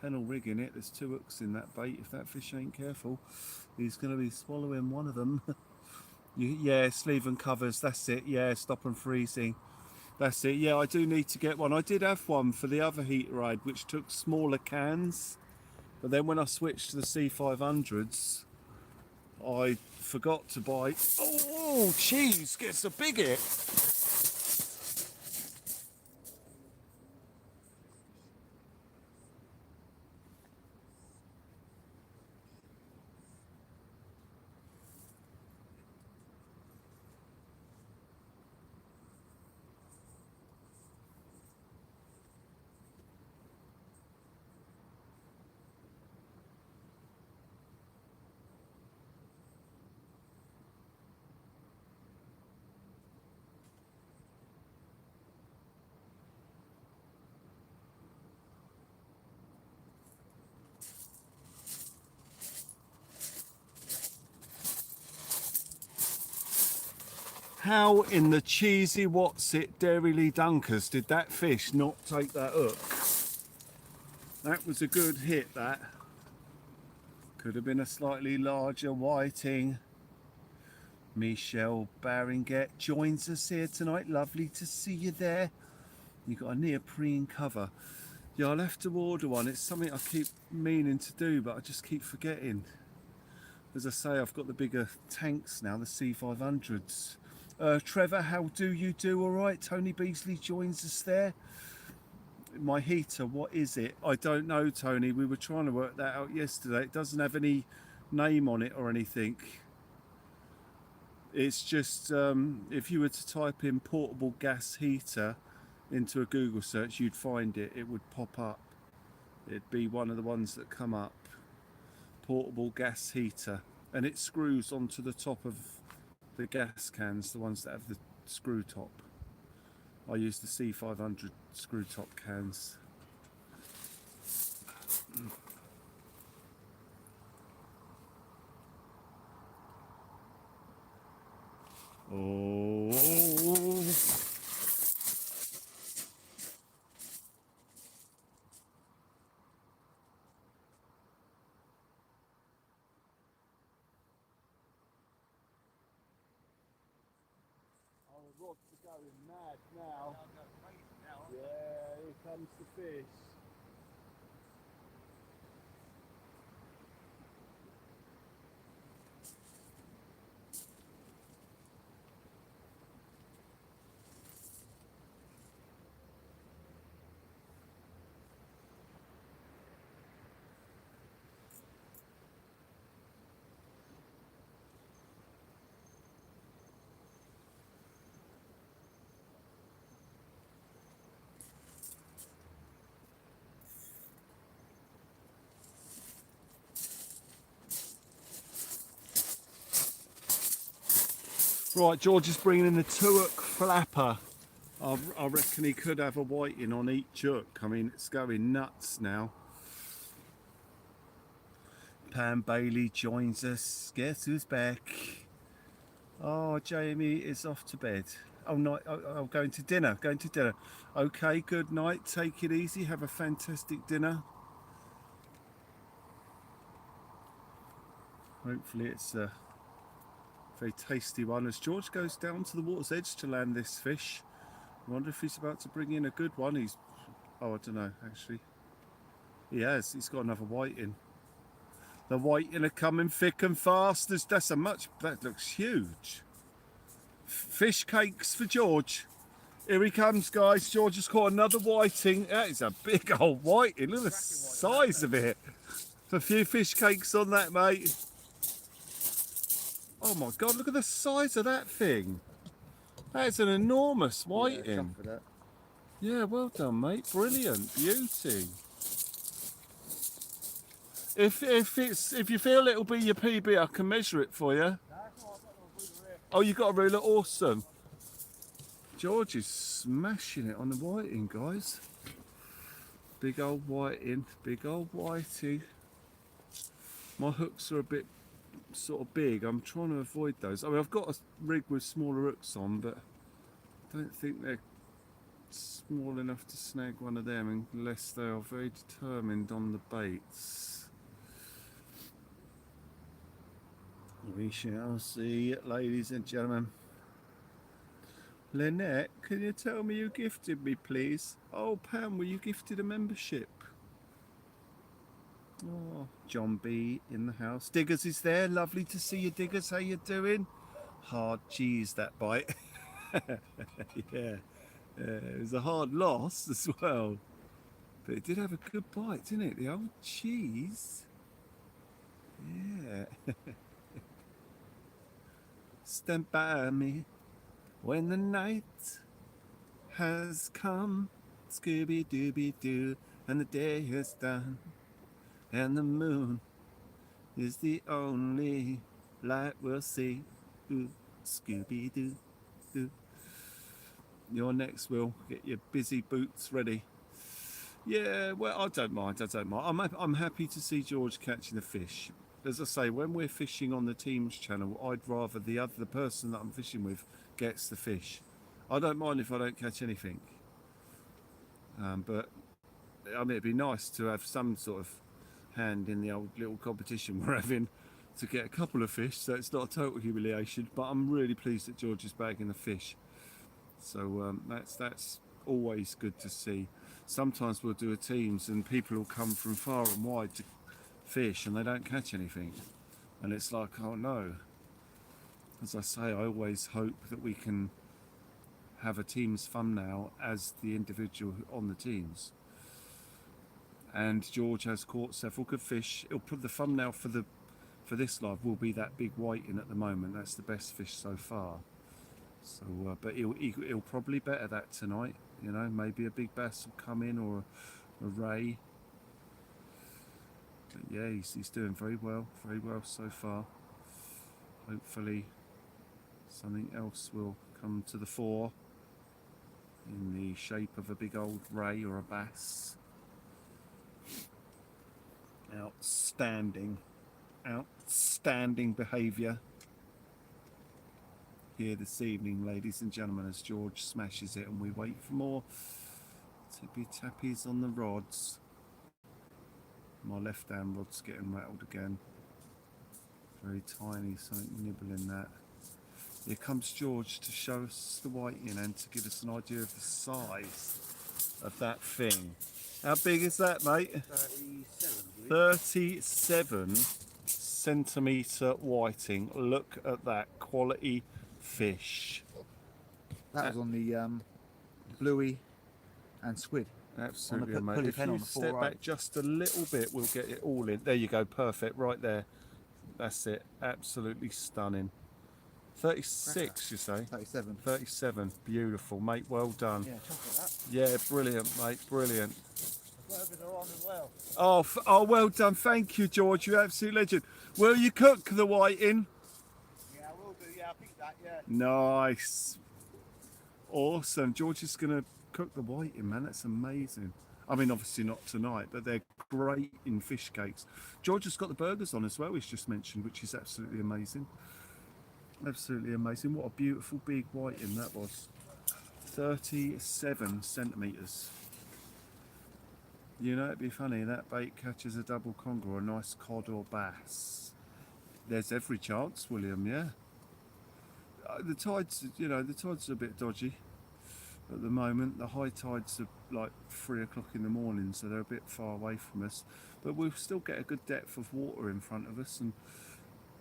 pennel rig in it. There's 2 hooks in that bait. If that fish ain't careful, he's going to be swallowing one of them. Yeah, sleeve and covers, that's it. Yeah, stop and freezing. That's it. Yeah, I do need to get one. I did have one for the other heat ride, which took smaller cans. But then when I switched to the C500s, I forgot to buy... Oh, cheese gets a big hit. How in the cheesy what's it Dairy Lee Dunkers did that fish not take that hook? That was a good hit, that. Could have been a slightly larger whiting. Michelle Baringet joins us here tonight. Lovely to see you there. You got a neoprene cover. Yeah, I'll have to order one. It's something I keep meaning to do, but I just keep forgetting. As I say, I've got the bigger tanks now, the C500s. Trevor, how do you do? All right. Tony Beasley joins us there. My heater, what is it? I don't know, Tony. We were trying to work that out yesterday. It doesn't have any name on it or anything. It's just, if you were to type in portable gas heater into a Google search, you'd find it. It would pop up. It'd be one of the ones that come up. Portable gas heater. And it screws onto the top of the gas cans, the ones that have the screw top. I use the C500 screw top cans. Oh. The rods are going mad now. Yeah, here comes the fish. Right, George is bringing in the 2-hook flapper. I reckon he could have a whiting on each hook. I mean, it's going nuts now. Pam Bailey joins us. Guess who's back? Oh, Jamie is off to bed. Oh, no, going to dinner. Going to dinner. Okay, good night. Take it easy. Have a fantastic dinner. Hopefully it's a very tasty one. As George goes down to the water's edge to land this fish, I wonder if he's about to bring in a good one. Oh, I don't know, actually. He has. He's got another white in. The whiting are coming thick and fast. That looks huge. Fish cakes for George. Here he comes, guys. George has caught another whiting. That is a big old whiting. Look at the size of it. A few fish cakes on that, mate. Oh my God, look at the size of that thing. That's an enormous whiting. Yeah, well done, mate. Brilliant. Beauty. If you feel it'll be your PB, I can measure it for you. Oh, you got a ruler? Awesome. George is smashing it on the whiting, guys. Big old whiting, big old whitey. My hooks are a bit sort of big. I'm trying to avoid those. I mean, I've got a rig with smaller hooks on, but I don't think they're small enough to snag one of them unless they are very determined on the baits. We shall see, ladies and gentlemen. Lynette, can you tell me you gifted me, please? Oh, Pam, were you gifted a membership? Oh, John B in the house. Diggers is there. Lovely to see you, Diggers. How you doing? Hard cheese, that bite. Yeah. It was a hard loss as well. But it did have a good bite, didn't it? The old cheese. Yeah. Stand by me when the night has come. Scooby-Dooby-Doo, and the day is done. And the moon is the only light we'll see. Ooh, Scooby-Doo, doo. You're next, Will. Get your busy boots ready. Yeah, well, I don't mind. I'm happy to see George catching the fish. As I say, when we're fishing on the team's channel, I'd rather the person that I'm fishing with gets the fish. I don't mind if I don't catch anything. But I mean, it'd be nice to have some sort of hand in the old little competition we're having to get a couple of fish, so it's not a total humiliation. But I'm really pleased that George is bagging the fish. So that's always good to see. Sometimes we'll do a teams and people will come from far and wide to fish and they don't catch anything, and it's like, oh no. As I say, I always hope that we can have a team's thumbnail as the individual on the teams. And George has caught several good fish. He'll put the thumbnail for this live will be that big whiting at the moment. That's the best fish so far. So, but he'll probably better that tonight. You know, maybe a big bass will come in or a ray. But yeah, he's doing very well so far. Hopefully something else will come to the fore in the shape of a big old ray or a bass. Outstanding behaviour here this evening, ladies and gentlemen, as George smashes it and we wait for more tippy tappies on the rods. My left hand rod's getting rattled again. Very tiny, something nibbling that. Here comes George to show us the whiting and to give us an idea of the size of that thing. How big is that, mate? 37 centimetre whiting. Look at that quality fish. That was on the bluey and squid. Absolutely, mate. If you step back just a little bit, we'll get it all in. There you go, perfect, right there. That's it, absolutely stunning. 36, you say? 37. 37, beautiful, mate, well done. Yeah, chocolate that. Yeah, brilliant, mate, brilliant. Whatever they're on as well. Oh, well done, thank you, George, you're absolute legend. Will you cook the whiting? Yeah, I will do, yeah, I think that, yeah. Nice. Awesome, George is going to cook the whiting, man, that's amazing. I mean, obviously not tonight, but they're great in fish cakes. George has got the burgers on as well, he's just mentioned, which is absolutely amazing. Absolutely amazing. What a beautiful big whiting that was. 37 centimetres. You know, it'd be funny, that bait catches a double conger or a nice cod or bass. There's every chance, William, yeah. The tides, you know, the tides are a bit dodgy at the moment. The high tides are like 3 o'clock in the morning, so they're a bit far away from us. But we'll still get a good depth of water in front of us and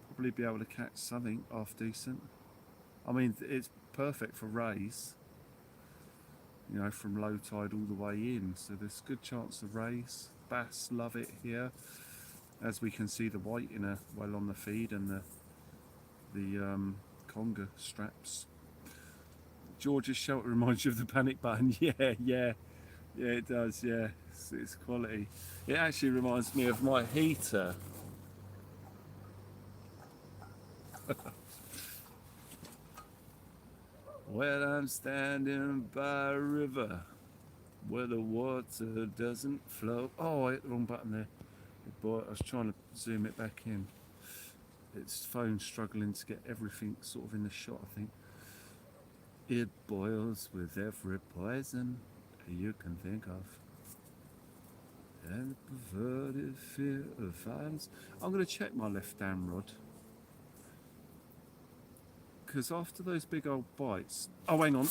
probably be able to catch something half decent. I mean, it's perfect for rays, you know, from low tide all the way in. So there's a good chance of rays. Bass love it here. As we can see, the whiting are well on the feed and the conger straps. George's shelter reminds you of the panic button. Yeah, it does. Yeah, it's quality. It actually reminds me of my heater. Well, I'm standing by a river where the water doesn't flow. Oh, I hit the wrong button there. Boy, I was trying to zoom it back in. Its phone's struggling to get everything sort of in the shot, I think. It boils with every poison you can think of. And perverted fear of violence. I'm going to check my left dam rod. Because after those big old bites... Oh, hang on.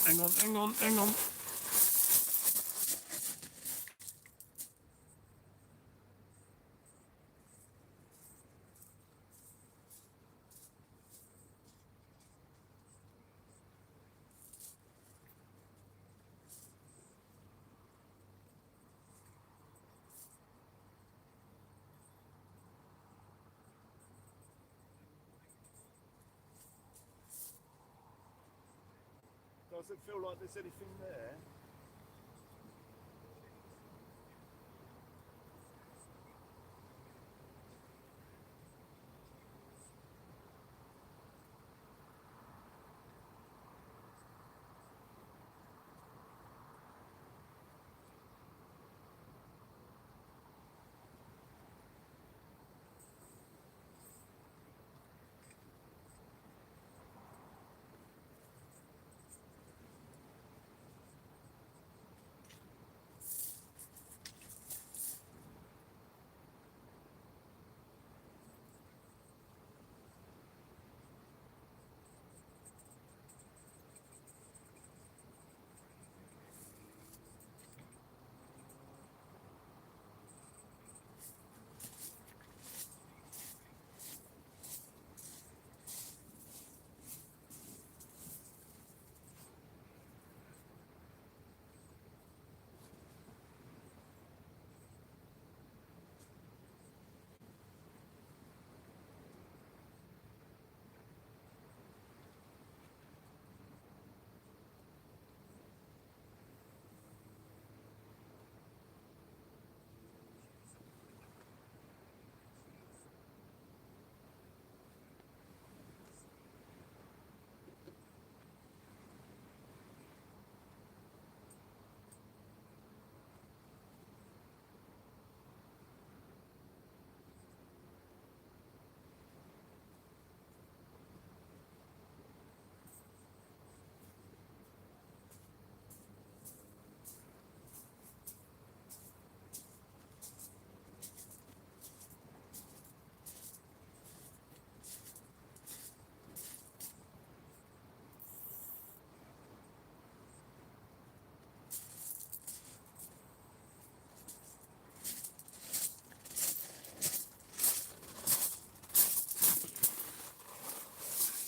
Does it feel like there's anything there?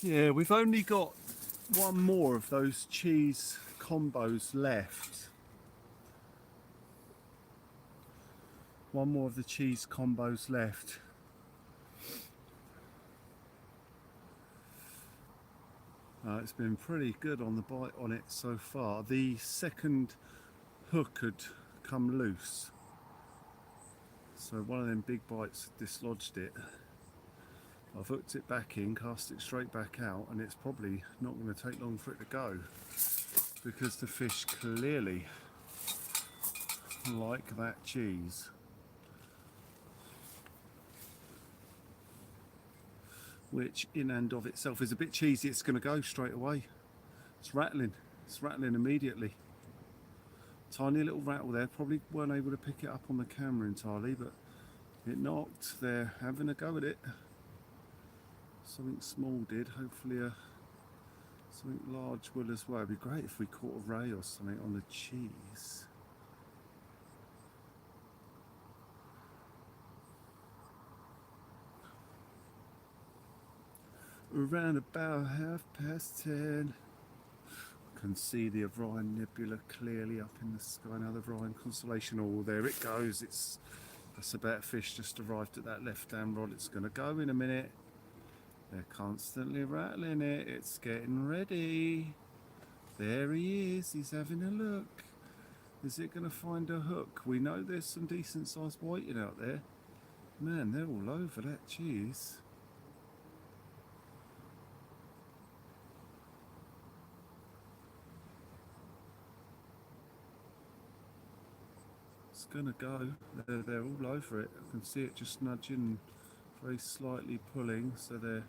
Yeah, we've only got one more of those cheese combos left. One more of the cheese combos left. It's been pretty good on the bite on it so far. The second hook had come loose, so one of them big bites dislodged it. I've hooked it back in, cast it straight back out, and it's probably not going to take long for it to go because the fish clearly like that cheese. Which in and of itself is a bit cheesy. It's going to go straight away. It's rattling immediately. Tiny little rattle there, probably weren't able to pick it up on the camera entirely, but it knocked. They're having a go at it. Something small did, hopefully something large will as well. It'd be great if we caught a ray or something on the cheese. Around about 10:30. Can see the Orion Nebula clearly up in the sky now. The Orion constellation, oh, there it goes. That's a better fish just arrived at that left-hand rod. It's going to go in a minute. They're constantly rattling it. It's getting ready. There he is. He's having a look. Is it going to find a hook? We know there's some decent-sized whiting out there. Man, they're all over that cheese. It's gonna go. They're all over it. I can see it just nudging, very slightly pulling, so they're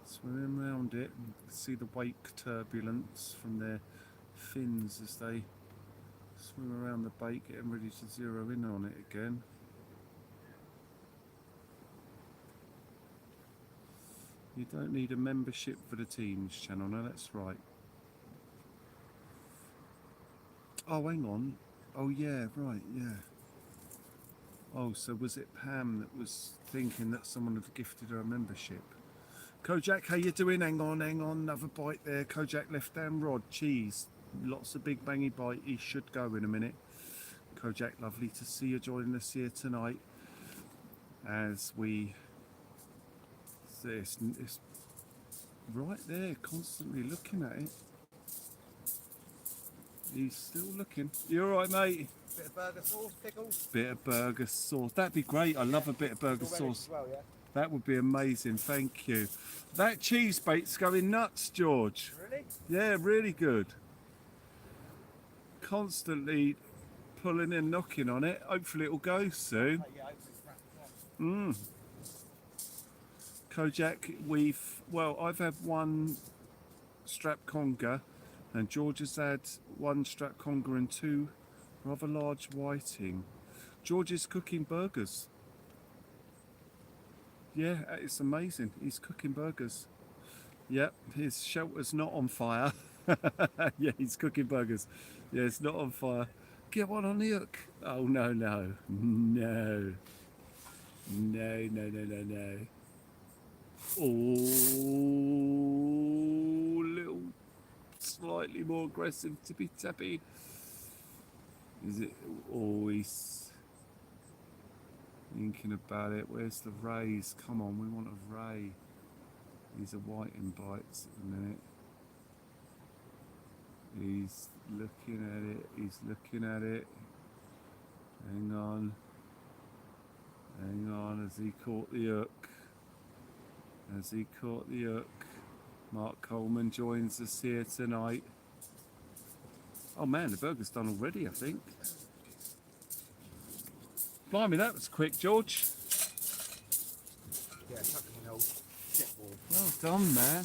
swimming around it. You can see the wake turbulence from their fins as they swim around the bait, getting ready to zero in on it again. You don't need a membership for the Teams channel, no, that's right. Oh, hang on. Oh yeah, right, yeah. Oh, so was it Pam that was thinking that someone had gifted her a membership? Kojak, how you doing? Hang on, another bite there. Kojak, left-hand rod, cheese. Lots of big bangy bite. He should go in a minute. Kojak, lovely to see you joining us here tonight. As we... It's right there, constantly looking at it. He's still looking. You alright, mate? Bit of burger sauce, pickles. Bit of burger sauce. That'd be great. I love a bit of burger sauce. Well, yeah. That would be amazing. Thank you. That cheese bait's going nuts, George. Really? Yeah, really good. Constantly pulling and knocking on it. Hopefully it'll go soon. Yeah, hopefully it's wrapped up. Kojak, I've had one strap conger, and George has had one strap conger and two rather large whiting. George is cooking burgers. Yeah, it's amazing. He's cooking burgers. Yep, his shelter's not on fire. Yeah, he's cooking burgers. Yeah, it's not on fire. Get one on the hook. Oh, no. Oh, little slightly more aggressive tippy tappy. Is it always thinking about it? Where's the rays? Come on, we want a ray. These are whiting bites at the minute. He's looking at it. Hang on. Has he caught the hook? Mark Coleman joins us here tonight. Oh man, the burger's done already, I think. Blimey, that was quick, George. Yeah, tucking on the old jet ball. Well done, man.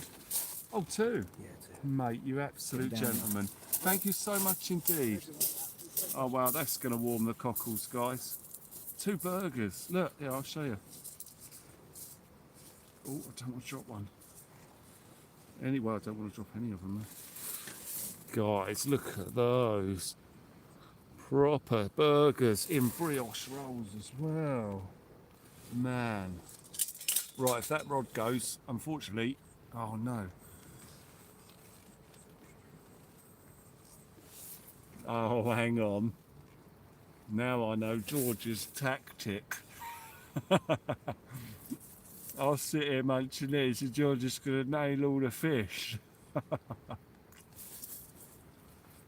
Oh, two. Yeah, Mate, you absolute gentleman. Thank you so much indeed. Oh wow, that's going to warm the cockles, guys. 2 burgers. Look, yeah, I'll show you. Oh, I don't want to drop one. Anyway, I don't want to drop any of them. Guys, look at those. Proper burgers in brioche rolls as well. Man. Right, if that rod goes, unfortunately, oh no. Oh, hang on. Now I know George's tactic. I'll sit here munching these and George is going to nail all the fish.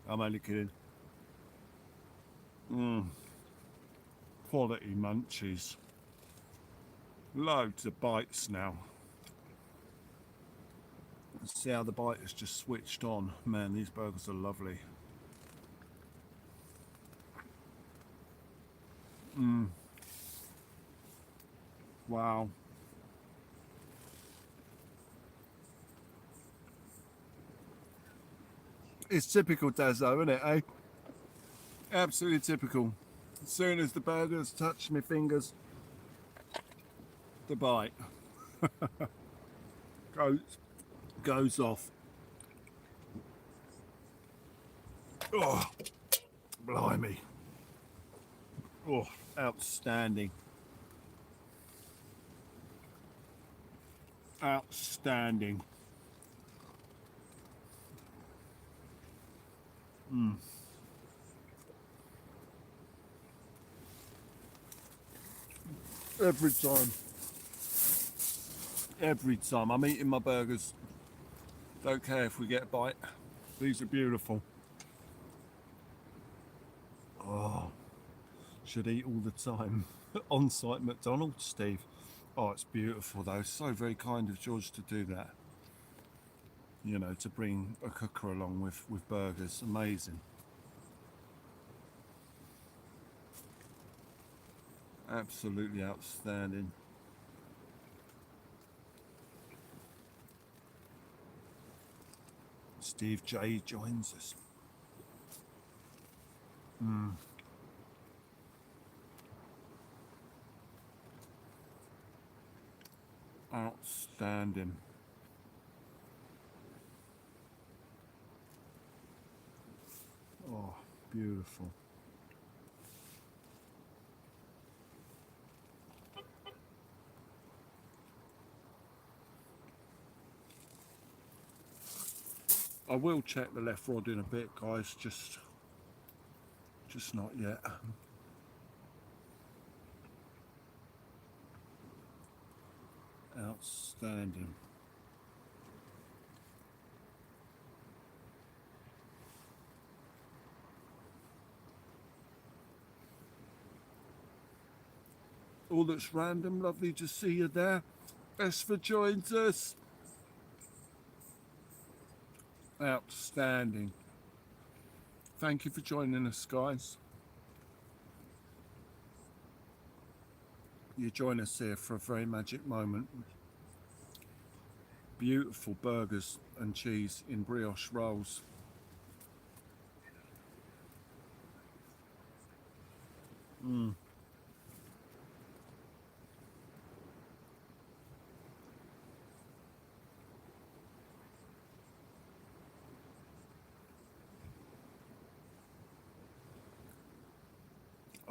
I'm only kidding. Quality munchies. Loads of bites now. See how the bite has just switched on. Man, these burgers are lovely. Wow. It's typical Daz though, isn't it, eh? Absolutely typical. As soon as the burgers touch my fingers, the bite goes off. Oh, blimey. Oh, outstanding. Outstanding. Every time. Every time. I'm eating my burgers. Don't care if we get a bite. These are beautiful. Oh, should eat all the time. On-site McDonald's, Steve. Oh, it's beautiful though. So very kind of George to do that. You know, to bring a cooker along with burgers. Amazing. Absolutely outstanding. Steve J joins us. Outstanding. Oh, beautiful. I will check the left rod in a bit, guys. Just not yet. Outstanding. All that's random, lovely to see you there. Esther joins us. Outstanding. Thank you for joining us, guys. You join us here for a very magic moment. Beautiful burgers and cheese in brioche rolls.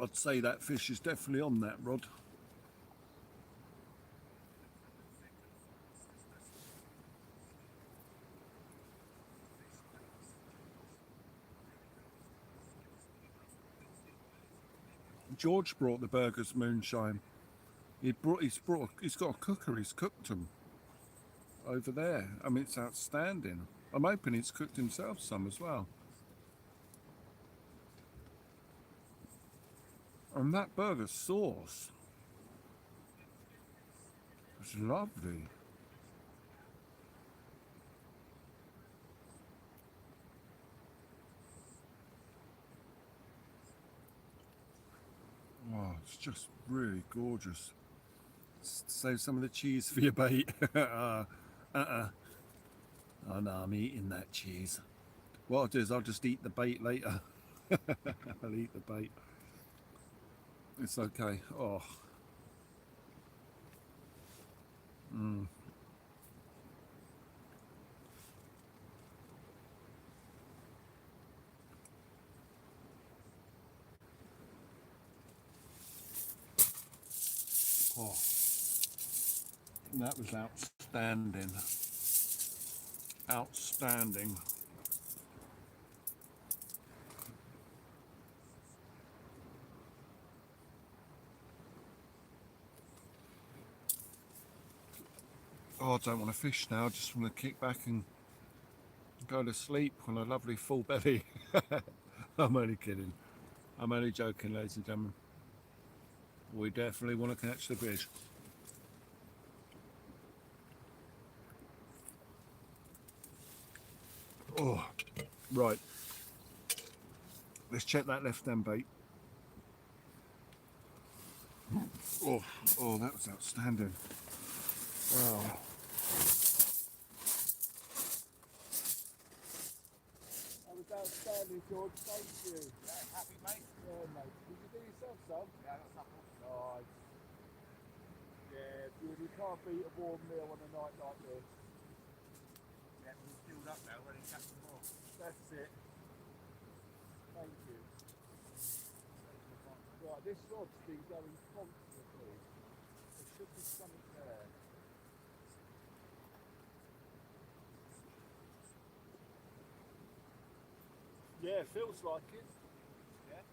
I'd say that fish is definitely on that rod. George brought the burgers moonshine. He's got a cooker. He's cooked them over there. I mean, it's outstanding. I'm hoping he's cooked himself some as well. And that burger sauce is lovely. Oh, it's just really gorgeous. Save some of the cheese for your bait. Oh no, I'm eating that cheese. What I'll do is I'll just eat the bait later. I'll eat the bait. It's okay. Oh. Oh. That was outstanding. Outstanding. Oh, I don't want to fish now. I just want to kick back and go to sleep on a lovely full belly. I'm only kidding. I'm only joking, ladies and gentlemen. We definitely want to catch the fish. Oh, right. Let's check that left hand bait. Oh, that was outstanding. Wow. That was outstanding, George. Thank you. Yeah, happy, mate? Yeah, mate. Did you do yourself some? Yeah, I got something. Nice. Yeah, good. You can't beat a warm meal on a night like this. Yeah, we're filled up now, ready to catch some more. That's it. Thank you. Right, this rod's been going constantly. There should be something there. Yeah, feels like it. Yeah?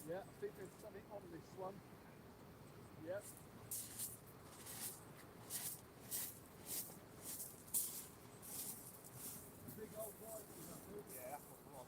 Yeah, I think there's something on this one. Yep. Big old white one, I think. Yeah, that's what we want.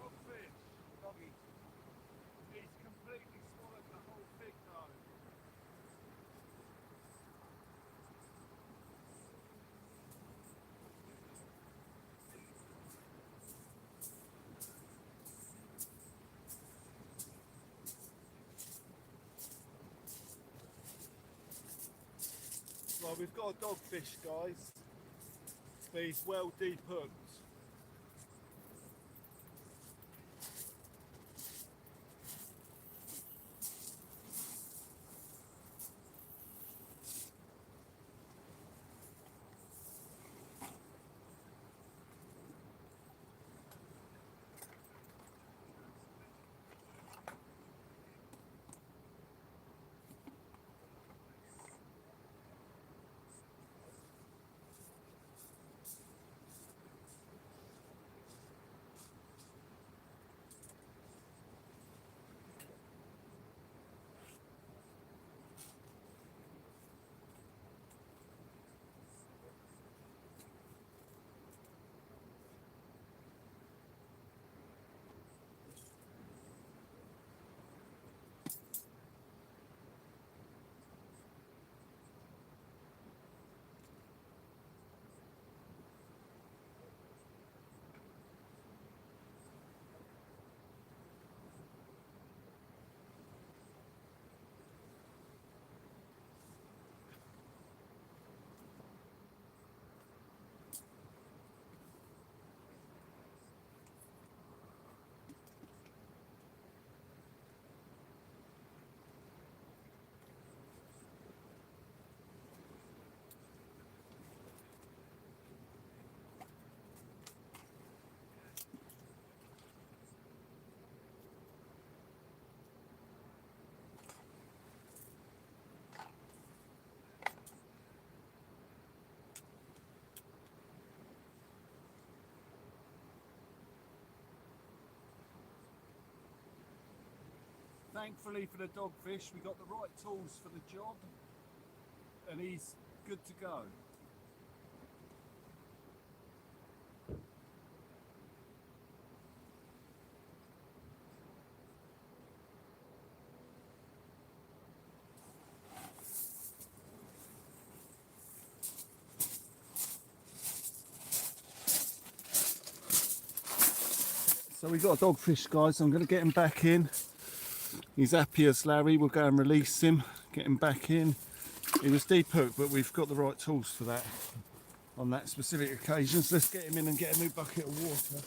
Dogfish. Doggy. He's completely swallowed the whole thing though. Well, we've got a dogfish, guys. But he's well deep hooked. Thankfully for the dogfish, we got the right tools for the job, and he's good to go. So we got a dogfish, guys. I'm going to get him back in. He's happy as Larry. We'll go and release him, get him back in. He was deep hooked, but we've got the right tools for that on that specific occasion. So let's get him in and get a new bucket of water.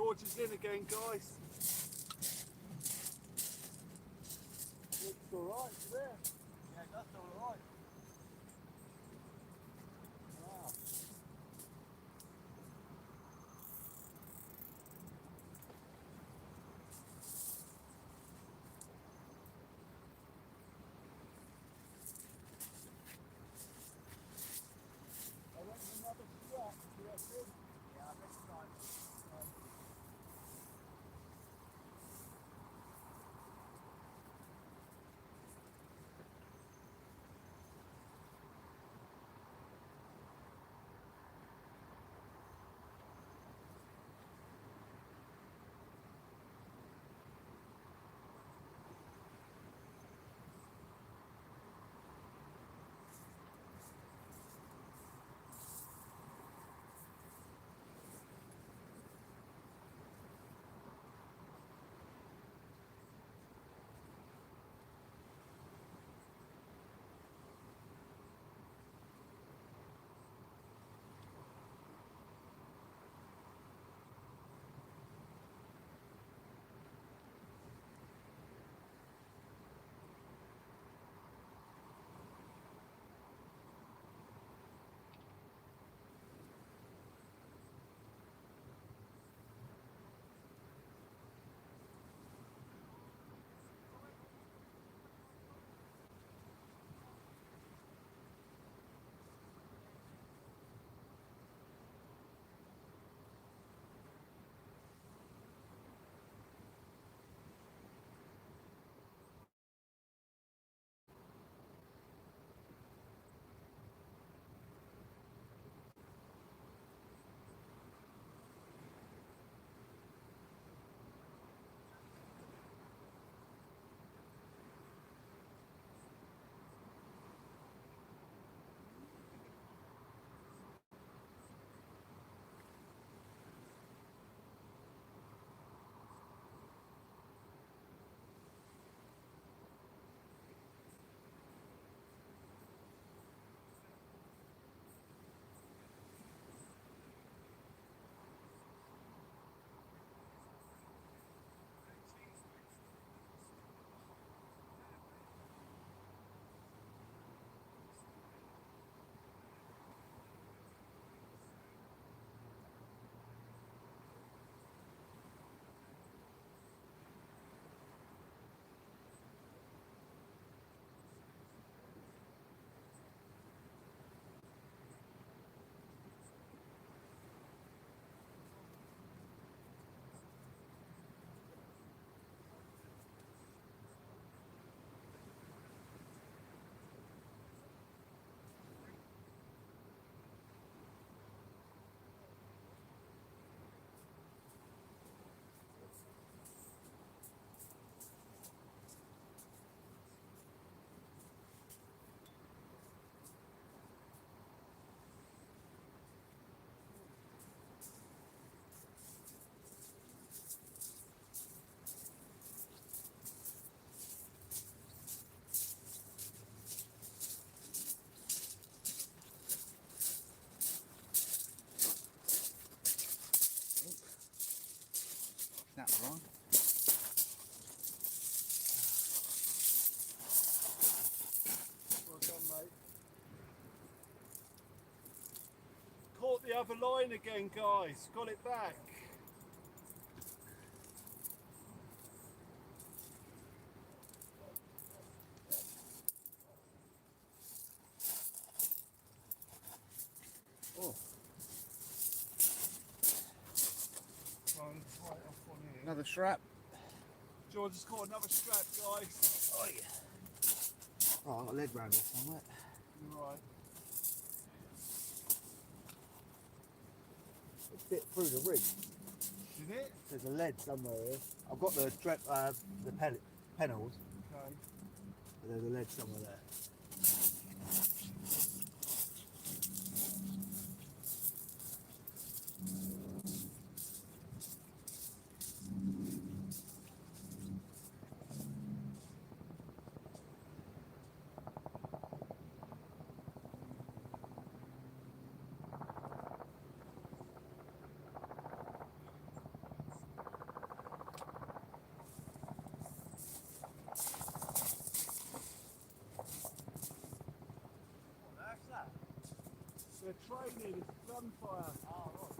George is in again, guys. Looks alright there. Yeah, that's all right. Wow. I went for another strap, you reckon? Yeah, next time. Snap one. Well done, mate. Caught the other line again, guys. Got it back. Oh, Try and tie it off on here. another strap. George has caught another strap, guys. Oh, yeah. Oh, I've got a lead round this one, mate. You're right. It bit through the rig. Did it? There's a lead somewhere here. I've got the panels, Okay. but there's a lead somewhere there. training, it's gunfire. Oh, right.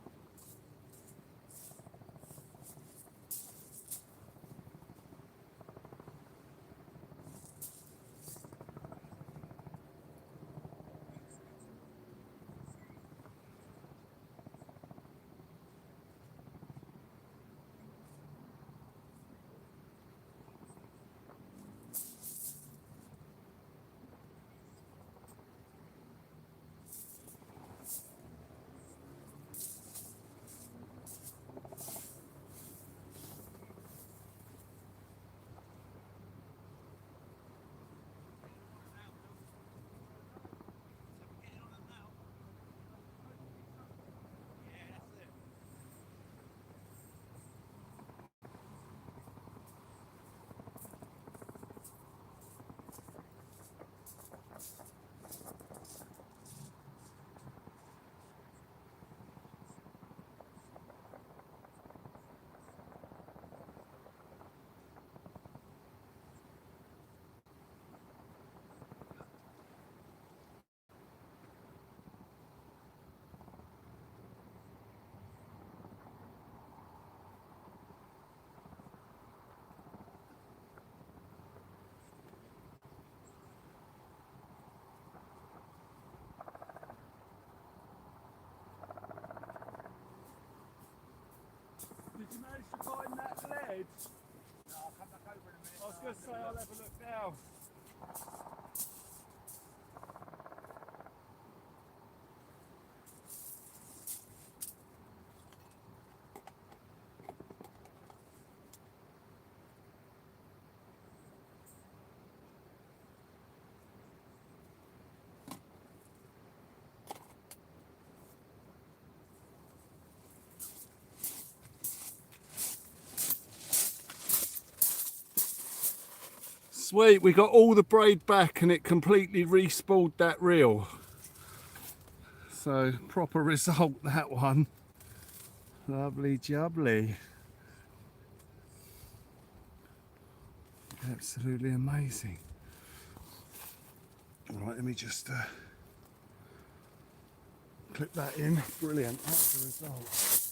Did you manage to find that ledge? No, I'll come back over in a minute. I was going to say I'll have a look now. Sweet, we got all the braid back and it completely re-spooled that reel. So proper result, that one. Lovely jubbly. Absolutely amazing. Right, let me just clip that in. Brilliant, that's the result.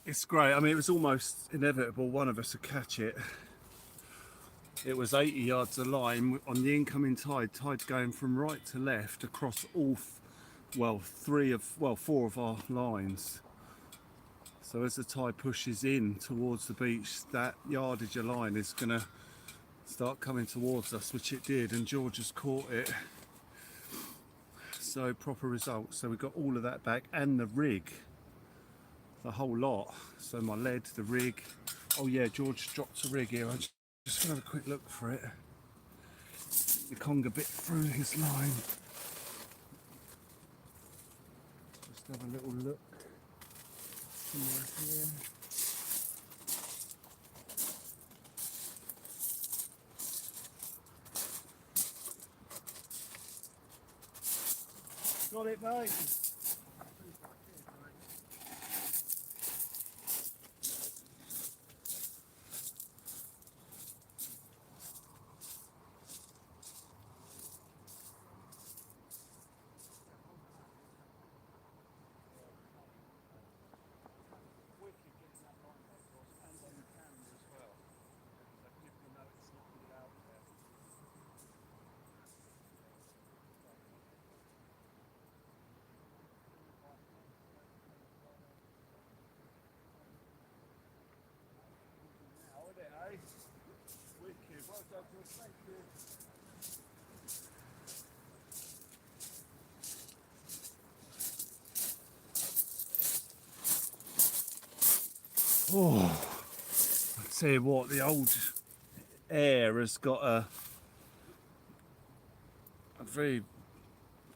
It's great. I mean, it was almost inevitable one of us would catch it. It was 80 yards of line on the incoming tide. Tide's going from right to left across all, four of our lines. So as the tide pushes in towards the beach, that yardage of line is going to start coming towards us, which it did, and George has caught it. So proper results. So we got all of that back and the rig. The whole lot. So my lead, the rig. Oh yeah, George dropped a rig here. I'm just gonna have a quick look for it. The conger bit through his line. Just have a little look. Somewhere here. Got it, mate. Wicked, well done, George, thank you. Oh, I tell you what, the old air has got a very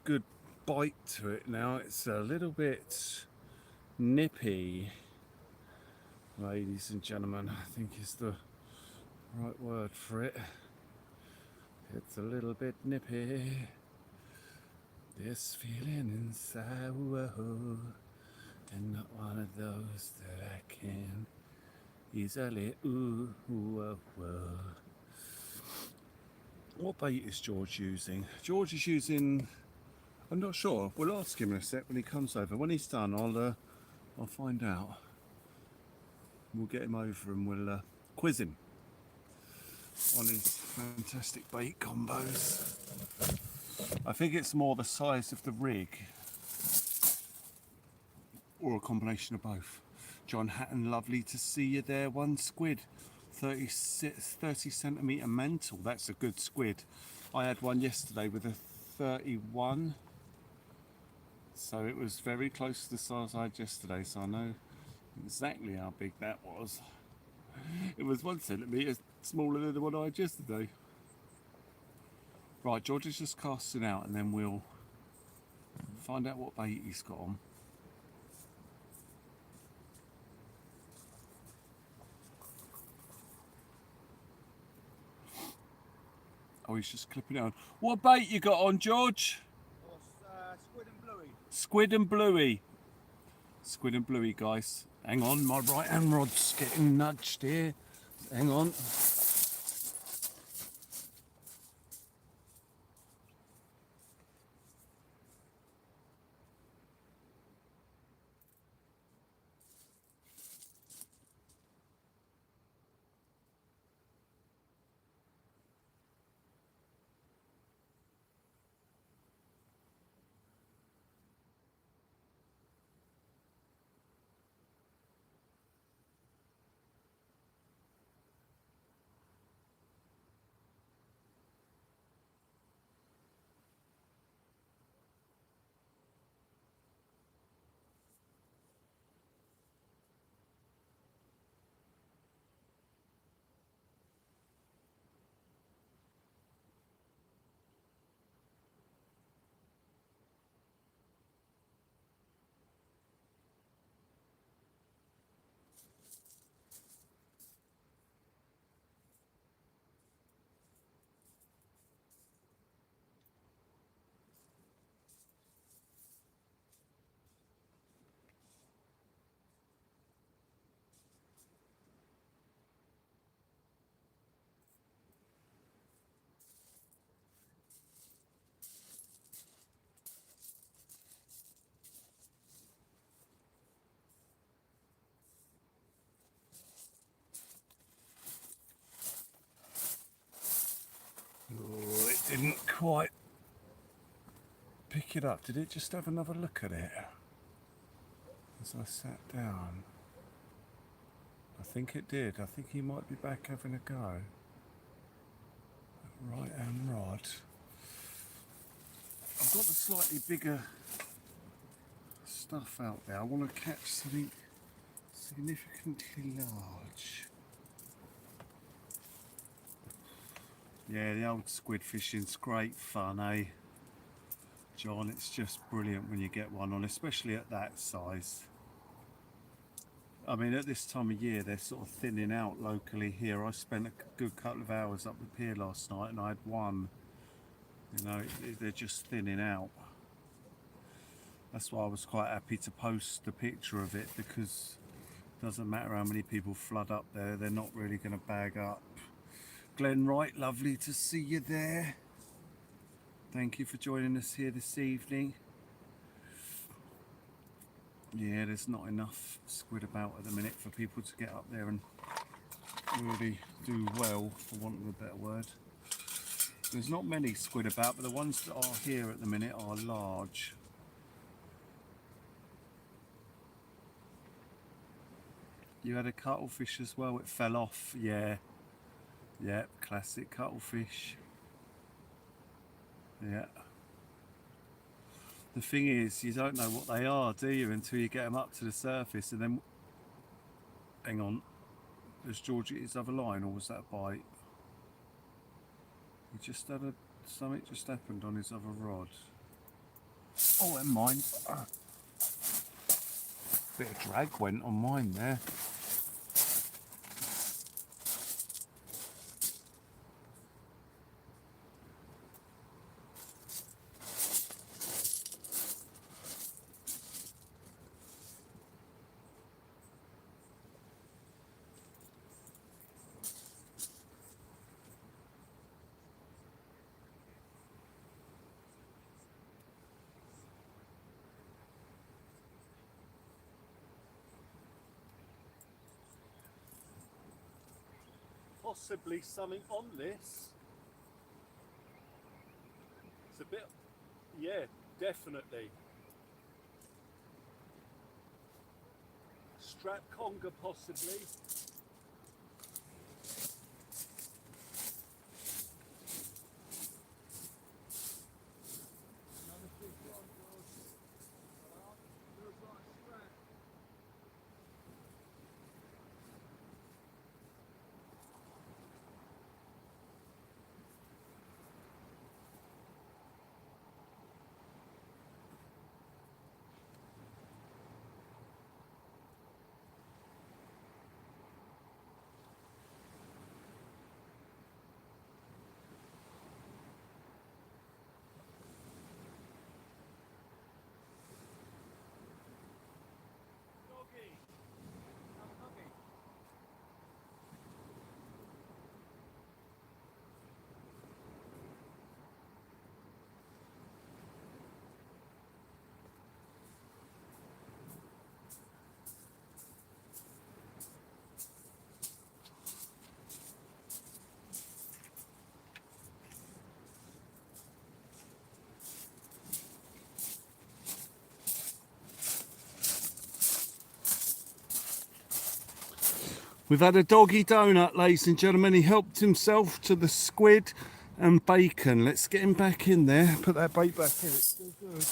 good bite to it now. It's a little bit nippy, ladies and gentlemen, I think is the right word for it. It's a little bit nippy, this feeling inside, whoa, and not one of those that I can easily, ooh, whoa, whoa. What bait is George using? George is using, I'm not sure, we'll ask him in a sec when he comes over. When he's done, I'll find out. We'll get him over and we'll quiz him on his fantastic bait combos. I think it's more the size of the rig or a combination of both. John Hatton, lovely to see you there. One squid, 30 centimetre mantle. That's a good squid. I had one yesterday with a 31. So it was very close to the size I had yesterday. So I know exactly how big that was. It was 1 centimetre smaller than the one I had yesterday. Right, George is just casting out and then we'll find out what bait he's got on. Oh, he's just clipping it on. What bait you got on, George? Squid and bluey. Squid and bluey. Squid and bluey, guys. Hang on, my right hand rod's getting nudged here. Hang on. Oh, it didn't quite pick it up. Did it just have another look at it as I sat down? I think it did. I think he might be back having a go. Right hand rod. I've got the slightly bigger stuff out there. I want to catch something significantly large. Yeah, the old squid fishing's great fun, eh? John, it's just brilliant when you get one on, especially at that size. I mean, at this time of year, they're sort of thinning out locally here. I spent a good couple of hours up the pier last night and I had one. You know, they're just thinning out. That's why I was quite happy to post the picture of it, because it doesn't matter how many people flood up there, they're not really going to bag up. Glenn Wright, lovely to see you there. Thank you for joining us here this evening. Yeah, there's not enough squid about at the minute for people to get up there and really do well, for want of a better word. There's not many squid about, but the ones that are here at the minute are large. You had a cuttlefish as well, it fell off, yeah. Yeah, classic cuttlefish. Yeah. The thing is, you don't know what they are, do you, until you get them up to the surface, and then... Hang on. Does George eat his other line, or was that a bite? He just had a... Something just happened on his other rod. Oh, and mine. bit of drag went on mine there. Possibly something on this. It's a bit, yeah, definitely. Strap conger possibly. Another big one, George. Feels like a strap. Doggy. Doggy. We've had a doggy donut, ladies and gentlemen. He helped himself to the squid and bacon. Let's get him back in there. Put that bait back in. It's still good.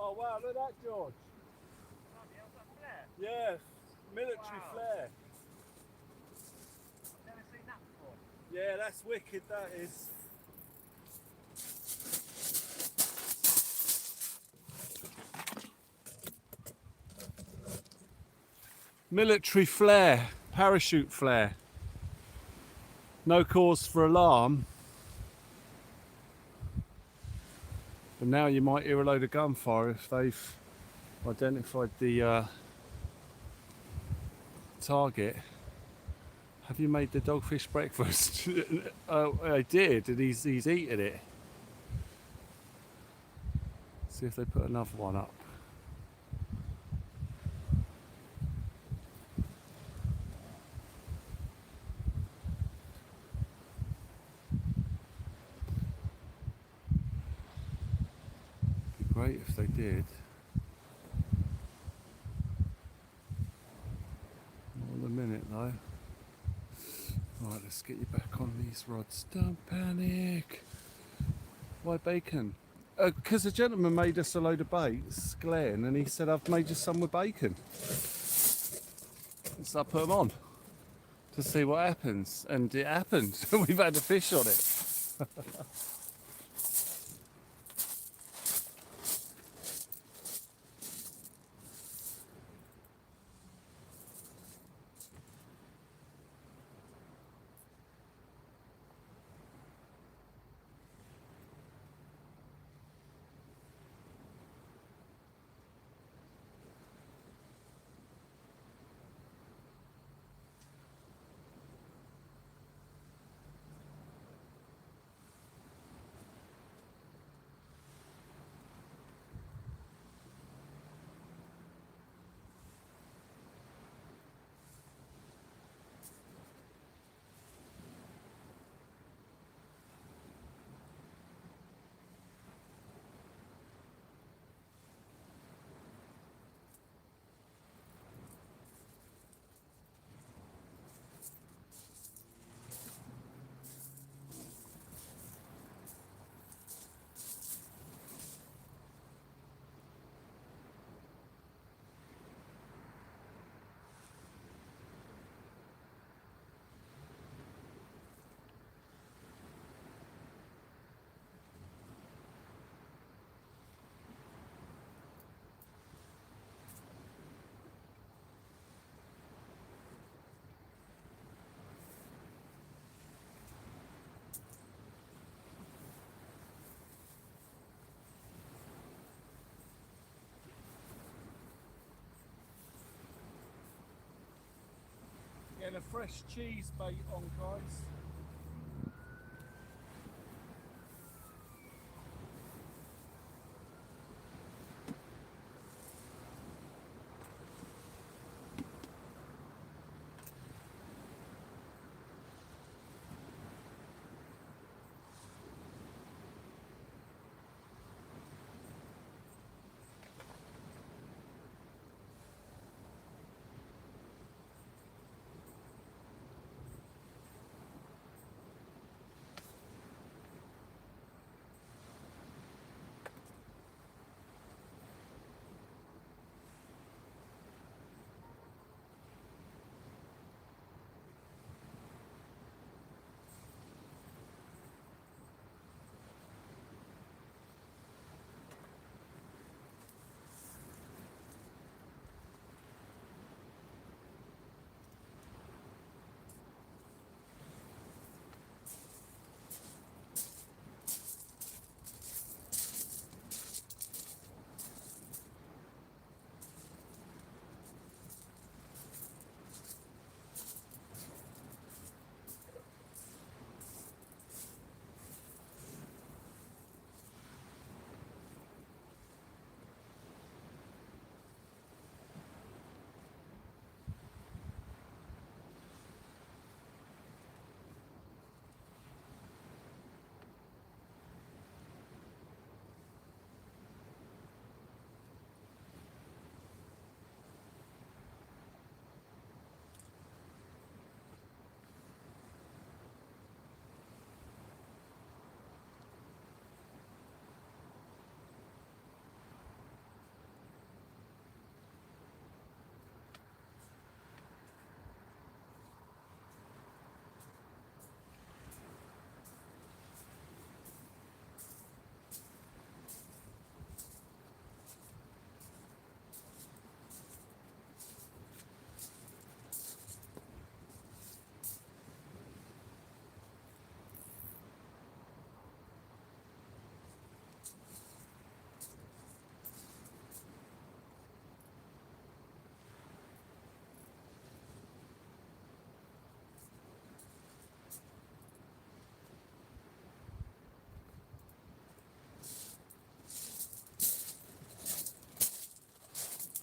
Oh wow, look at that, George. Bloody hell, is that flare? Yeah, military Wow. flare. I've never seen that before. Yeah, that's wicked, that is. Military flare, parachute flare. No cause for alarm. But now you might hear a load of gunfire if they've identified the target. Have you made the dogfish breakfast? I did, and he's eaten it. See if they put another one up. great if they did. Not in a minute though. Right, let's get you back on these rods. Don't panic. Why bacon? Because a gentleman made us a load of baits, Glenn, and he said, I've made you some with bacon. So I put them on to see what happens. And it happened. We've had a fish on it. Getting a fresh cheese bait on, guys.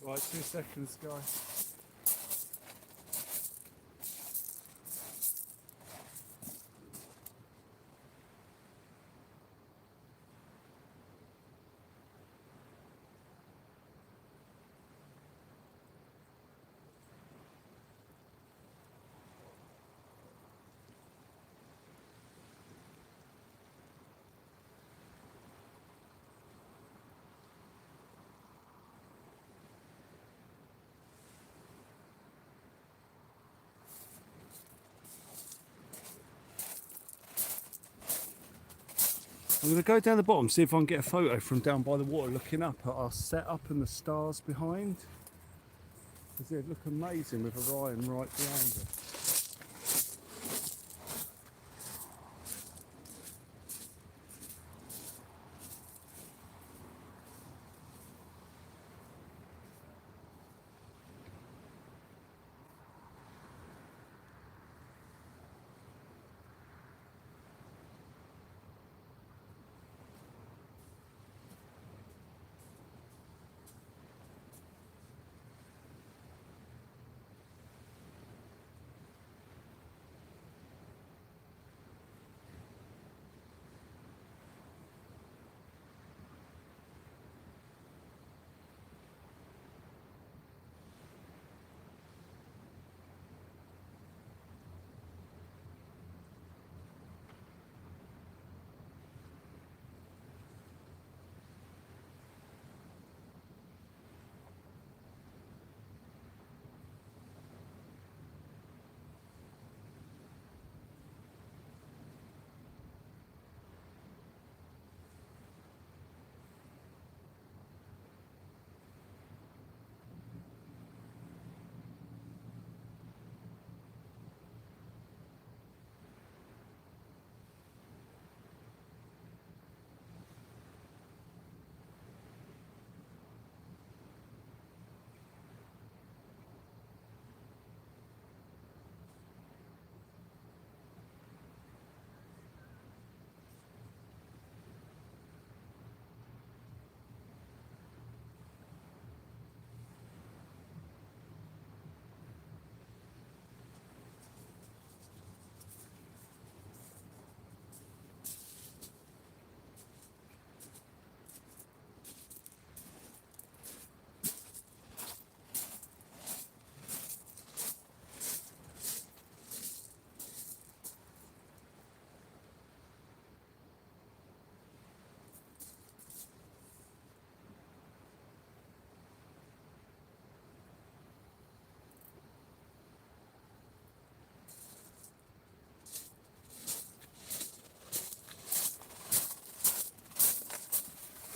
Right, 2 seconds, guys. I'm going to go down the bottom, see if I can get a photo from down by the water looking up at our setup and the stars behind. Because they'd look amazing with Orion right behind us.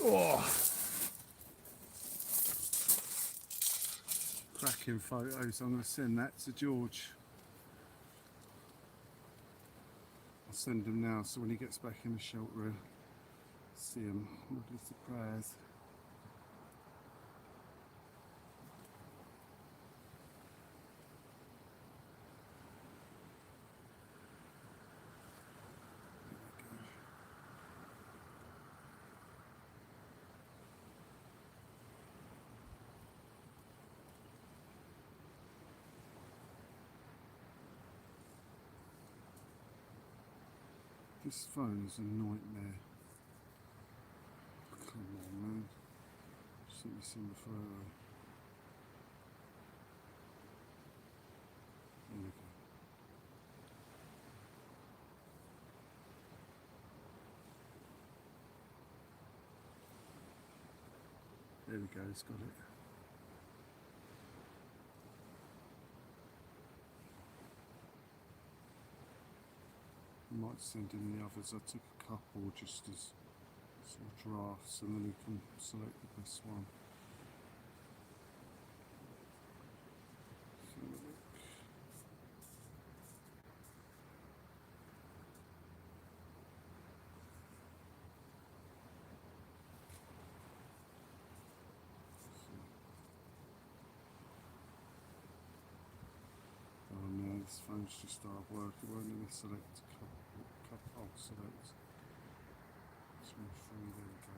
Oh, cracking photos. I'm going to send that to George. I'll send him now so when he gets back in the shelter room, see him. Lovely surprise. This phone is a nightmare. Come on, man. Just let me see the photo. There we go. There we go, it's got it. I might send in the others. I took a couple just as sort of drafts and then you can select the best one. So, oh no, this phone's just started work. It won't let me select a couple. Oh, select. Just one through. There we go.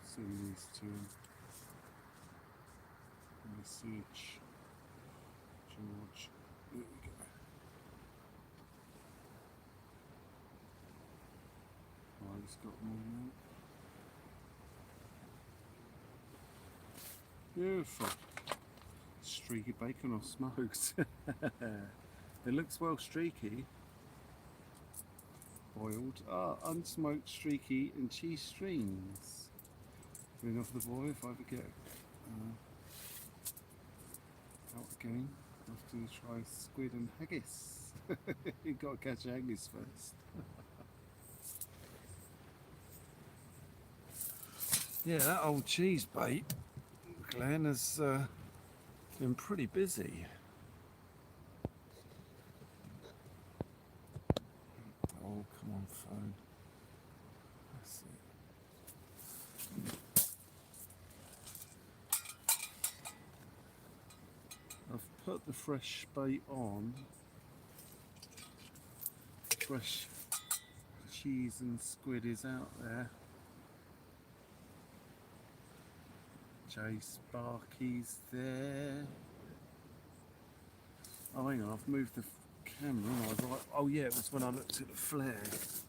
Send these to him. Message. George. There we go. Right, he's got more now. Beautiful. Streaky bacon or smoked. It looks well streaky. Boiled. Ah, unsmoked, streaky and cheese strings. Going off the boil if I ever get out again. Have to try squid and haggis. You've got to catch haggis first. Yeah, that old cheese bait, Glenn, has been pretty busy. Oh, come on, phone. That's it. I've put the fresh bait on. Fresh cheese and squid is out there. Jay Sparky's there. Oh, hang on, I've moved the camera. And I was like, oh yeah, it was when I looked at the flare.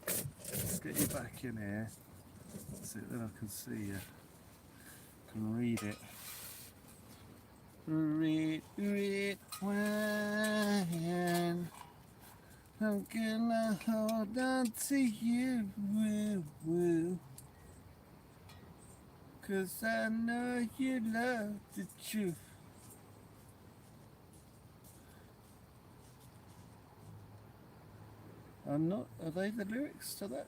Let's get you back in here. That's it, then I can see you. Can read it. Read when I'm gonna hold on to you, woo, woo. 'Cause I know you love the truth. I'm not, are they the lyrics to that?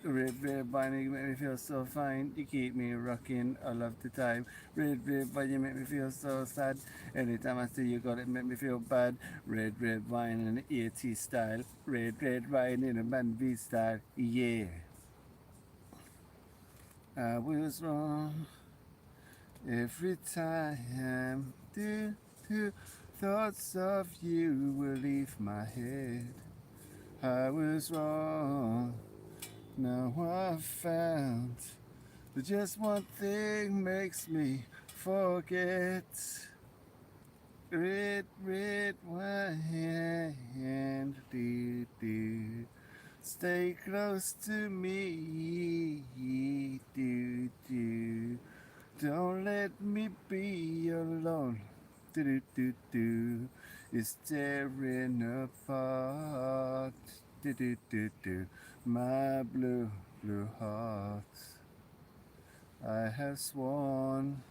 Red, red wine, you make me feel so fine. You keep me rocking all of the time. Red, red wine, you make me feel so sad. Anytime I see you got it, make me feel bad. Red, red wine in an 80s style. Red, red wine in a band V style. Yeah. I was wrong every time. Thoughts of you will leave my head. I was wrong. Now I found that just one thing makes me forget. Red, red wine, do, do. Stay close to me, do, do. Don't let me be alone, do, do, do, do. It's tearing apart, do, do, do, do. My blue, blue heart. I have sworn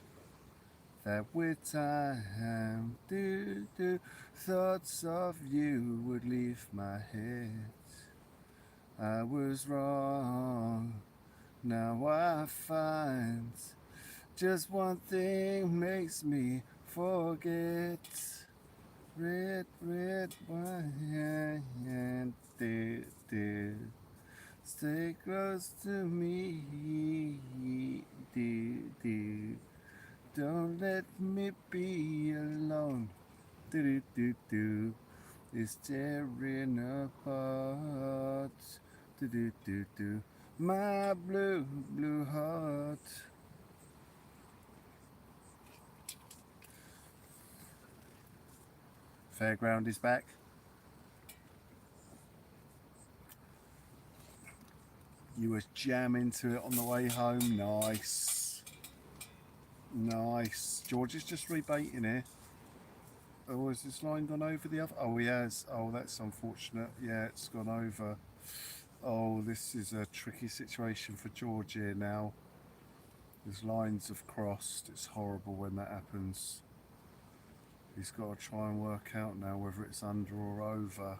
that with time, do, do, thoughts of you would leave my head. I was wrong, now I find just one thing makes me forget. Red, red wine, do, do. Stay close to me, do, do. Don't let me be alone, do, do, do, do. It's tearing apart, do, do, do, do. My blue, blue heart. Fairground is back. You was jamming to it on the way home. Nice. Nice. George is just rebaiting here. Oh, has this line gone over the other? Oh, he has. Oh, that's unfortunate. Yeah, it's gone over. Oh, this is a tricky situation for George here now. His lines have crossed. It's horrible when that happens. He's got to try and work out now whether it's under or over.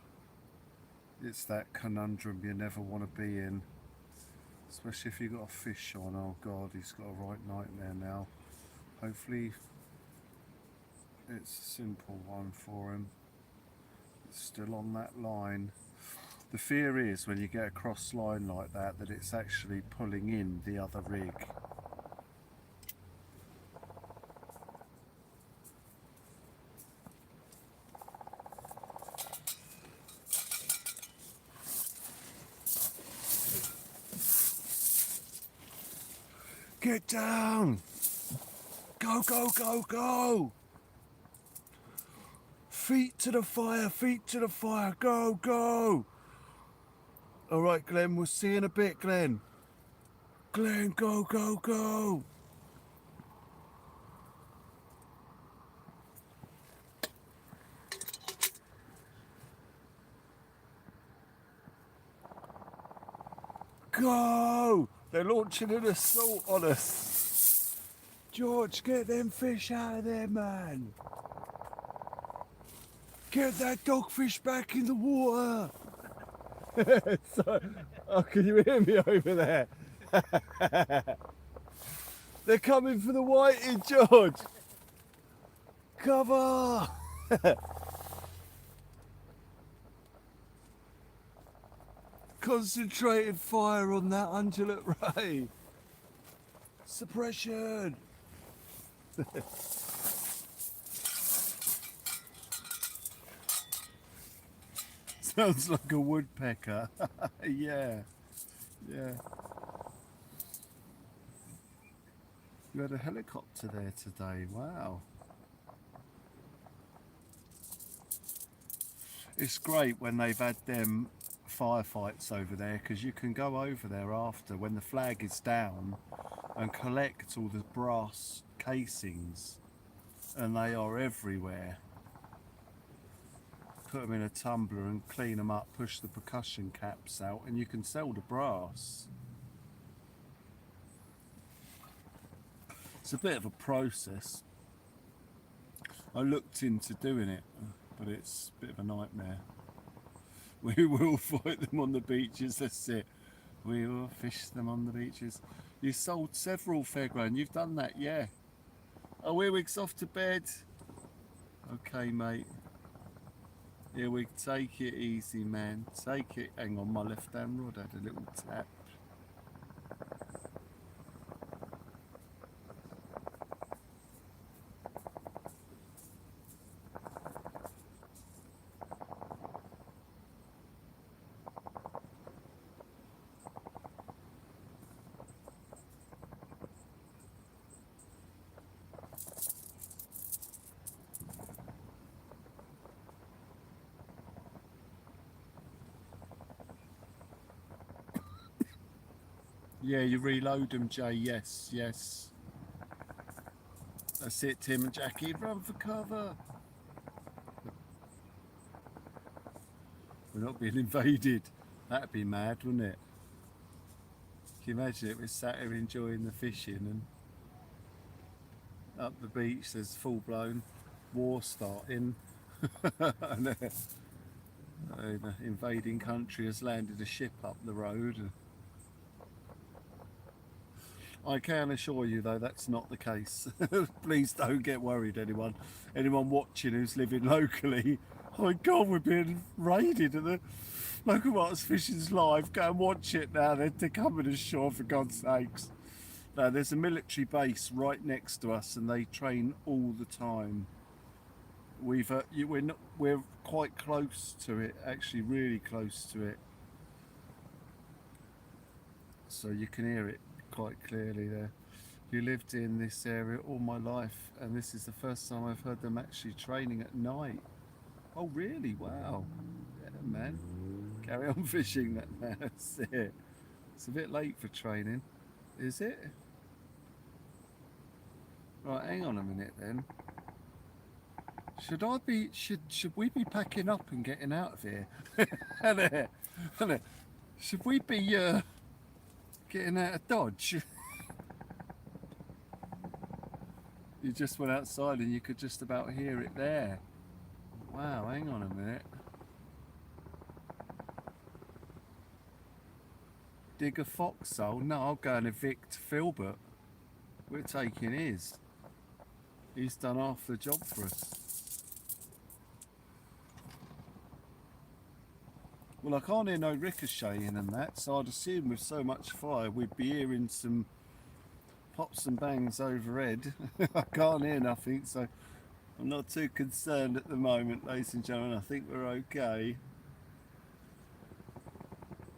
It's that conundrum you never want to be in. Especially if you've got a fish on. Oh God, he's got a right nightmare now. Hopefully it's a simple one for him. It's still on that line. The fear is when you get a cross line like that, that it's actually pulling in the other rig. Get down! Go, go, go, go! Feet to the fire, go, go! Alright, Glenn, we'll see you in a bit, Glenn. Glenn, go, go, go! Go! They're launching an assault on us. George, get them fish out of there, man. Get that dogfish back in the water. So, oh, can you hear me over there? They're coming for the whiting, George. Cover. Concentrated fire on that undulate ray. Suppression. Sounds like a woodpecker. Yeah, yeah. You had a helicopter there today. Wow. It's great when they've had them firefights over there, because you can go over there after when the flag is down and collect all the brass casings, and they are everywhere. Put them in a tumbler and clean them up, push the percussion caps out, and you can sell the brass. It's a bit of a process. I looked into doing it, but it's a bit of a nightmare. We will fight them on the beaches, that's it. We will fish them on the beaches. You sold several fairground, you've done that, yeah. Oh, Earwig's off to bed. Okay, mate. Earwig, take it easy, man. Take it. Hang on, my left hand rod had a little tap. Yeah, you reload them, Jay. Yes, yes. That's it, Tim and Jackie. Run for cover. We're not being invaded. That'd be mad, wouldn't it? Can you imagine it? We're sat here enjoying the fishing, and up the beach there's full-blown war starting. And an invading country has landed a ship up the road. I can assure you though that's not the case. Please don't get worried, anyone watching who's living locally. Oh my God, we're being raided at the local Marks Fishing's live. Go and watch it now. They're coming ashore, for God's sakes. No, there's a military base right next to us and they train all the time. We're quite close to it, actually really close to it. So you can hear it quite clearly there. You lived in this area all my life, and this is the first time I've heard them actually training at night. Oh really? Wow. Yeah, man. Carry on fishing that man. That's it. It's a bit late for training. Is it? Right, hang on a minute then. Should we be packing up and getting out of here? Should we be getting out of Dodge? You just went outside and you could just about hear it there. Wow, hang on a minute. Dig a foxhole? No, I'll go and evict Filbert. We're taking his. He's done half the job for us. Well, I can't hear no ricocheting and that, so I'd assume with so much fire we'd be hearing some pops and bangs overhead. I can't hear nothing, so I'm not too concerned at the moment, ladies and gentlemen. I think we're okay.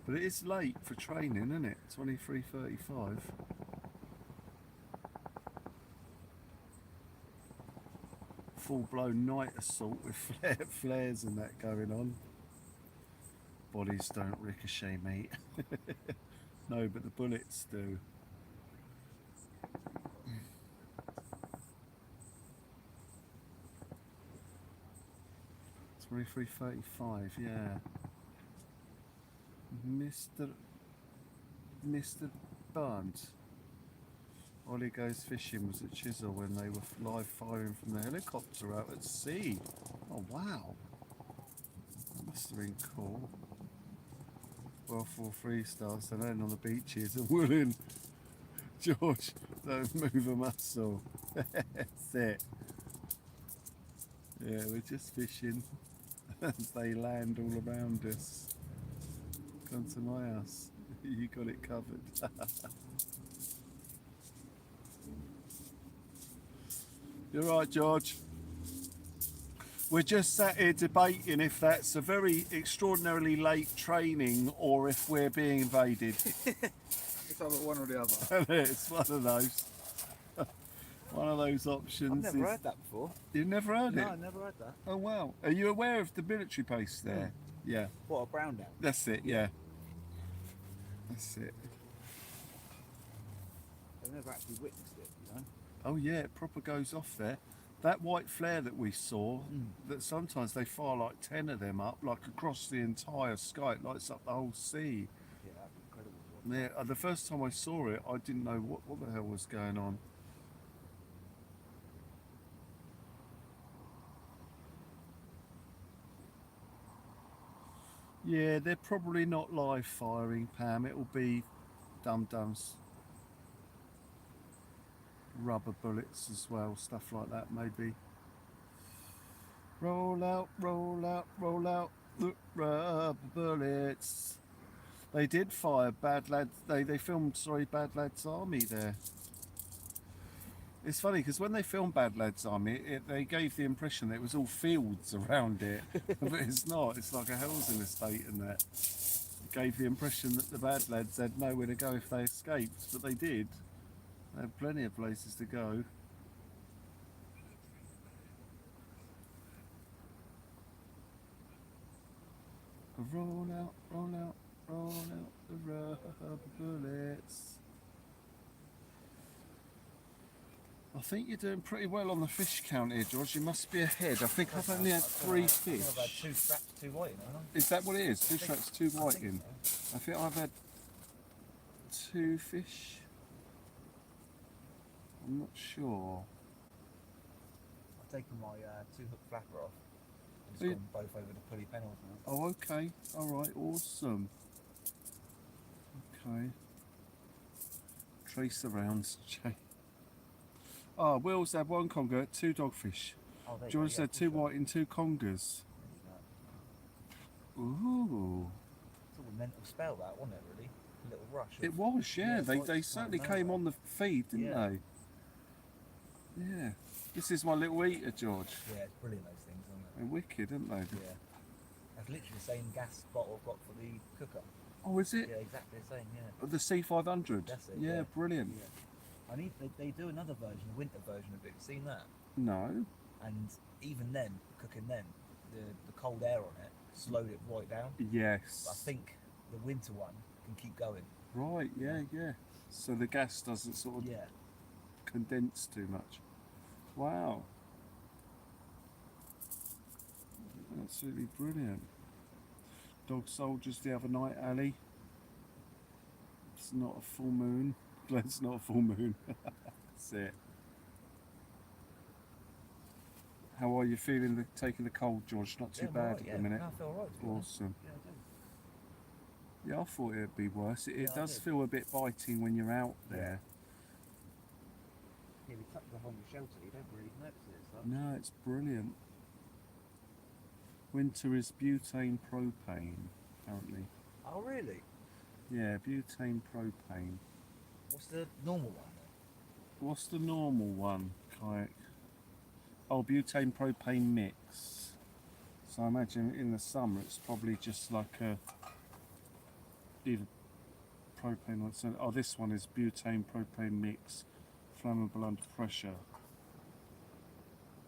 But it is late for training, isn't it? 23:35. Full-blown night assault with flares and that going on. Bodies don't ricochet, mate. No, but the bullets do. $23.35, yeah. Mr. Barnes. Ollie Goes Fishing was at Chisel when they were live firing from the helicopter out at sea. Oh wow. That must have been cool. Well, for freestyle, so then on the beaches and wooden. George, don't move a muscle. That's it. Yeah, we're just fishing as they land all around us. Come to my house. You got it covered. You're right, George. We're just sat here debating if that's a very extraordinarily late training or if we're being invaded. It's either one or the other. It's one of those. One of those options. I've never heard that before. You've never heard it? No, I never heard that. Oh wow. Are you aware of the military base there? Yeah. What, a brown down? That's it, yeah. That's it. I've never actually witnessed it, you know. Oh yeah, it proper goes off there. That white flare that we saw, that sometimes they fire like 10 of them up, like across the entire sky, it lights up the whole sea. Yeah, that'd be incredible. Yeah, the first time I saw it, I didn't know what the hell was going on. Yeah, they're probably not live firing, Pam. It'll be dum-dums. Rubber bullets as well, stuff like that maybe. Roll out, roll out, roll out the rubber bullets. They did fire Bad Lads, they filmed, sorry, Bad Lads Army there. It's funny because when they filmed Bad Lads Army, they gave the impression that it was all fields around it, but it's not. It's like a housing estate and that. It gave the impression that the bad lads had nowhere to go if they escaped, but they did. They had plenty of places to go. Roll out, roll out, roll out the rubber bullets. I think you're doing pretty well on the fish count here, George. You must be ahead. I think I've only had 3 fish. I've had 2 straps, 2 white in, haven't I? Is that what it is? 2 straps, 2 white in? So. I think I've had 2 fish. I'm not sure. I've taken my 2-hook flapper off. And So you- just gone both over the pulley panels now. Oh, okay. All right. Awesome. Okay. Trace around, Jay. Ah, Will's had 1 conger, 2 dogfish. Oh, there you George go, had 2 white and 2 congers. Ooh. It's all a mental spell, that, wasn't it, really? A little rush. It was, yeah. They quite certainly nice. came on the feed, didn't Yeah. they? Yeah. This is my little eater, George. Yeah, it's brilliant, those things, aren't They're wicked, aren't they? they? Yeah. That's literally the same gas bottle I've got for the cooker. Oh, is it? Yeah, exactly the same, yeah. The C500? That's it, Yeah, yeah. brilliant. Yeah. They do another version, a winter version of it. Seen that? No. And even then, cooking then, the cold air on it slowed it right down. Yes. But I think the winter one can keep going. Right, yeah, yeah. So the gas doesn't sort of Yeah. condense too much. Wow. Absolutely brilliant. Dog soldiers the other night, Ali. It's not a full moon. It's not a full moon. That's it. How are you feeling taking the cold, George? Not too I'm bad alright, at yeah. the minute. No, I feel alright. to be honest. Awesome. Yeah, I do. Yeah, I thought it'd be worse. It Yeah, I does did. feel a bit biting when you're out there. Yeah, we tuck the whole shelter, you don't really notice it as such. No, it's brilliant. Winter is butane propane, apparently. Oh, really? Yeah, butane propane. What's the normal one then? What's the normal one, Kayak? Oh, butane propane mix. So I imagine in the summer it's probably just like a either propane or something. Oh, this one is butane propane mix, flammable under pressure.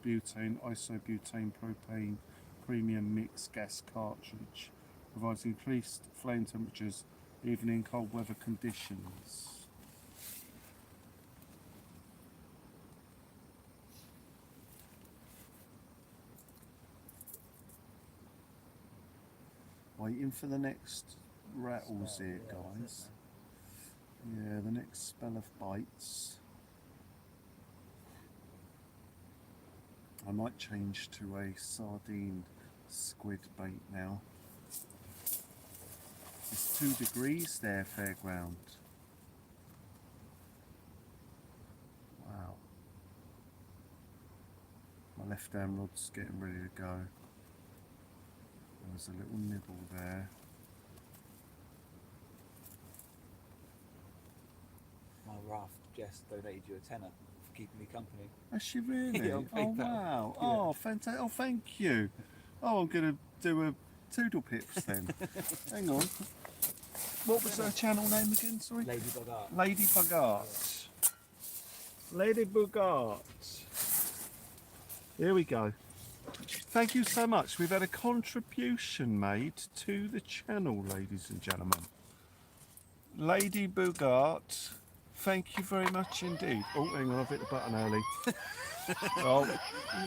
Butane, isobutane propane premium mix gas cartridge, provides increased flame temperatures even in cold weather conditions. Waiting for the next rattles Spell, here, yeah, that's it, guys. Yeah, the next spell of bites. I might change to a sardine squid bait now. It's 2 degrees there, Fairground. Wow. My left hand rod's getting ready to go. There's a little nibble there. My raft Jess donated you a tenner for keeping me company. Has she really? Yeah, on Oh PayPal. wow. Yeah. Oh fantastic. Oh thank you. Oh, I'm gonna do a Toodle Pips then. Hang on. What was her channel name again, sorry? Ladybug Art. Ladybug Art. Ladybug Art. Here we go. Thank you so much. We've had a contribution made to the channel, ladies and gentlemen. Ladybug Art, thank you very much indeed. Oh, hang on, I've hit the button early. Oh,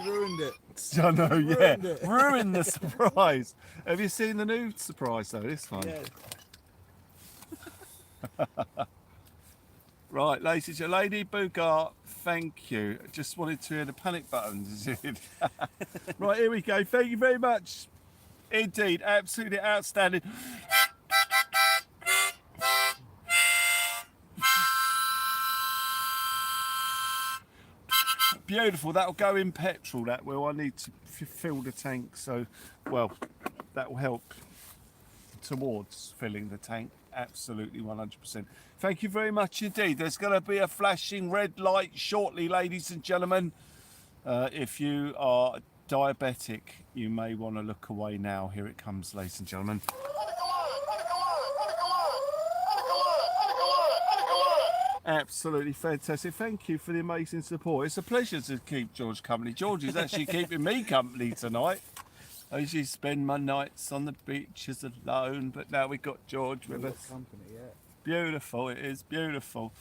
You ruined it. I know, yeah. Ruined it. Ruined the surprise. Have you seen the new surprise though, this one? Yeah. Right, ladies and gentlemen, Lady Bugart, thank you. Just wanted to hear the panic buttons. Right, here we go. Thank you very much. Indeed, absolutely outstanding. Beautiful. That'll go in petrol, that will. I need to fill the tank, so, well, that will help towards filling the tank. Absolutely 100%. Thank you very much indeed. There's going to be a flashing red light shortly, ladies and gentlemen. If you are diabetic, you may want to look away now. Here it comes, ladies and gentlemen. Absolutely fantastic. Thank you for the amazing support. It's a pleasure to keep George company. George is actually keeping me company tonight. I usually spend my nights on the beaches alone, but now we've got George with us. Company, yeah. Beautiful, it is beautiful.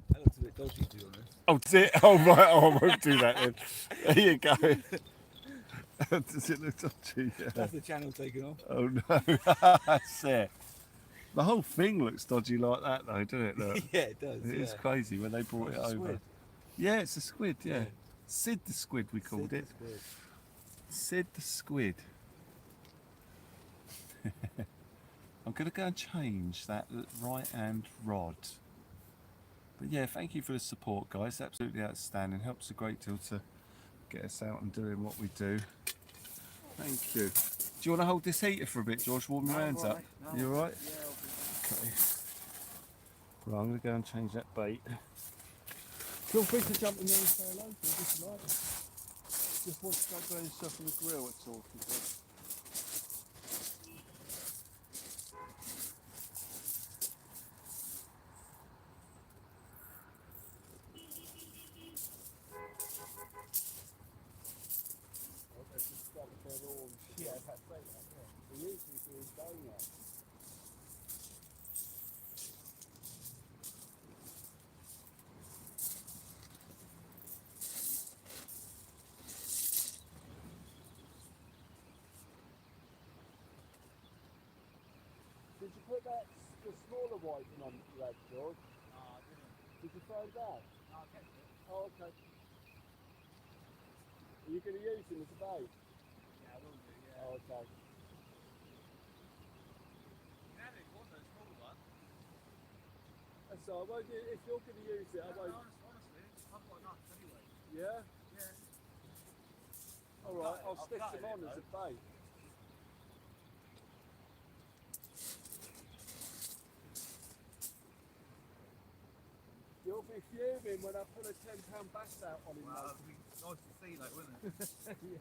That looks a bit dodgy, to be honest. Oh, dear. Oh, right. Oh, I won't do that then. There you go. Does it look dodgy? Yeah. That's the channel taken off. Oh, no. That's it. The whole thing looks dodgy like that, though, doesn't it? Look. Yeah, it does. It is crazy when they brought it It's a over. squid. Yeah, it's a squid, yeah. Yeah. Sid the squid, we called it. Squid. Sid the squid. I'm going to go and change that right-hand rod. But yeah, thank you for the support, guys. Absolutely outstanding. Helps a great deal to get us out and doing what we do. Thank you. Do you want to hold this heater for a bit, George? Warm your hands up. No. You all right? Yeah, Okay. Right, I'm going to go and change that bait. Feel free to jump in there and say hello to me if you like. Just want to start burning stuff on the grill at all. yeah, that's right. We usually do donuts. Did you put that the smaller white one that you had, George? No, I didn't. Did you throw that? No, I kept it. Oh, okay. Are you going to use him as a bait? Yeah, I will do, yeah. Oh, okay. You can have it if you want the small one. That's all right. Well, if you're going to use it, I won't. Honestly, I've got enough anyway. Yeah? Yeah. All right, I'll I've stick gutted him on it, as a bait. You'll be fuming when I pull a £10 bass out on him, Well, mate. it'd be nice to see that, wouldn't it? Yeah.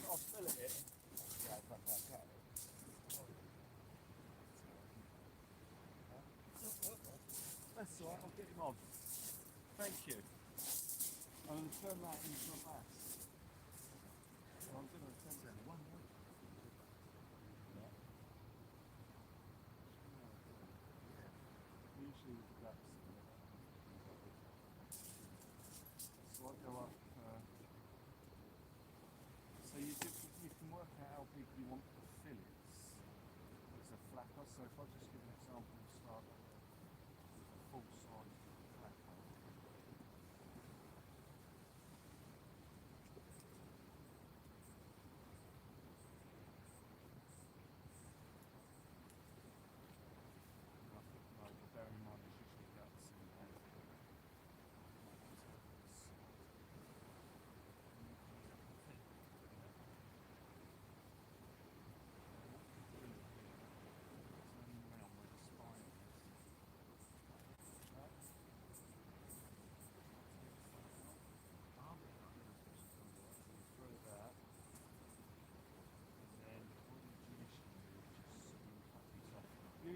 I'll fill it in. Yeah, I'll cut it. That's all right, I'll get him on. Thank you. I'm going to turn that into a bass. I'm going to turn that one way. Yeah. Usually with the ducks. So I go up. So you can work out how big you want the fillets. There's a flapper. So if I just give an example, start with a full size flapper.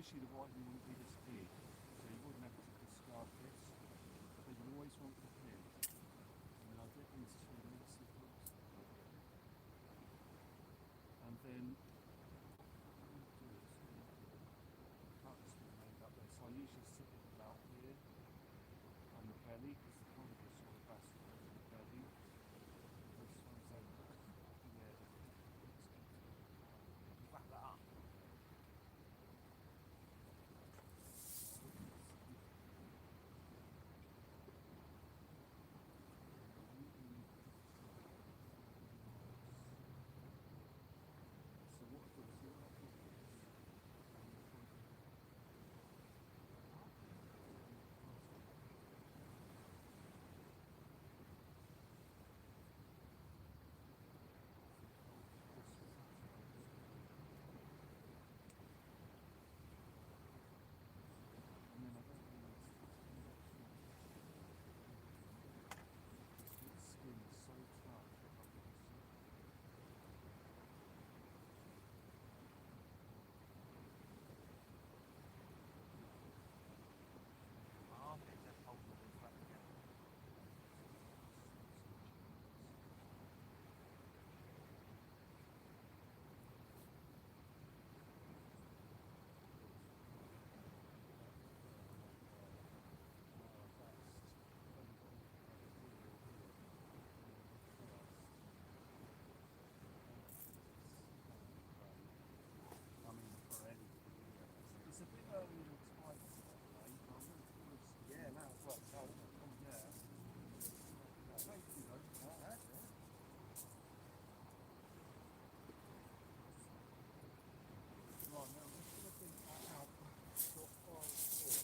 initially the whitening wouldn't be this big, so you wouldn't have to discard this, but you always want the pin. And then I'll get these two massive hooks, and then what I'm going to do is cut this bit end up there. So I usually sit it about here on the belly, because the point of this sort of basket over the belly. This one's over. Yeah. Wrap that up. So what I do is what I do is and then I don't realise the skin is so tough. My armpits have holes all the way together. I mean, for anything. It's a bit early in the time, Yeah, now it's like, oh, yeah. Thank you, though. that's it. Right, now I'm just going to think that out. Got 5 4.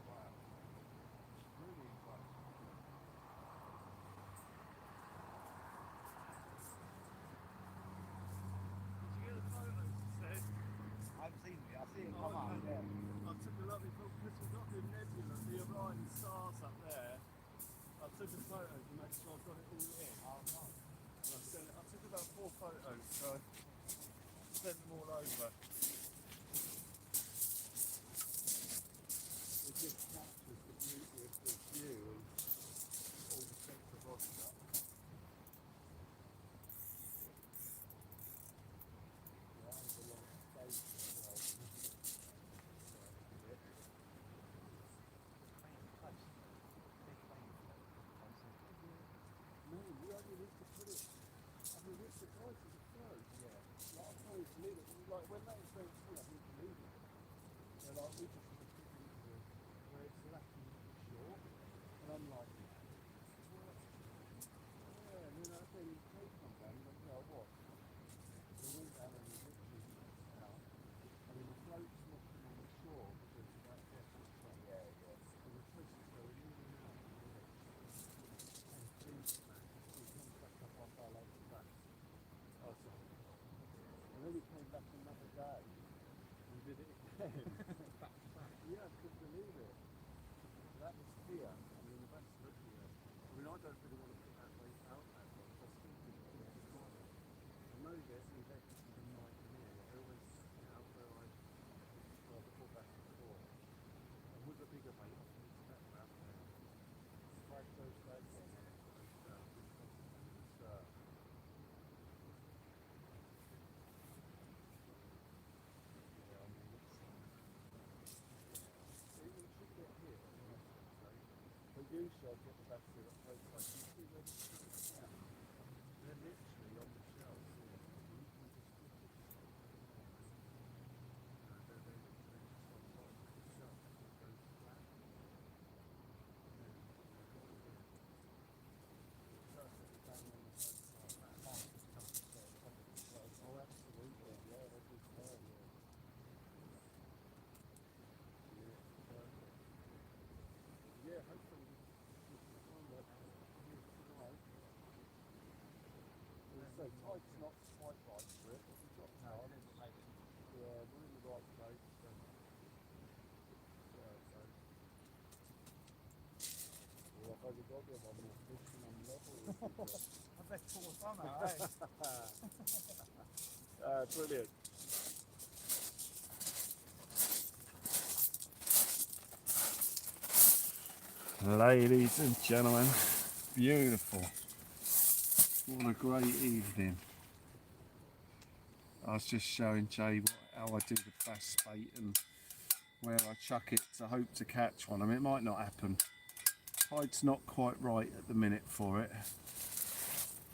Wow. Really close. Did you get the photos you said? I haven't seen it. I've seen it Oh, come up. okay. Yeah. I took a lovely photo because we've got the nebula, the Orion stars up there. I took a photo to make sure I've got it all in. Oh, no. And I took about 4 photos, so I sent them all over. It just captures the beauty of the view and all the sense of Oscar. Yeah, that was a lot of space as well. No, you only need to put it. I mean, it's the price of the float. Yeah. Like, I'm trying to leave it. Like, when that was going through, I think to leave it. They're like, we just need to put it into where it's lacking short. And I'm like, well, yeah, and then they come down and like, yeah, what? They went down and we literally passed out. I mean, the float's knocking on the shore because of that depth. Yeah, yeah. And the twist is going in and out of the edge. And things smash. It comes back up off our local back. Oh, sorry. And then we came back another day and did it again. Yeah, I couldn't believe it. That was here. I mean, the best look here. I mean, I don't really want to put that weight out that way. I was thinking, I know that the electric is a nightmare. I always set it out where I've put that before. And with a bigger weight, I think it's better out there. Drag those legs in there. Yeah, I mean, it should get hit. But usually I've got the battery at both sides. You see where they're literally on the shelves here. You can just flip it. They're literally just on top of the shelf. It goes flat. And then they've got it here. Perfectly down on the side like that. Oh, absolutely. Yeah, that is fair, yeah. say, tide's not quite right for it, but we've got time. Yeah, we're in the right place. So, yeah, so. Well, I've only got the one more fish and I'm level. I bet pull some out, eh? Brilliant. Ladies and gentlemen, beautiful. What a great evening. I was just showing Jay how I do the bass bait and where I chuck it to hope to catch one. I mean, it might not happen. Tide's not quite right at the minute for it.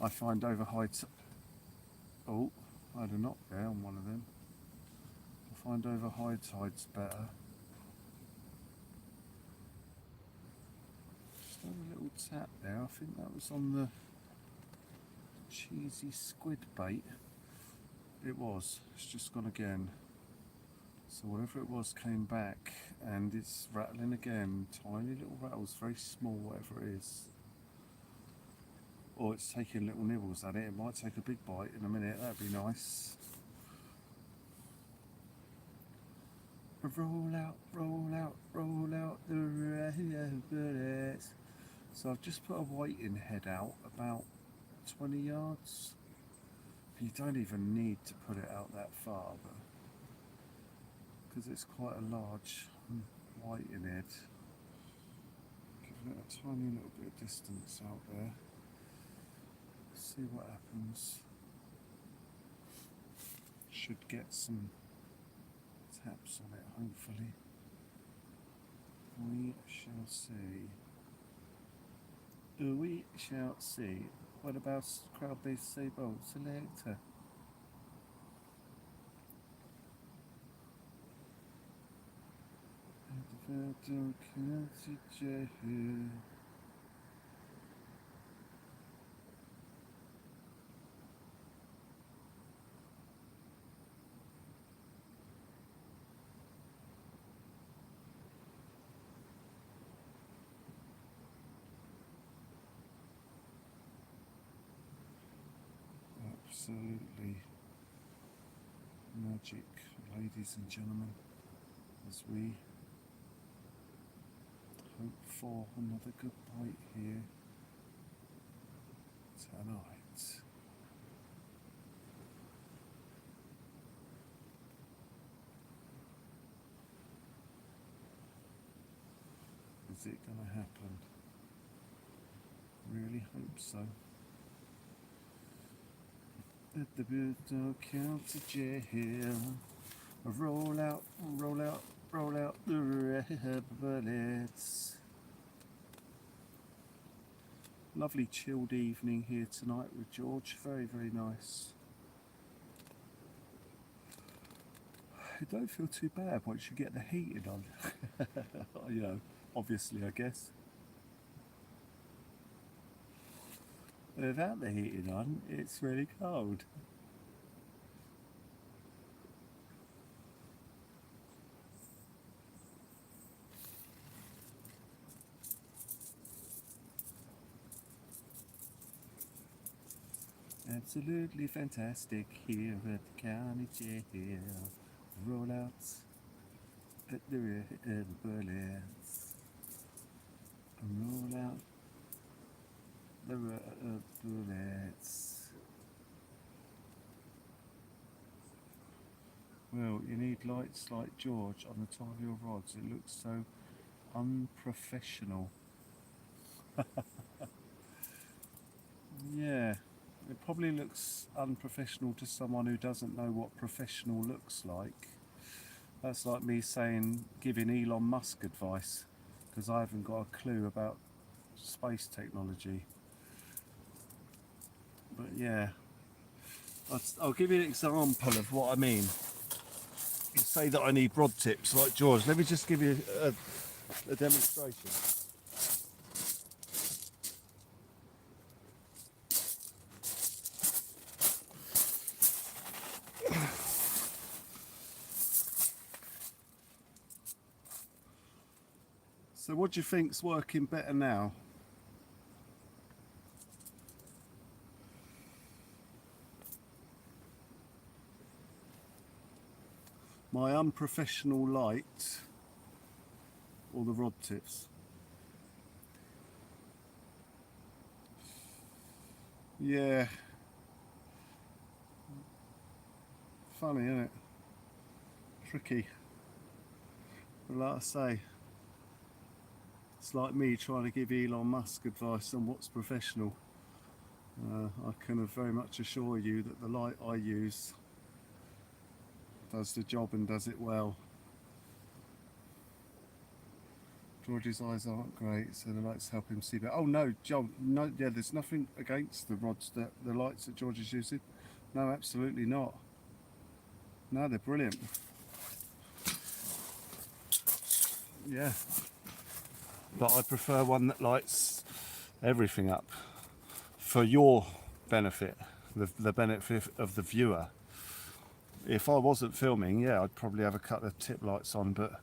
I find over high oh, I had a knock there on one of them. I find over high tide's better. Just had a little tap there. I think that was on the cheesy squid bait. It was. It's just gone again. So whatever it was came back and it's rattling again. Tiny little rattles, very small, whatever it is. Or it's taking little nibbles at it. It might take a big bite in a minute. That'd be nice. Roll out, roll out, roll out the rabbits. So I've just put a waiting head out about 20 yards. You don't even need to put it out that far, but because it's quite a large whiting head, giving it a tiny little bit of distance out there. See what happens. Should get some taps on it, hopefully. We shall see. We shall see. What about crowd-based Sabo selector? Absolutely magic, ladies and gentlemen, as we hope for another good bite here tonight. Is it going to happen? Really hope so. Let the bird count to jail. Roll out, roll out, roll out the red bullets. Lovely chilled evening here tonight with George. Very, very nice. It don't feel too bad once you get the heating on. You know, obviously, I guess. Without the heating on, it's really cold. Absolutely fantastic here at the county jail. Roll out at the red bullets. Roll out the red bullets. Well, you need lights like George on the top of your rods. It looks so unprofessional. Yeah, it probably looks unprofessional to someone who doesn't know what professional looks like. That's like me saying, giving Elon Musk advice, because I haven't got a clue about space technology. But yeah, I'll give you an example of what I mean. You say that I need rod tips like George. Let me just give you a demonstration. So what do you think's working better now? my unprofessional light or the rod tips? Yeah. Funny, isn't it? Tricky. But like I say, it's like me trying to give Elon Musk advice on what's professional. I can very much assure you that the light I use does the job and does it well. George's eyes aren't great, so the lights help him see better. Oh no, Joe, no, yeah, there's nothing against the rods, the lights that George is using. No, absolutely not. No, they're brilliant. Yeah. But I prefer one that lights everything up for your benefit, the benefit of the viewer. If I wasn't filming, yeah, I'd probably have a couple of tip lights on, but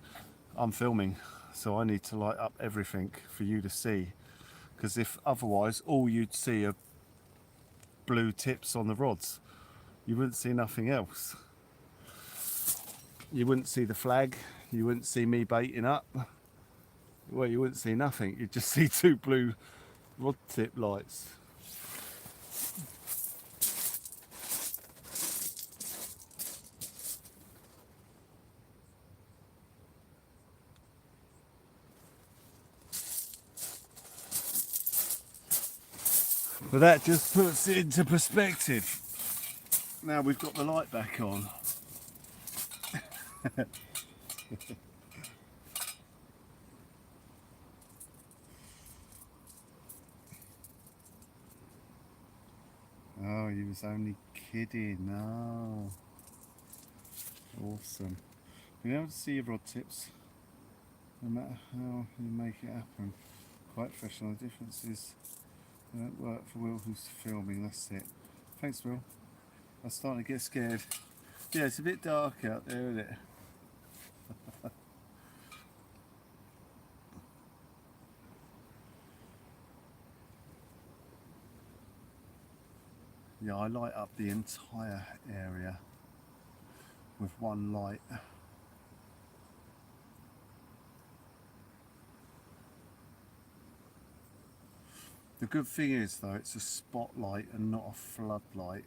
I'm filming, so I need to light up everything for you to see. Because if otherwise, all you'd see are blue tips on the rods. You wouldn't see nothing else. You wouldn't see the flag, you wouldn't see me baiting up. Well, you wouldn't see nothing, you'd just see two blue rod tip lights. But that just puts it into perspective. Now we've got the light back on. Oh, you was only kidding. No. Awesome. Being able to see your rod tips, no matter how you make it happen. Quite professional. The difference is they don't work for Will who's filming, that's it. Thanks, Will. I'm starting to get scared. Yeah, it's a bit dark out there, isn't it? Yeah, I light up the entire area with one light. The good thing is though, it's a spotlight and not a floodlight.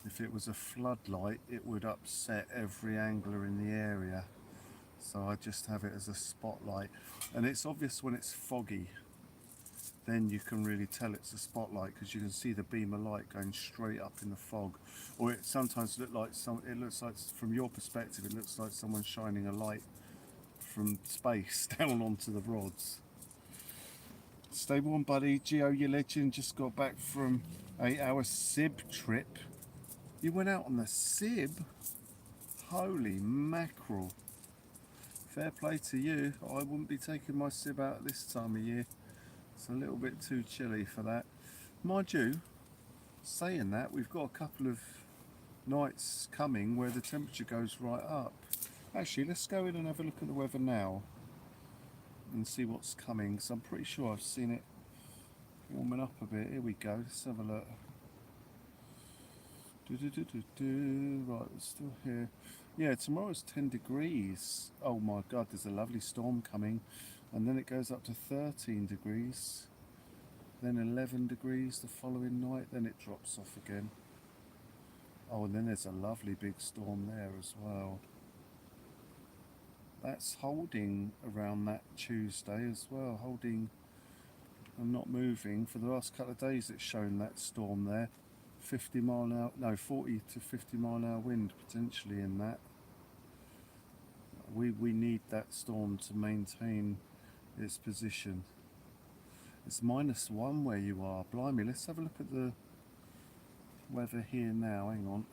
If it was a floodlight, it would upset every angler in the area. So I just have it as a spotlight. And it's obvious when it's foggy. Then you can really tell it's a spotlight because you can see the beam of light going straight up in the fog. Or it sometimes looks like from your perspective, it looks like someone shining a light from space down onto the rods. Stay warm, buddy. Geo, you legend, just got back from 8-hour SIB trip. You went out on the SIB? Holy mackerel. Fair play to you. I wouldn't be taking my SIB out at this time of year. It's a little bit too chilly for that. Mind you, saying that, we've got a couple of nights coming where the temperature goes right up. Actually, let's go in and have a look at the weather now and see what's coming, because I'm pretty sure I've seen it warming up a bit. Here we go, let's have a look. Right, we're still here. Yeah, tomorrow's 10 degrees. Oh my god, there's a lovely storm coming. And then it goes up to 13 degrees. Then 11 degrees the following night. Then it drops off again. Oh, and then there's a lovely big storm there as well. That's holding around that Tuesday as well. Holding and not moving. For the last couple of days it's shown that storm there. 40 to 50 mile an hour wind potentially in that. We need that storm to maintain its position. It's -1 where you are. Blimey, let's have a look at the weather here now. Hang on.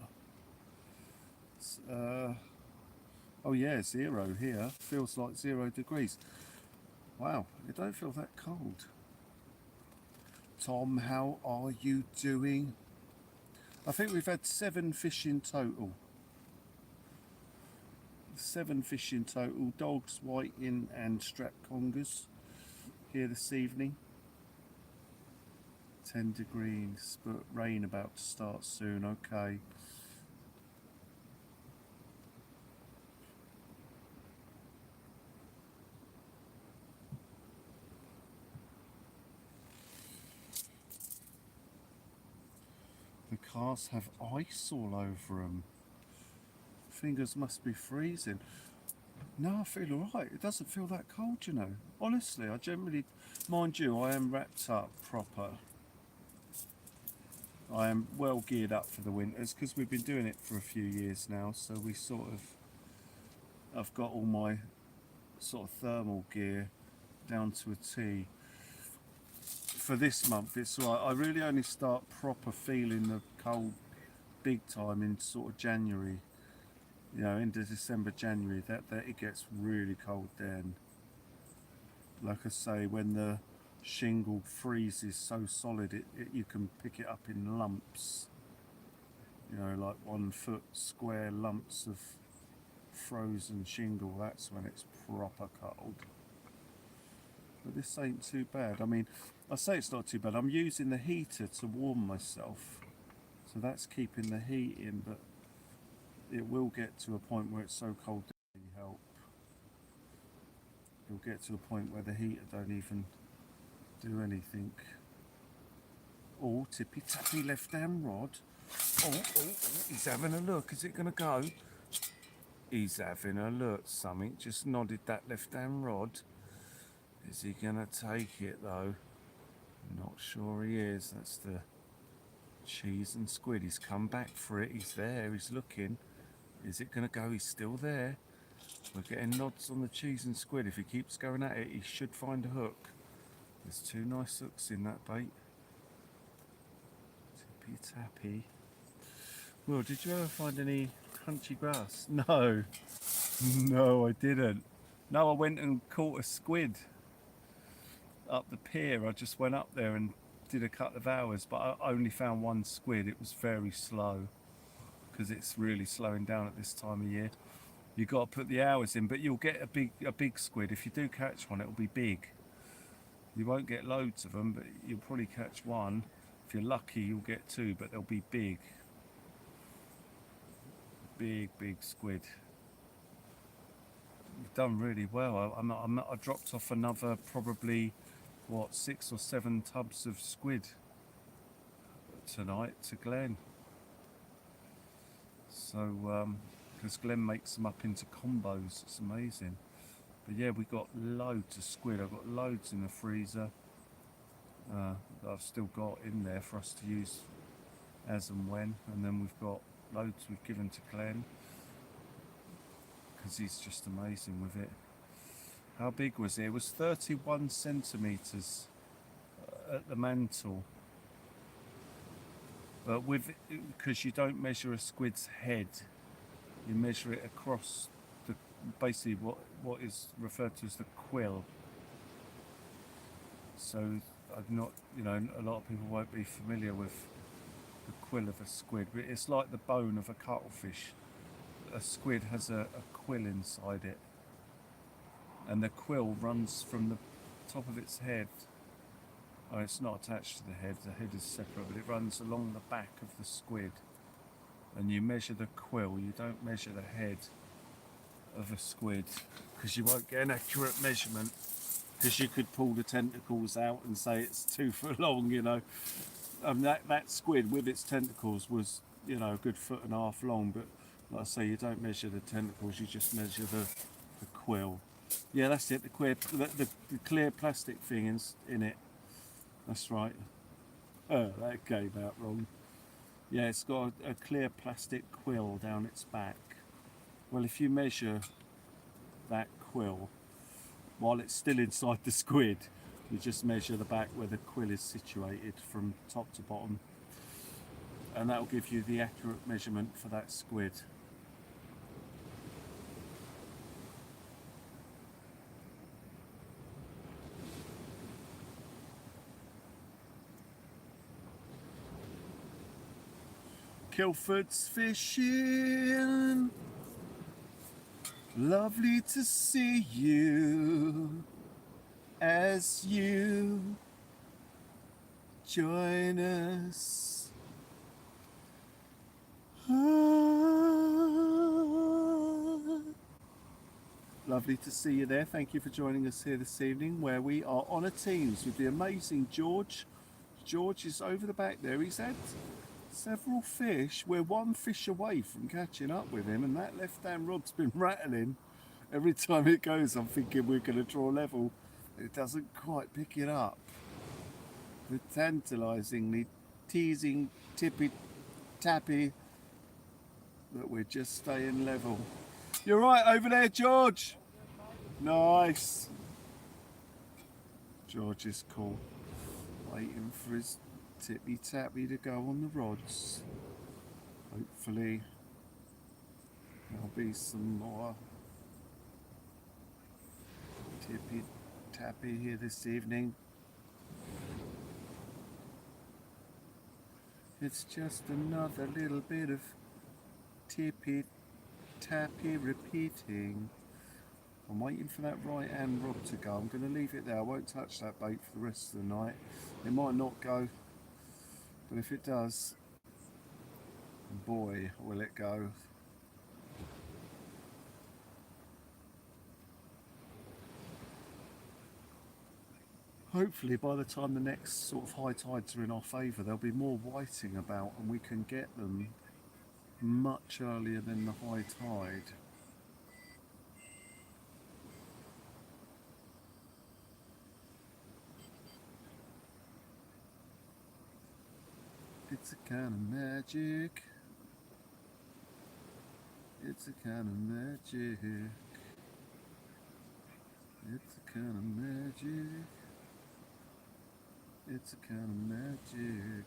It's, oh yeah, 0 here. Feels like 0 degrees. Wow, it don't feel that cold. Tom, how are you doing? I think we've had 7 fish in total. 7 fish in total. Dogs, whiting and strap congers here this evening. 10 degrees, but rain about to start soon. Okay. The cars have ice all over them. Fingers must be freezing. No, I feel alright. It doesn't feel that cold, you know. Honestly, I generally, mind you, I am wrapped up proper. I am well geared up for the winters because we've been doing it for a few years now. So we sort of, I've got all my sort of thermal gear down to a T. For this month, it's right. I really only start proper feeling the cold big time in sort of January. You know, into December, January, that it gets really cold then. Like I say, when the shingle freezes so solid, you can pick it up in lumps. You know, like 1 foot square lumps of frozen shingle. That's when it's proper cold. But this ain't too bad. I mean, I say it's not too bad. I'm using the heater to warm myself, so that's keeping the heat in, but it will get to a point where it's so cold that doesn't really help. It'll get to a point where the heater don't even do anything. Oh, tippy tappy left hand rod. Oh, he's having a look. Is it going to go? He's having a look. Something just nodded that left hand rod. Is he going to take it though? Not sure he is. That's the cheese and squid. He's come back for it. He's there. He's looking. Is it going to go? He's still there. We're getting nods on the cheese and squid. If he keeps going at it, he should find a hook. There's 2 nice hooks in that bait. Tippy tappy. Well, did you ever find any crunchy grass? No. No, I didn't. No, I went and caught a squid up the pier. I just went up there and did a couple of hours, but I only found 1 squid. It was very slow because it's really slowing down at this time of year. You've got to put the hours in, but you'll get a big squid. If you do catch one, it'll be big. You won't get loads of them, but you'll probably catch 1. If you're lucky, you'll get 2, but they'll be big. Big squid. You've done really well. I dropped off another probably, what, 6 or 7 tubs of squid tonight to Glenn. So, because Glenn makes them up into combos, it's amazing. But yeah, we got loads of squid. I've got loads in the freezer that I've still got in there for us to use as and when. And then we've got loads we've given to Glenn because he's just amazing with it. How big was it? It was 31 centimetres at the mantle. But because you don't measure a squid's head, you measure it across the basically what is referred to as the quill. So I'm not, you know, a lot of people won't be familiar with the quill of a squid, but it's like the bone of a cuttlefish. A squid has a quill inside it, and the quill runs from the top of its head. Oh, it's not attached to the head is separate, but it runs along the back of the squid. And you measure the quill, you don't measure the head of a squid, because you won't get an accurate measurement, because you could pull the tentacles out and say it's 2 foot long, you know. That squid with its tentacles was, you know, a good 1.5 foot long, but like I say, you don't measure the tentacles, you just measure the quill. Yeah, that's it, the clear plastic thing in it. That's right. Oh, that came out wrong. Yeah, it's got a clear plastic quill down its back. Well, if you measure that quill while it's still inside the squid, you just measure the back where the quill is situated from top to bottom, and that will give you the accurate measurement for that squid. Kilford's fishing, lovely to see you as you join us. Lovely to see you there. Thank you for joining us here this evening, where we are on a Teams with the amazing George. George is over the back there. He's had several fish. We're one fish away from catching up with him, and that left-hand rod's been rattling. Every time it goes, I'm thinking we're going to draw level. It doesn't quite pick it up. We're tantalisingly teasing tippy-tappy that we're just staying level. You're right over there, George. Nice. George is cool, waiting for his tippy-tappy to go on the rods. Hopefully there'll be some more tippy-tappy here this evening. It's just another little bit of tippy-tappy repeating. I'm waiting for that right hand rod to go. I'm going to leave it there. I won't touch that bait for the rest of the night. It might not go, but if it does, boy, will it go. Hopefully by the time the next sort of high tides are in our favour, there'll be more whiting about and we can get them much earlier than the high tide. It's a kind of magic. It's a kind of magic. It's a kind of magic. It's a kind of magic.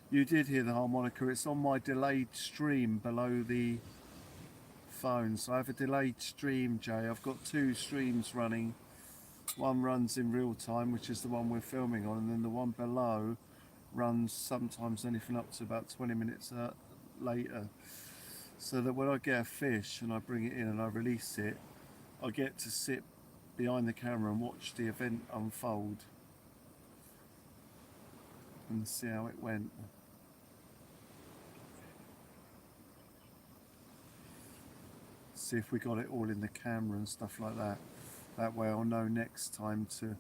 You did hear the harmonica. It's on my delayed stream below the phone. So I have a delayed stream, Jay. I've got two streams running. One runs in real time, which is the one we're filming on, and then the one below runs sometimes anything up to about 20 minutes later. So that when I get a fish and I bring it in and I release it, I get to sit behind the camera and watch the event unfold and see how it went. See if we got it all in the camera and stuff like that. That way I'll know next time to,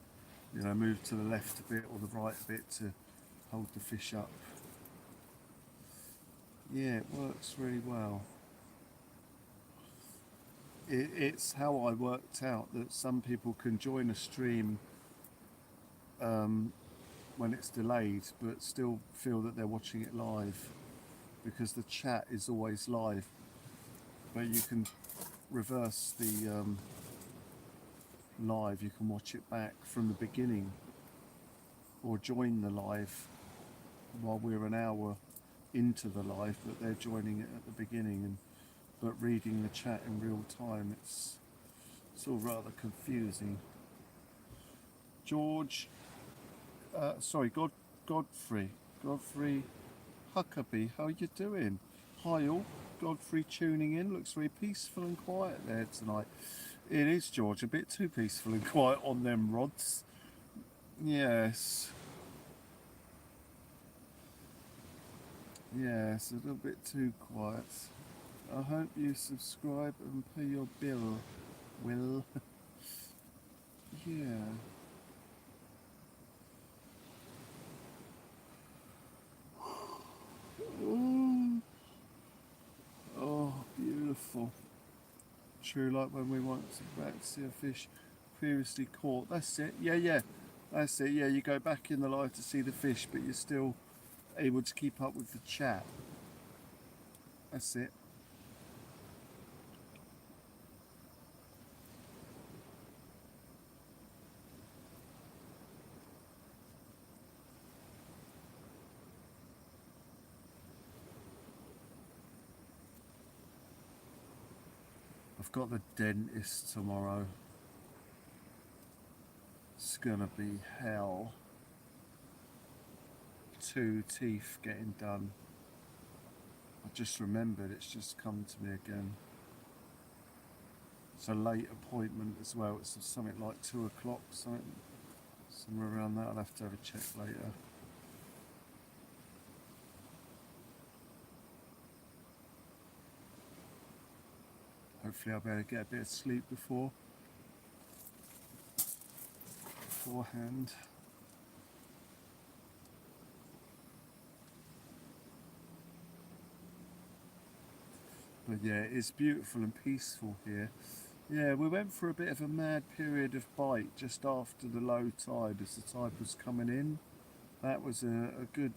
you know, move to the left a bit or the right a bit to hold the fish up. Yeah, it works really well. It's how I worked out that some people can join a stream when it's delayed but still feel that they're watching it live, because the chat is always live, but you can reverse the live. You can watch it back from the beginning or join the live while we're an hour into the live, but they're joining it at the beginning but reading the chat in real time. It's all rather confusing. George, Godfrey Huckabee, how you doing? Hi all, Godfrey tuning in. Looks very peaceful and quiet there tonight. It is, George, a bit too peaceful and quiet on them rods. Yes. Yes, a little bit too quiet. I hope you subscribe and pay your bill, Will. Yeah. Oh, beautiful. True, like when we went back to see a fish previously caught. That's it. Yeah. That's it. Yeah, you go back in the live to see the fish, but you're still able to keep up with the chat. That's it. I've got the dentist tomorrow. It's gonna be hell. 2 teeth getting done. I just remembered, it's just come to me again. It's a late appointment as well. It's something like 2 o'clock, somewhere around that. I'll have to have a check later. Hopefully I'll be able to get a bit of sleep beforehand. But yeah, it's beautiful and peaceful here. Yeah, we went for a bit of a mad period of bite just after the low tide, as the tide was coming in. That was a good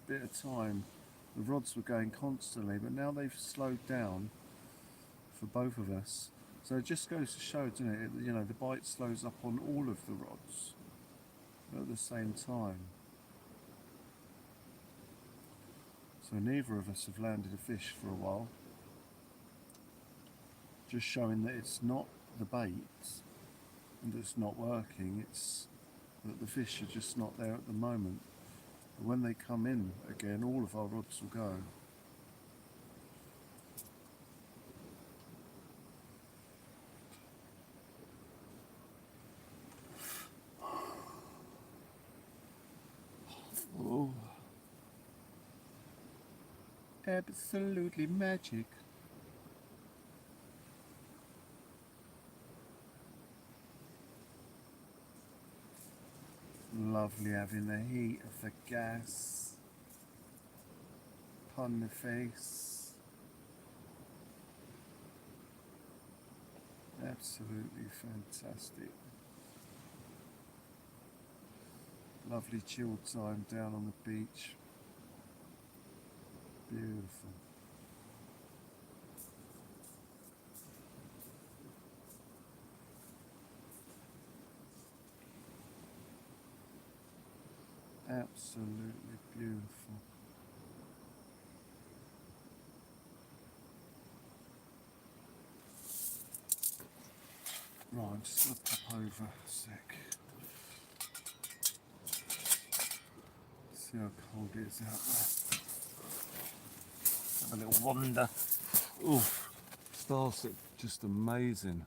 bit of time. The rods were going constantly, but now they've slowed down for both of us. So it just goes to show, doesn't it? You know, the bite slows up on all of the rods at the same time. So neither of us have landed a fish for a while. Just showing that it's not the bait and it's not working, it's that the fish are just not there at the moment. But when they come in again, all of our rods will go. Oh, absolutely magic. Lovely having the heat of the gas upon the face. Absolutely fantastic. Lovely chilled time down on the beach. Beautiful. Absolutely beautiful. Right, I'm just going to pop over a sec. See how cold it is out there. Have a little wander. Oof, stars look just amazing.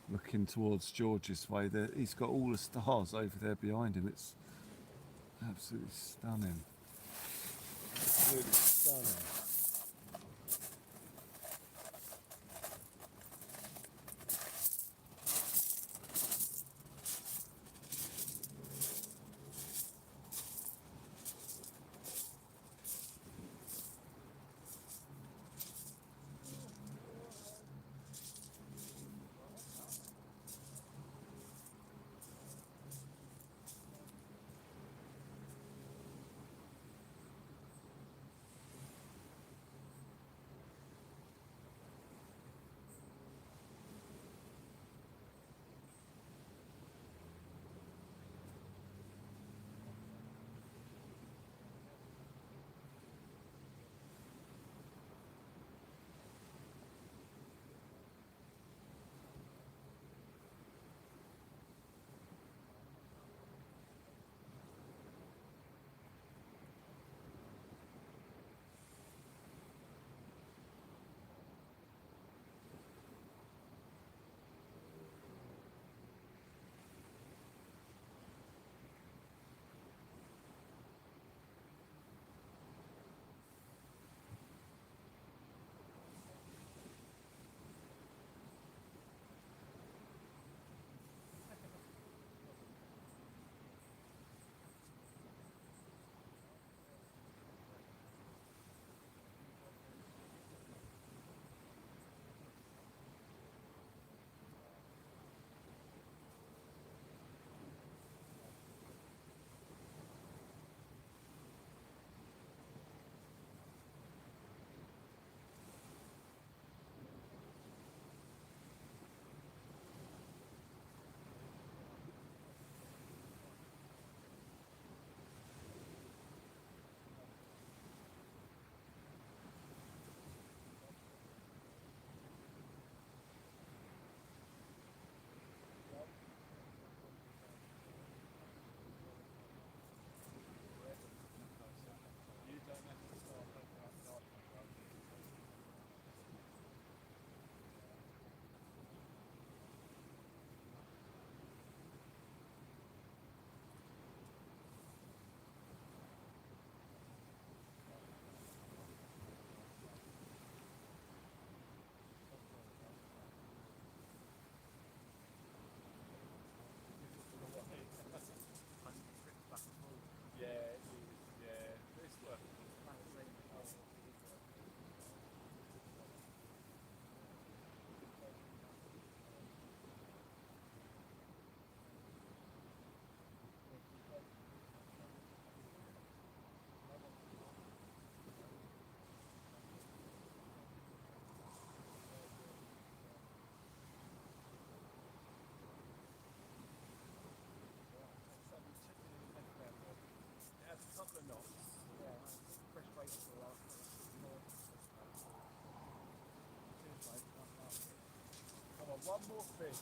Looking towards George's way there, he's got all the stars over there behind him. It's absolutely stunning. Absolutely stunning. fish.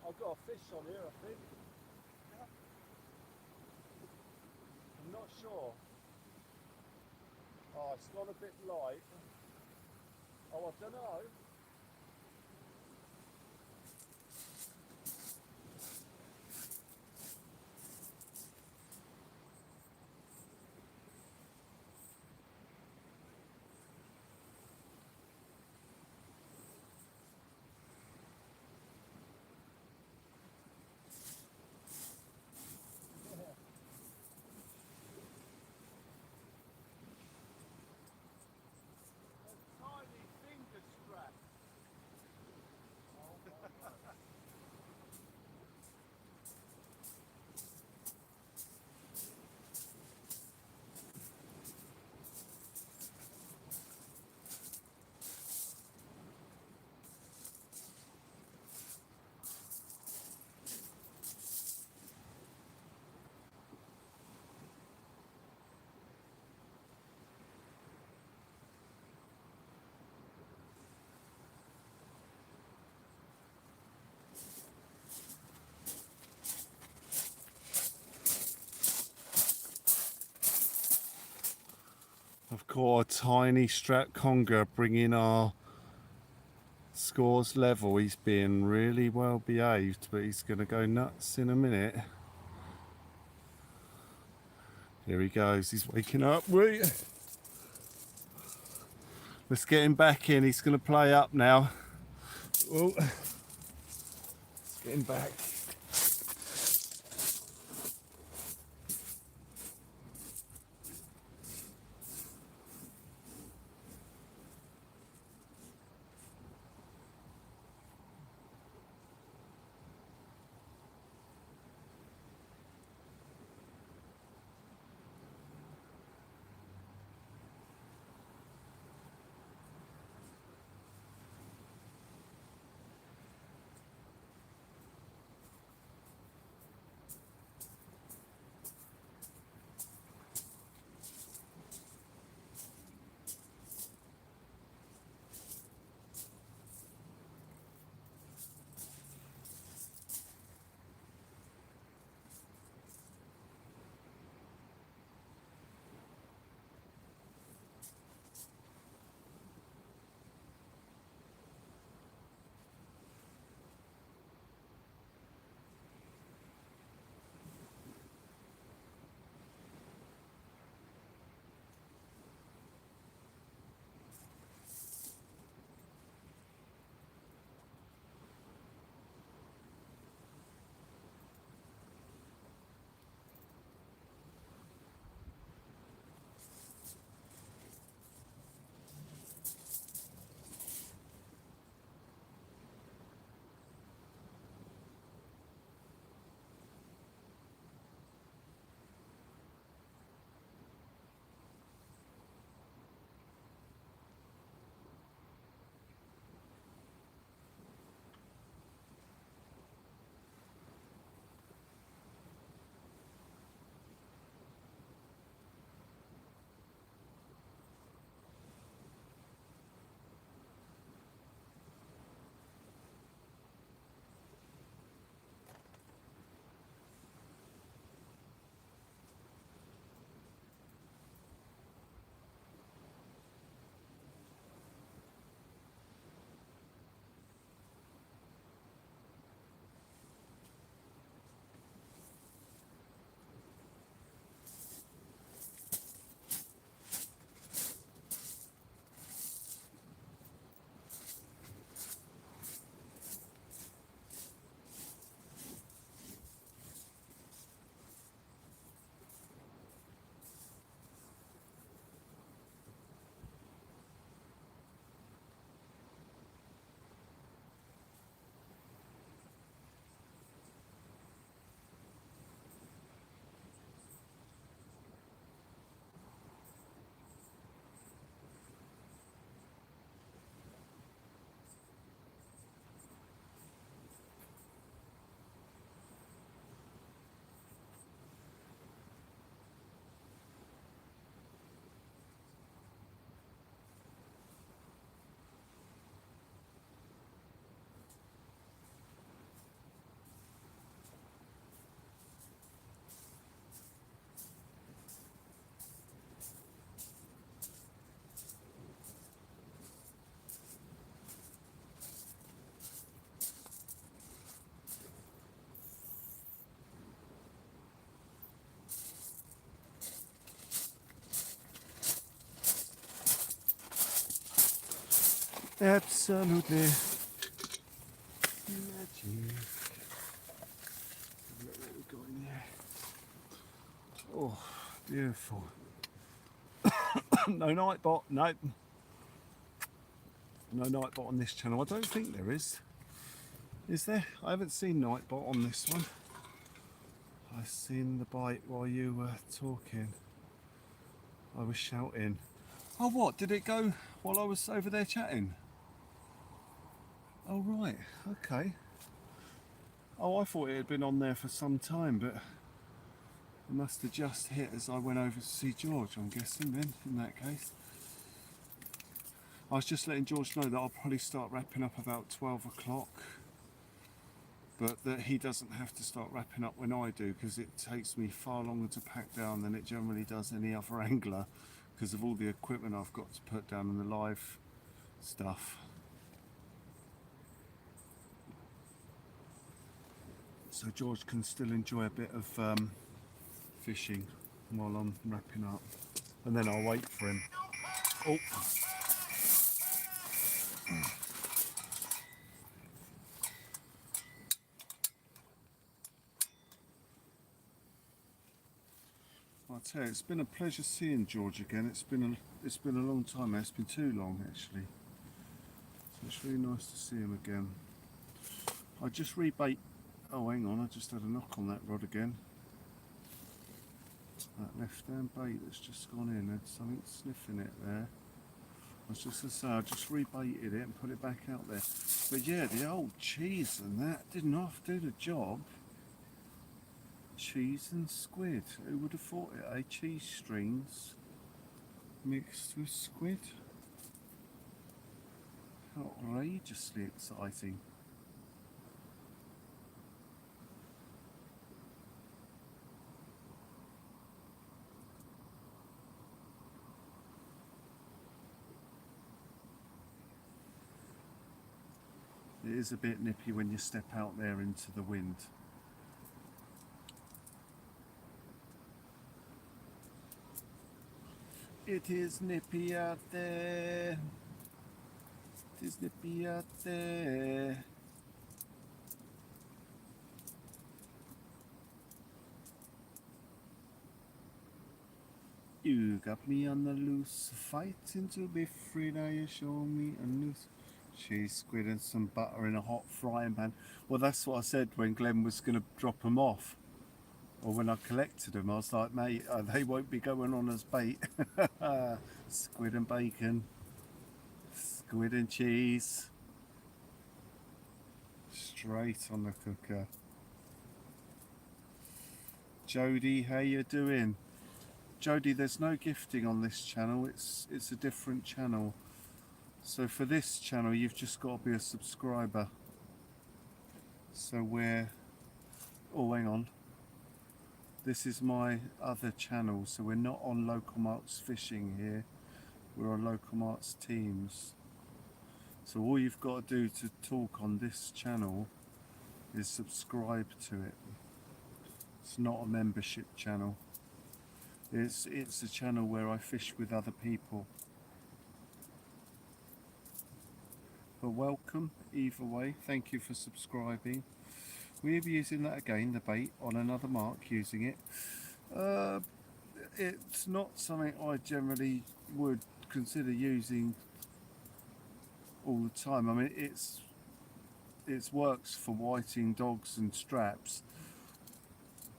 I've got a fish on here, I think. I'm not sure. Oh, it's gone a bit light. Oh, I don't know. Tiny finger strap. I've caught a tiny strap conger, bringing our scores level. He's being really well behaved, but he's going to go nuts in a minute. Here he goes, he's waking up. Let's get him back in, he's going to play up now. Oh, let's get him back. Absolutely magic. Look what we've got in here. Oh, beautiful. No nightbot, nope. No nightbot on this channel. I don't think there is. Is there? I haven't seen nightbot on this one. I've seen the bite while you were talking. I was shouting. Oh, what? Did it go while I was over there chatting? Oh, right. Okay. Oh, I thought it had been on there for some time, but it must have just hit as I went over to see George, I'm guessing then, in that case. I was just letting George know that I'll probably start wrapping up about 12 o'clock, but that he doesn't have to start wrapping up when I do, because it takes me far longer to pack down than it generally does any other angler, because of all the equipment I've got to put down and the live stuff. So George can still enjoy a bit of fishing while I'm wrapping up, and then I'll wait for him. Oh. I'll tell you, it's been a pleasure seeing George again. It's been a long time now. It's been too long actually. So it's really nice to see him again. I just rebait. Oh, hang on, I just had a knock on that rod again. That left-hand bait that's just gone in, there's something sniffing it there. I was just going to say, I just rebaited it and put it back out there. But yeah, the old cheese and that didn't half do the job. Cheese and squid. Who would have thought it, eh? Cheese strings mixed with squid. Outrageously exciting. It is a bit nippy when you step out there into the wind. It is nippy out there. It is nippy out there. You got me on the loose, fighting to be free. Now you show me a noose. Cheese, squid and some butter in a hot frying pan. Well, that's what I said when Glenn was going to drop them off. Or when I collected them, I was like, mate, they won't be going on as bait. Squid and bacon. Squid and cheese. Straight on the cooker. Jodie, how you doing? Jodie, there's no gifting on this channel. It's a different channel. So for this channel, you've just got to be a subscriber. So we're... Oh, hang on. This is my other channel, so we're not on Local Marks Fishing here. We're on Local Marks Teams. So all you've got to do to talk on this channel is subscribe to it. It's not a membership channel. It's a channel where I fish with other people. But welcome either way. Thank you for subscribing. We'll be using that again, the bait, on another mark using it. It's not something I generally would consider using all the time. I mean, it works for whiting, dogs and straps,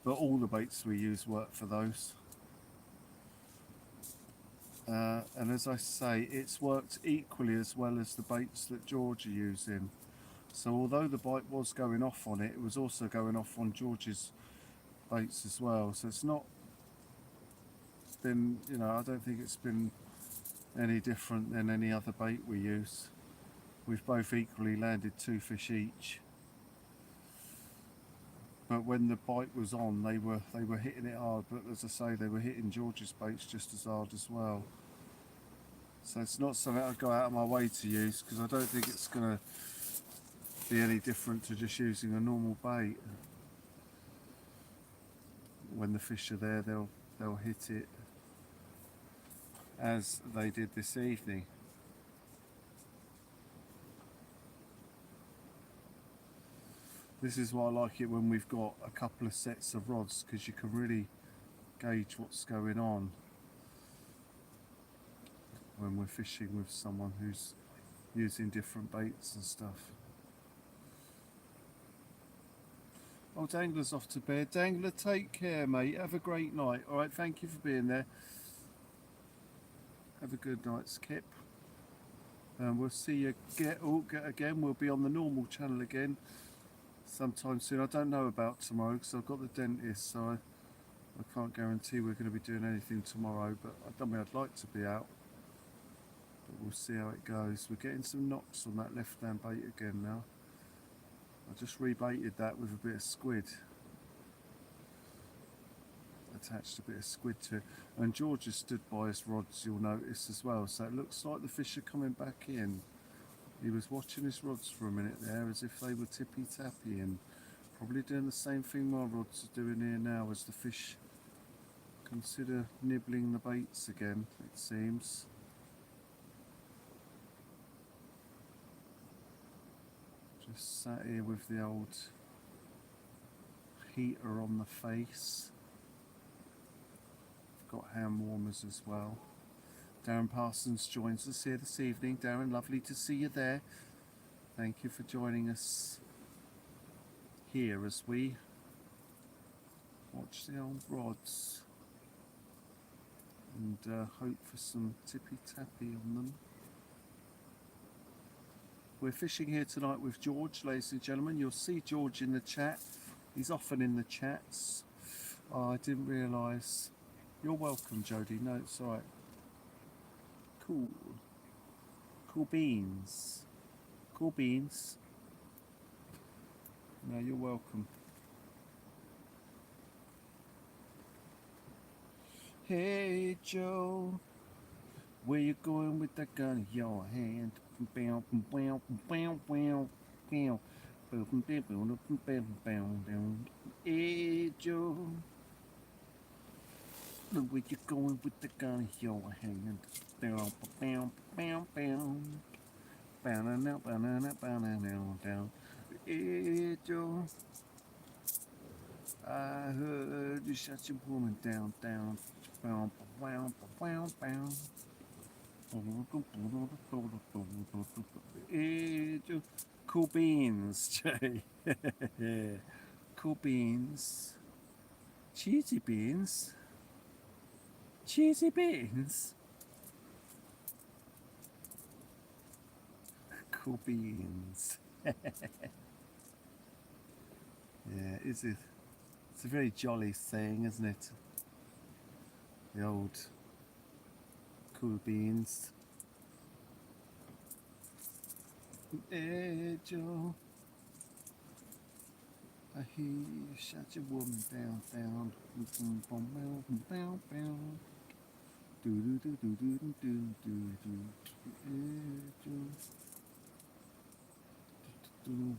but all the baits we use work for those. And as I say, it's worked equally as well as the baits that George are using. So although the bite was going off on it, it was also going off on George's baits as well. So it's not been, you know, I don't think it's been any different than any other bait we use. We've both equally landed 2 fish each. But when the bite was on, they were hitting it hard. But as I say, they were hitting George's baits just as hard as well. So it's not something I'd go out of my way to use, because I don't think it's going to be any different to just using a normal bait. When the fish are there, they'll hit it, as they did this evening. This is why I like it when we've got a couple of sets of rods, because you can really gauge what's going on when we're fishing with someone who's using different baits and stuff. Oh, Dangler's off to bed. Dangler, take care, mate. Have a great night. All right, thank you for being there. Have a good night, Skip. And we'll see you again. We'll be on the normal channel again sometime soon. I don't know about tomorrow because I've got the dentist, so I can't guarantee we're going to be doing anything tomorrow. But I don't mean I'd like to be out. But we'll see how it goes. We're getting some knocks on that left-hand bait again now. I just rebaited that with a bit of squid. Attached a bit of squid to it. And George has stood by his rods, you'll notice as well. So it looks like the fish are coming back in. He was watching his rods for a minute there as if they were tippy-tappy, and probably doing the same thing my rods are doing here now as the fish consider nibbling the baits again, it seems. Just sat here with the old heater on the face. Got hand warmers as well. Darren Parsons joins us here this evening. Darren, lovely to see you there. Thank you for joining us here as we watch the old rods and hope for some tippy-tappy on them. We're fishing here tonight with George, ladies and gentlemen. You'll see George in the chat. He's often in the chats. Oh, I didn't realise. You're welcome, Jodie. No, it's all right. Cool. Cool beans. Cool beans. No, you're welcome. Hey, Joe. Where you going with that gun in your hand? Hey, Joe. Look where you going with the gun in your hand. Hey, Joe. I heard you shot your woman down. Hey, Joe. Cool beans, Jay. Cool beans. Cheesy beans. Cheesy beans. Cool beans. Yeah, it's a very jolly saying, isn't it? The old cool beans. Hey, Joe. I hear you shot your woman down.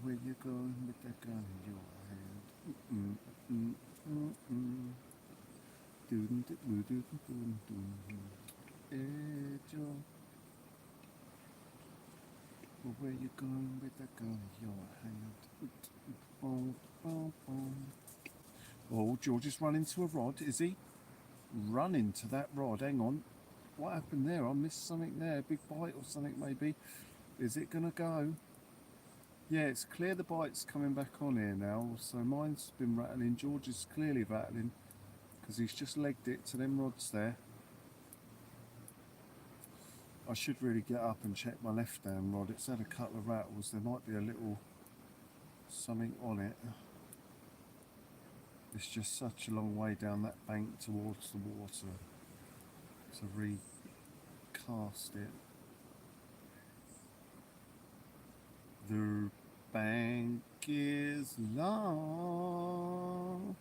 Where you going with that gun in your hand? Hey, Joe. Where you going with that gun in your hand? Oh, George is running to a rod, is he? Run into that rod, hang on. What happened there? I missed something there, big bite or something maybe. Is it gonna go? Yeah, it's clear the bite's coming back on here now, so mine's been rattling. George is clearly rattling because he's just legged it to them rods there. I should really get up and check my left hand rod. It's had a couple of rattles. There might be a little something on it. It's just such a long way down that bank towards the water to recast it. The bank is long,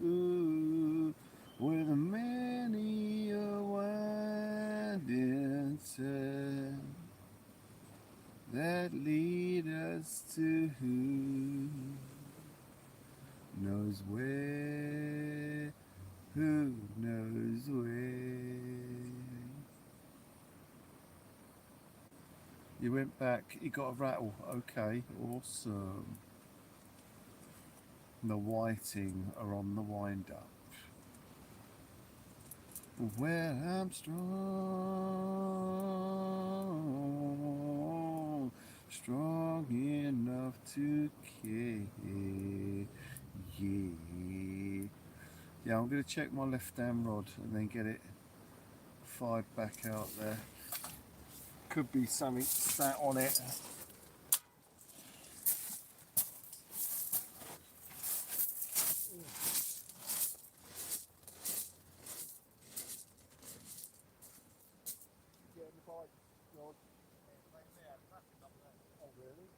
ooh, with many a winding turn that lead us to who knows where, who knows where. You went back, you got a rattle, okay, awesome. The whiting are on the wind up. Well, I'm strong, strong enough to care. Yeah, I'm going to check my left hand rod and then get it fired back out there. Could be something sat on it. Get in the bike, George. Oh, really?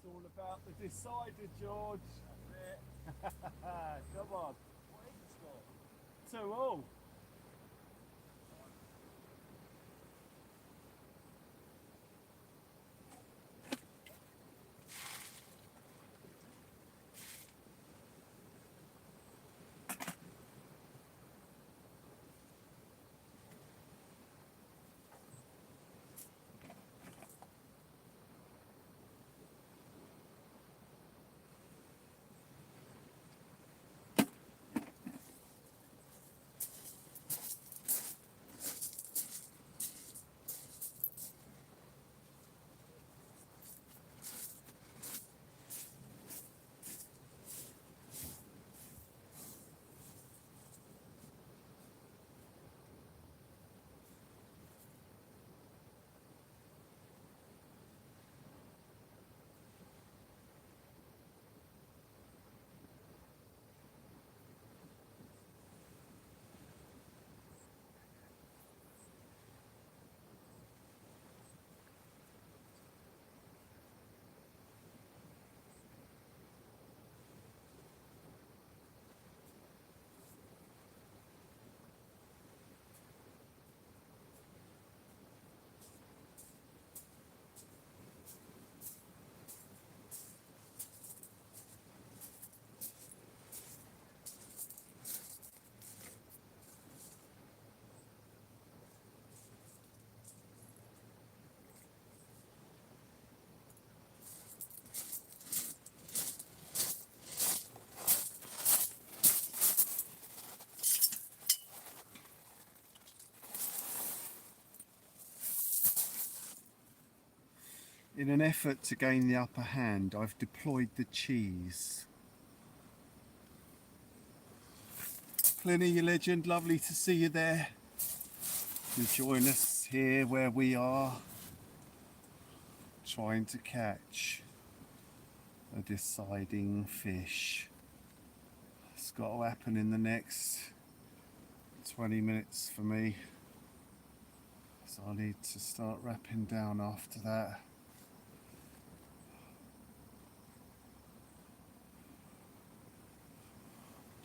It's all about the decider, George. Come on. What is the score? 2-2. In an effort to gain the upper hand, I've deployed the cheese. Pliny, you legend, lovely to see you there. You join us here where we are, trying to catch a deciding fish. It's got to happen in the next 20 minutes for me. So I need to start wrapping down after that.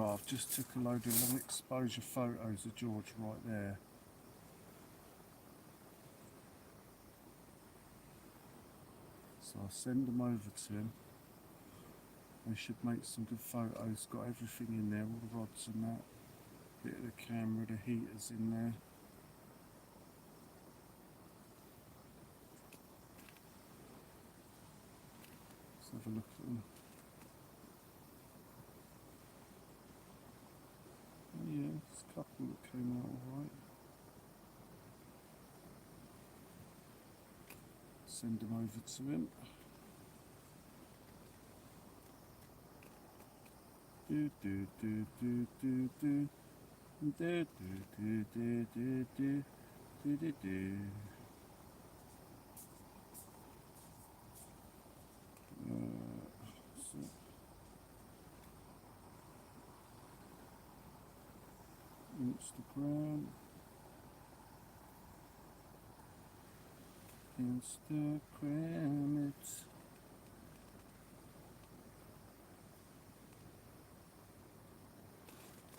Right, I've just took a load of long exposure photos of George right there. So I'll send them over to him. They should make some good photos. Got everything in there, all the rods and that. Bit of the camera, the heaters in there. Let's have a look at them. Oh yeah, there's a couple that came out alright. Send them over to him. Do do do do do do do do do do do do do do do. So Instagram. Instagram it.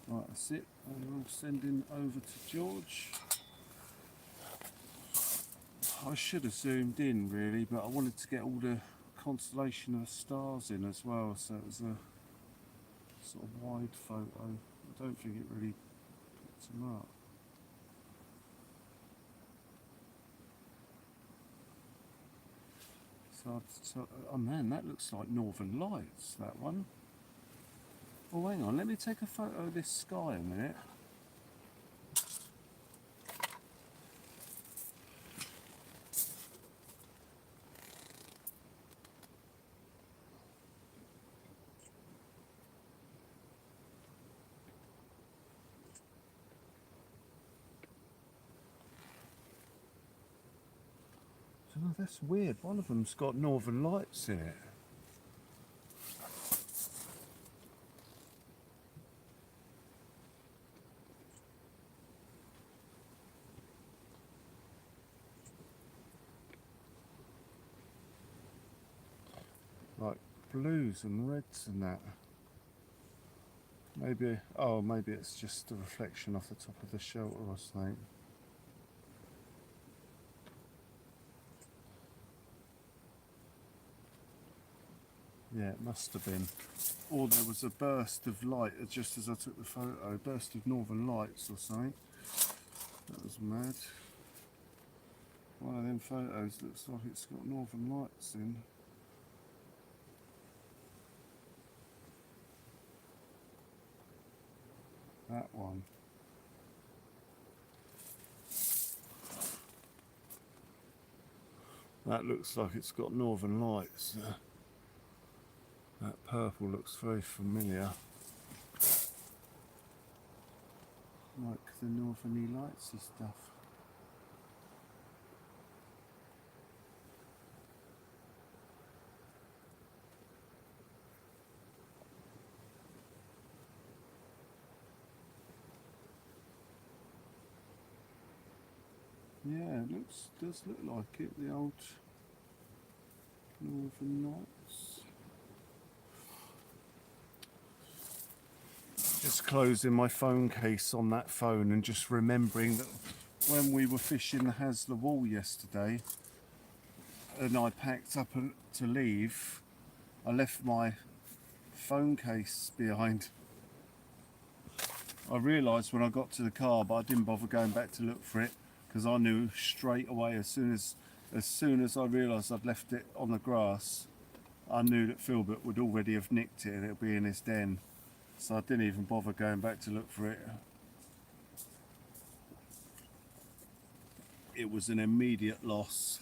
Right, that's it. I'm sending over to George. I should have zoomed in really, but I wanted to get all the constellation of stars in as well, so it was a sort of wide photo. I don't think it really picks them up. So, oh man, that looks like Northern Lights, that one. Oh, hang on, let me take a photo of this sky a minute. Oh, that's weird. One of them's got Northern Lights in it. Like blues and reds and that. Maybe, oh, maybe it's just a reflection off the top of the shelter or something. Yeah, it must have been. Or there was a burst of light just as I took the photo, a burst of Northern Lights or something. That was mad. One of them photos looks like it's got Northern Lights in. That one. That looks like it's got Northern Lights. That purple looks very familiar. Like the Northerny Lightsy stuff. Yeah, it does look like it, the old Northern Lights. Just closing my phone case on that phone and just remembering that when we were fishing the Hasler Wall yesterday and I packed up to leave, I left my phone case behind. I realised when I got to the car, but I didn't bother going back to look for it because I knew straight away as soon as I realised I'd left it on the grass, I knew that Philbert would already have nicked it and it'll be in his den. So I didn't even bother going back to look for it. It was an immediate loss,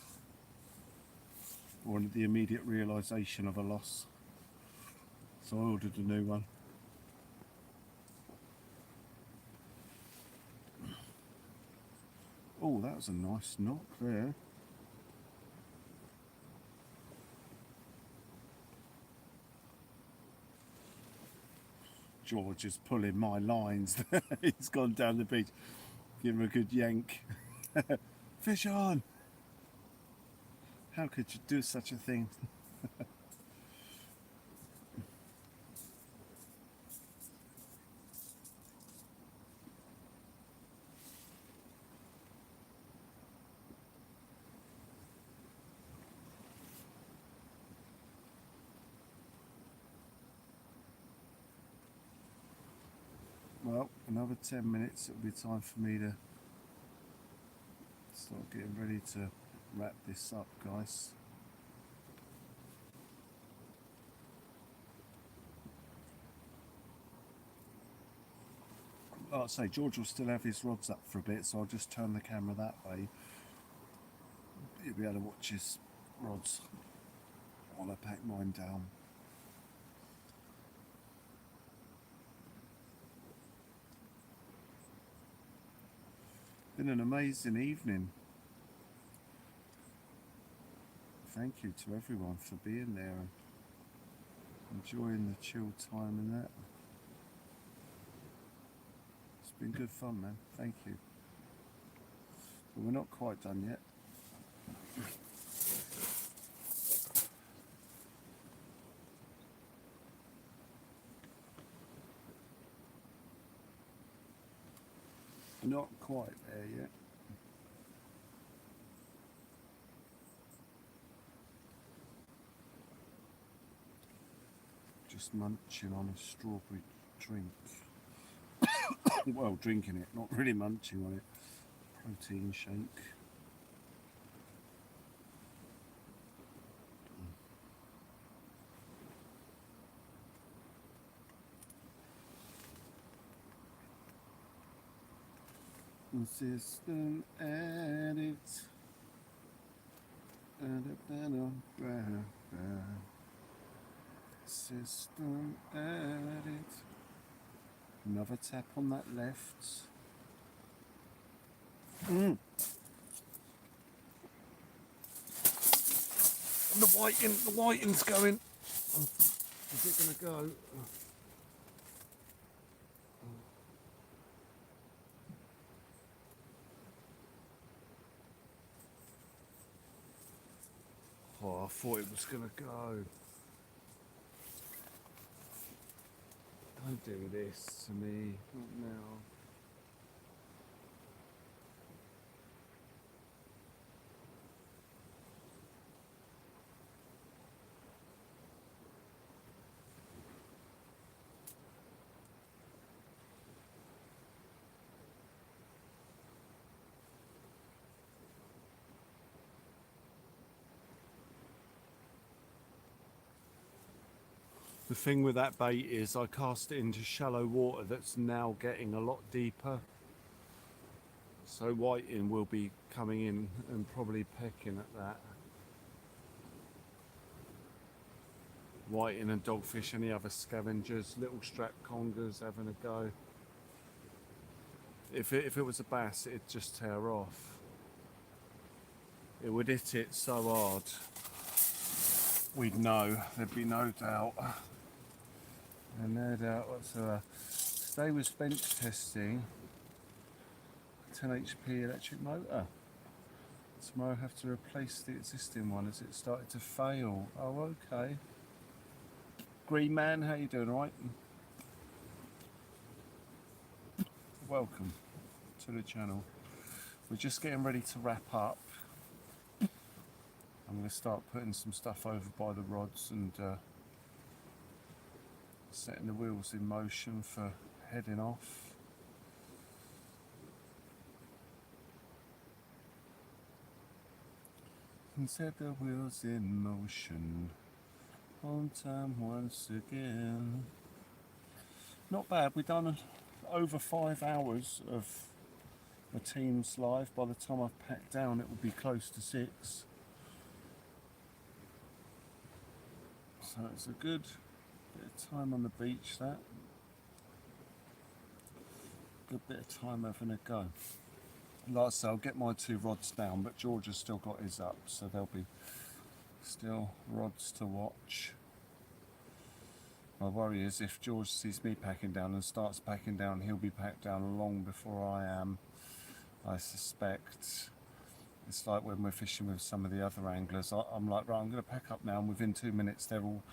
or the immediate realisation of a loss. So I ordered a new one. Oh, that was a nice knock there. George is pulling my lines. He's gone down the beach. Give him a good yank. Fish on! How could you do such a thing? Well, another 10 minutes, it'll be time for me to start getting ready to wrap this up, guys. Like I say, George will still have his rods up for a bit, so I'll just turn the camera that way. You'll be able to watch his rods while I pack mine down. Been an amazing evening. Thank you to everyone for being there and enjoying the chill time and that. It's been good fun, man. Thank you. But we're not quite done yet. Not quite there yet. Just munching on a strawberry drink. Well, drinking it, not really munching on it. Protein shake. Consistent addict. System addict. Another tap on that left. The whiting's going. Is it going to go? Oh, I thought it was going to go. Don't do this to me, not now. The thing with that bait is I cast it into shallow water that's now getting a lot deeper. So whiting will be coming in and probably pecking at that. Whiting and dogfish, any other scavengers, little strap congers having a go. If it was a bass, it'd just tear off. It would hit it so hard, we'd know, there'd be no doubt. And no doubt whatsoever. Today was bench testing 10 HP electric motor. Tomorrow I have to replace the existing one as it started to fail. Oh, okay. Green man, how you doing, alright? Welcome to the channel. We're just getting ready to wrap up. I'm going to start putting some stuff over by the rods and setting the wheels in motion for heading off. And set the wheels in motion. On time once again. Not bad, we've done over 5 hours of the team's live. By the time I've packed down, it will be close to 6. So it's a good bit of time on the beach, that. Good bit of time having a go. Like I say, I'll get my 2 rods down, but George has still got his up, so there'll be still rods to watch. My worry is if George sees me packing down and starts packing down, he'll be packed down long before I am, I suspect. It's like when we're fishing with some of the other anglers. I'm like, right, I'm going to pack up now, and within 2 minutes they're all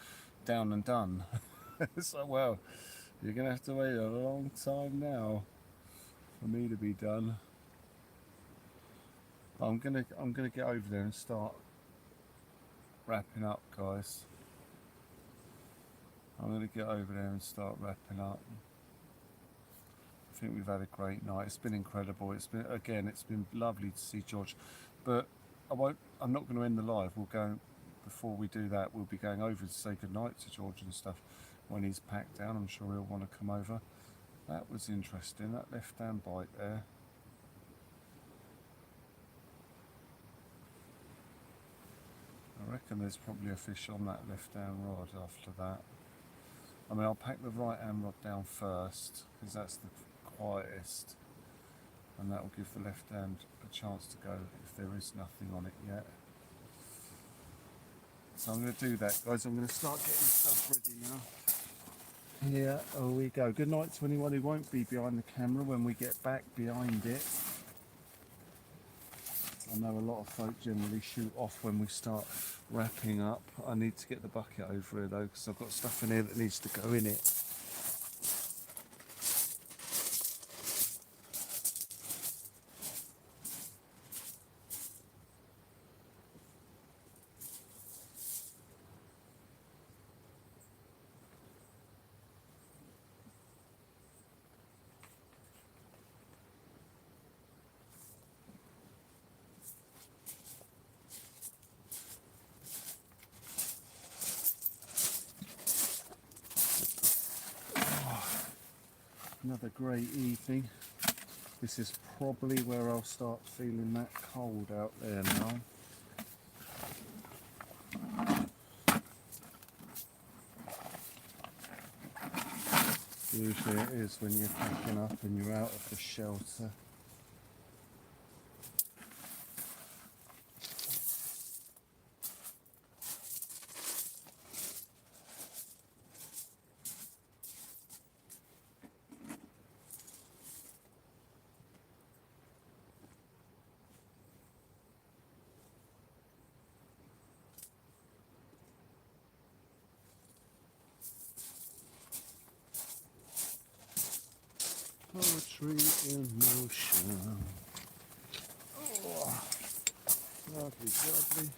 down and done. So, well, you're going to have to wait a long time now for me to be done. I'm gonna get over there and start wrapping up, guys. I'm gonna get over there and start wrapping up. think we've had a great night. It's been incredible. It's been lovely to see George, but I'm not going to end the live. We'll go before we do that. We'll be going over to say goodnight to George and stuff when he's packed down. I'm sure he'll want to come over. That was interesting. That left-hand bite there. I reckon there's probably a fish on that left-hand rod after that. I mean, I'll pack the right-hand rod down first because that's the quietest, and that will give the left-hand a chance to go if there is nothing on it yet. So I'm going to do that, guys. I'm going to start getting stuff ready now. Here we go. Good night to anyone who won't be behind the camera when we get back behind it. I know a lot of folk generally shoot off when we start wrapping up. I need to get the bucket over here though, because I've got stuff in here that needs to go in it. Another great evening. This is probably where I'll start feeling that cold out there now. Usually it is when you're packing up and you're out of the shelter. Poetry in motion. Oh, lovely, lovely.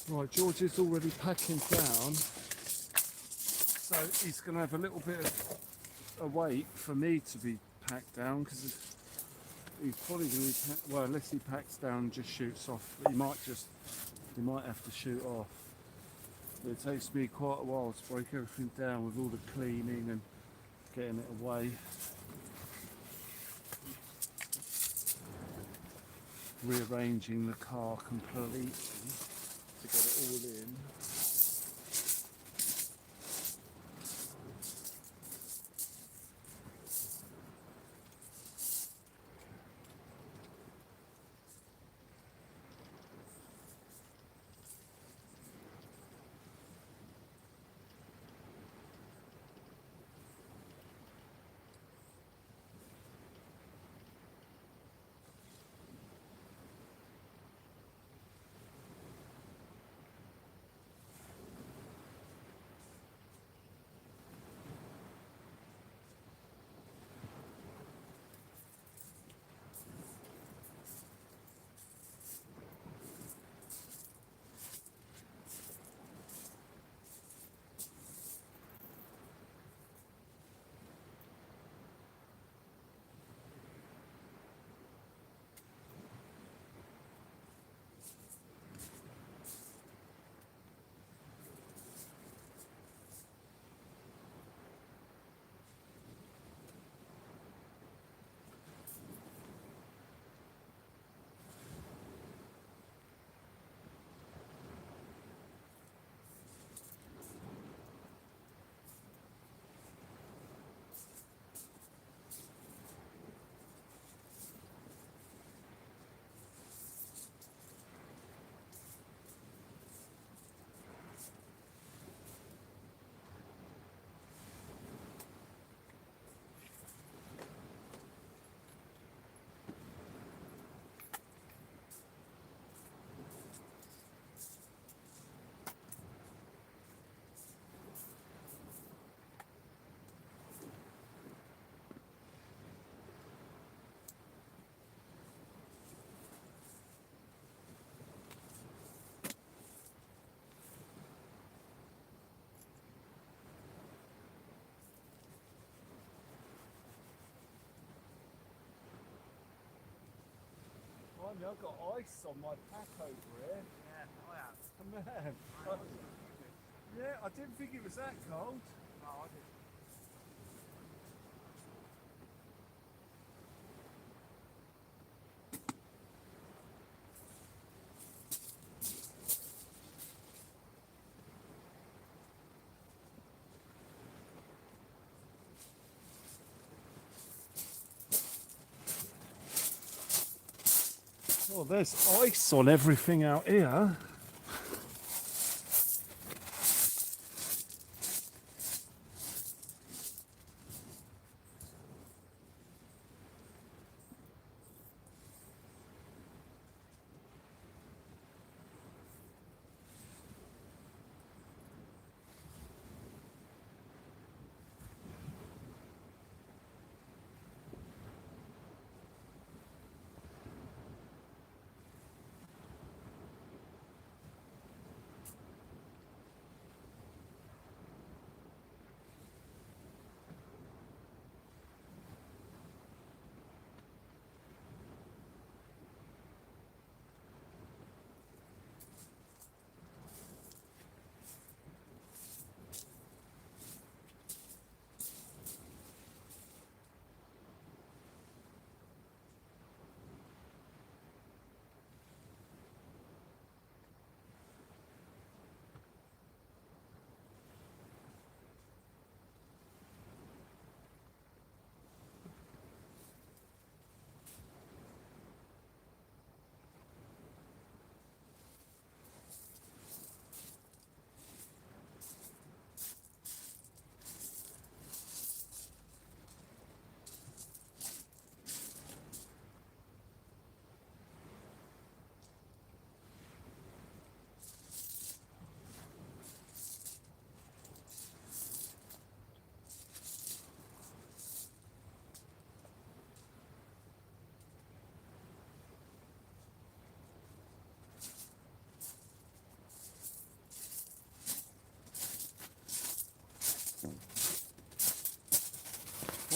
Right, George is already packing down, so he's going to have a little bit of a wait for me to be packed down, because he's probably going to be well, unless he packs down and just shoots off. He might have to shoot off. But it takes me quite a while to break everything down with all the cleaning and getting it away. Rearranging the car completely to get it all in. I've got ice on my pack over here. Yeah, I have. Man, yeah, I didn't think it was that cold. No, I didn't. Well, there's ice on everything out here.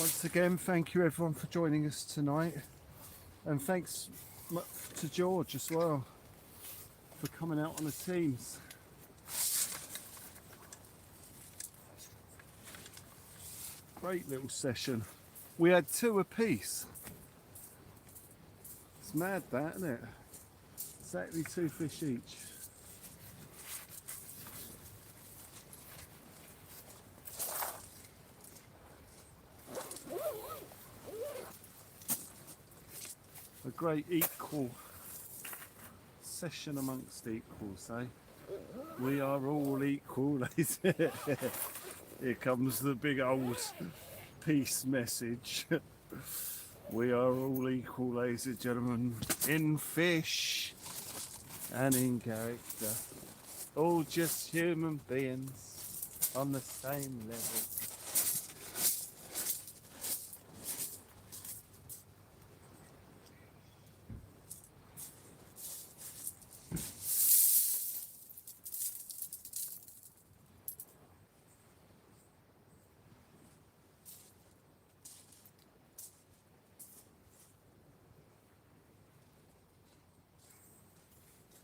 Once again, thank you everyone for joining us tonight, and thanks to George as well for coming out on the teams. Great little session. We had 2 apiece. It's mad that, isn't it? Exactly 2 fish each. A great equal session amongst equals, eh? We are all equal. Here comes the big old peace message. We are all equal, ladies and gentlemen, in fish and in character. All just human beings on the same level.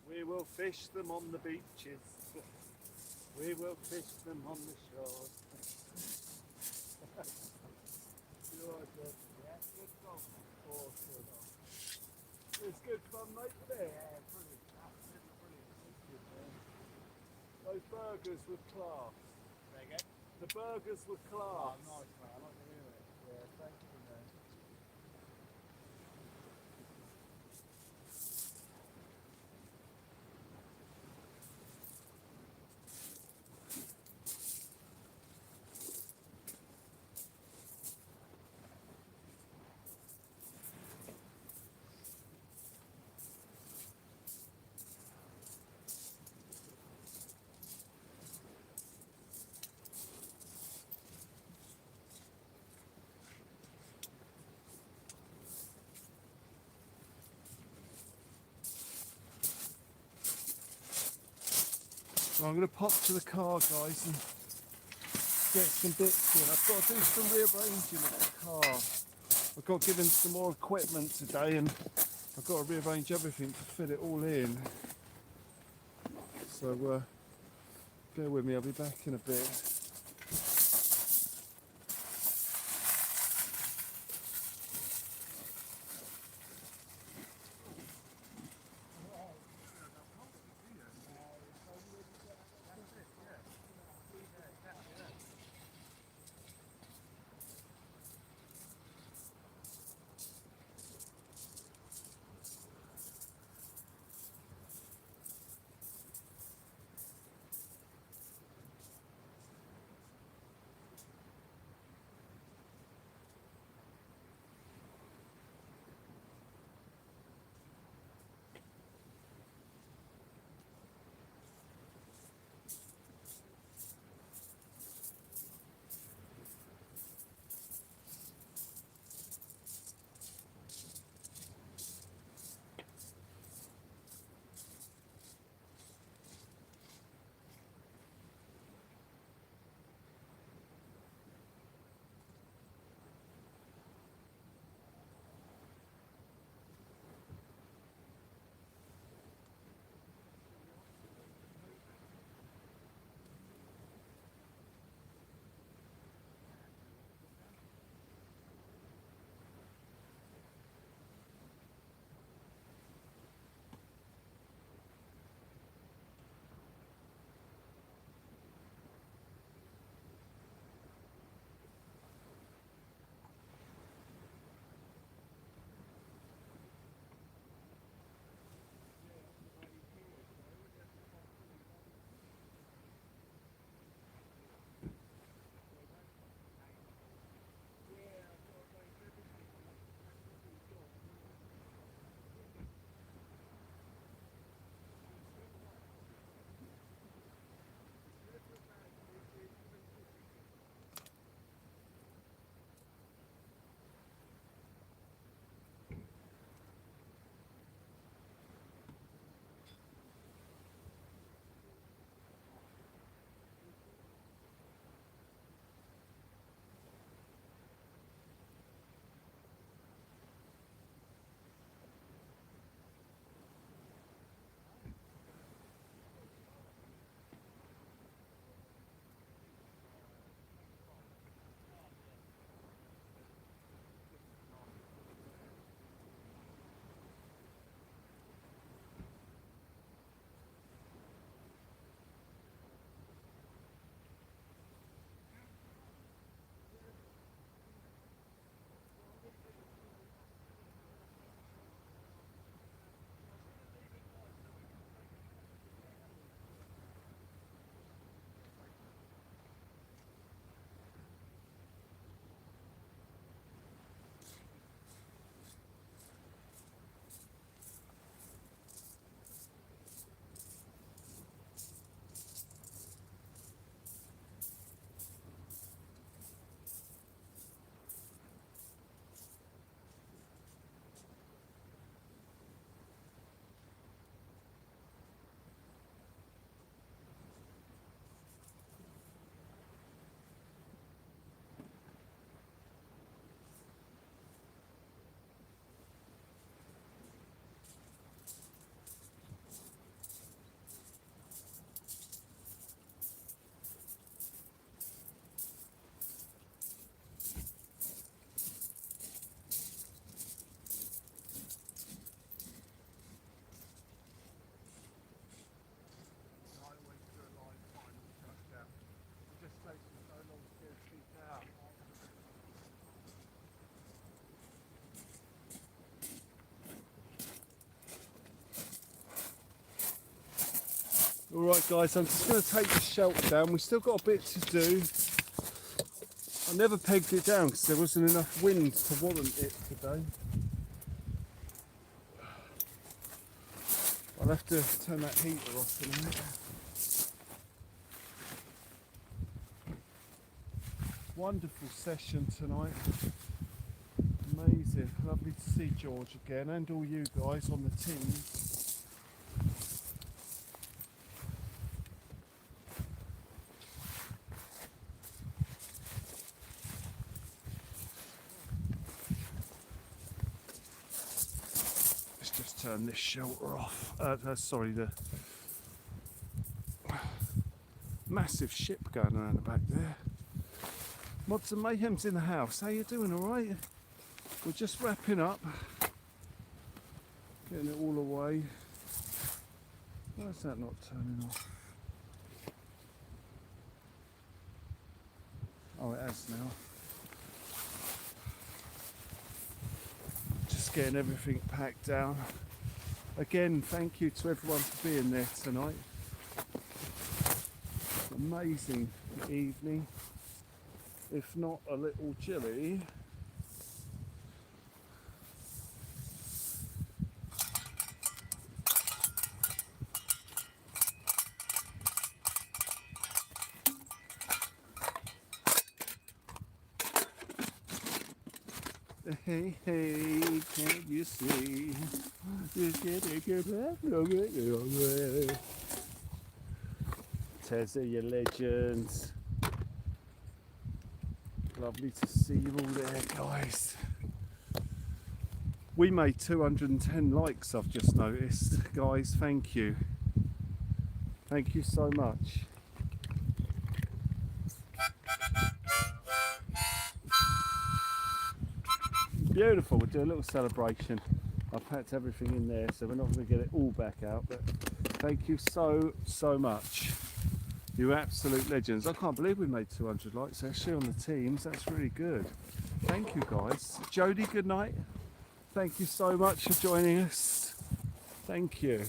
We will fish them on the beaches. We will fish them on the shores. It's good fun, mate, isn't it? Yeah, brilliant. Absolutely brilliant. It's good, man. Those burgers were class. There you go. The burgers were Oh, class. nice, mate. I like to hear it. Yeah, thank you, man. Well, I'm going to pop to the car, guys, and get some bits in. I've got to do some rearranging at the car. I've got given some more equipment today, and I've got to rearrange everything to fit it all in. So bear with me, I'll be back in a bit. Alright guys, I'm just going to take the shelter down. We've still got a bit to do. I never pegged it down because there wasn't enough wind to warrant it today. I'll have to turn that heater off in a minute. Wonderful session tonight. Amazing. Lovely to see George again and all you guys on the teams. Let's just turn this shelter off. Sorry, the massive ship going around the back there. Mods and Mayhem's in the house. How you doing? All right? We're just wrapping up, getting it all away. Why is that not turning off? Oh, it has now. Just getting everything packed down. Again, thank you to everyone for being there tonight. Amazing evening. If not a little chilly. Hey, hey, can't you see? You can take your breath away. Tezza, you legends. Lovely to see you all there, guys. We made 210 likes, I've just noticed. Guys, thank you. Thank you so much. Beautiful, we'll do a little celebration. I've packed everything in there, so we're not going to get it all back out, but thank you so, so much. You absolute legends. I can't believe we made 200 likes actually on the teams. That's really good. Thank you guys. Jody, good night. Thank you so much for joining us. Thank you.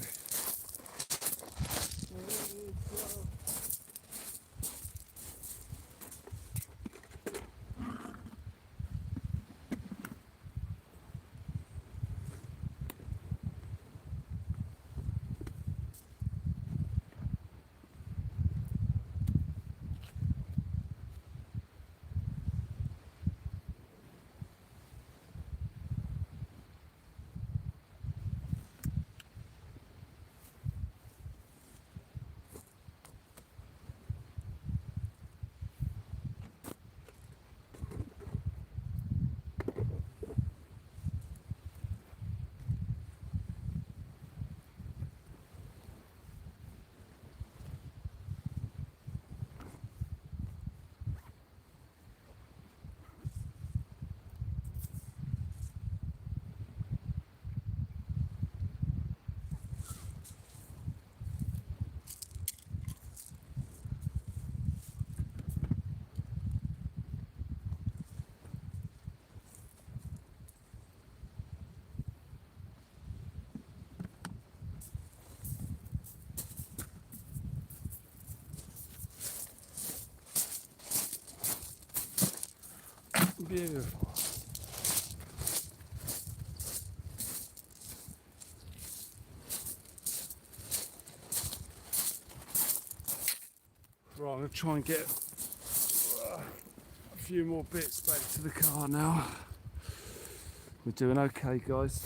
Beautiful. Right, I'm going to try and get a few more bits back to the car now. We're doing okay, guys.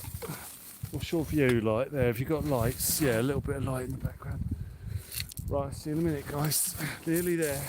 What's your view like there? Have you got lights? Yeah, a little bit of light in the background. Right, see you in a minute, guys. Nearly there.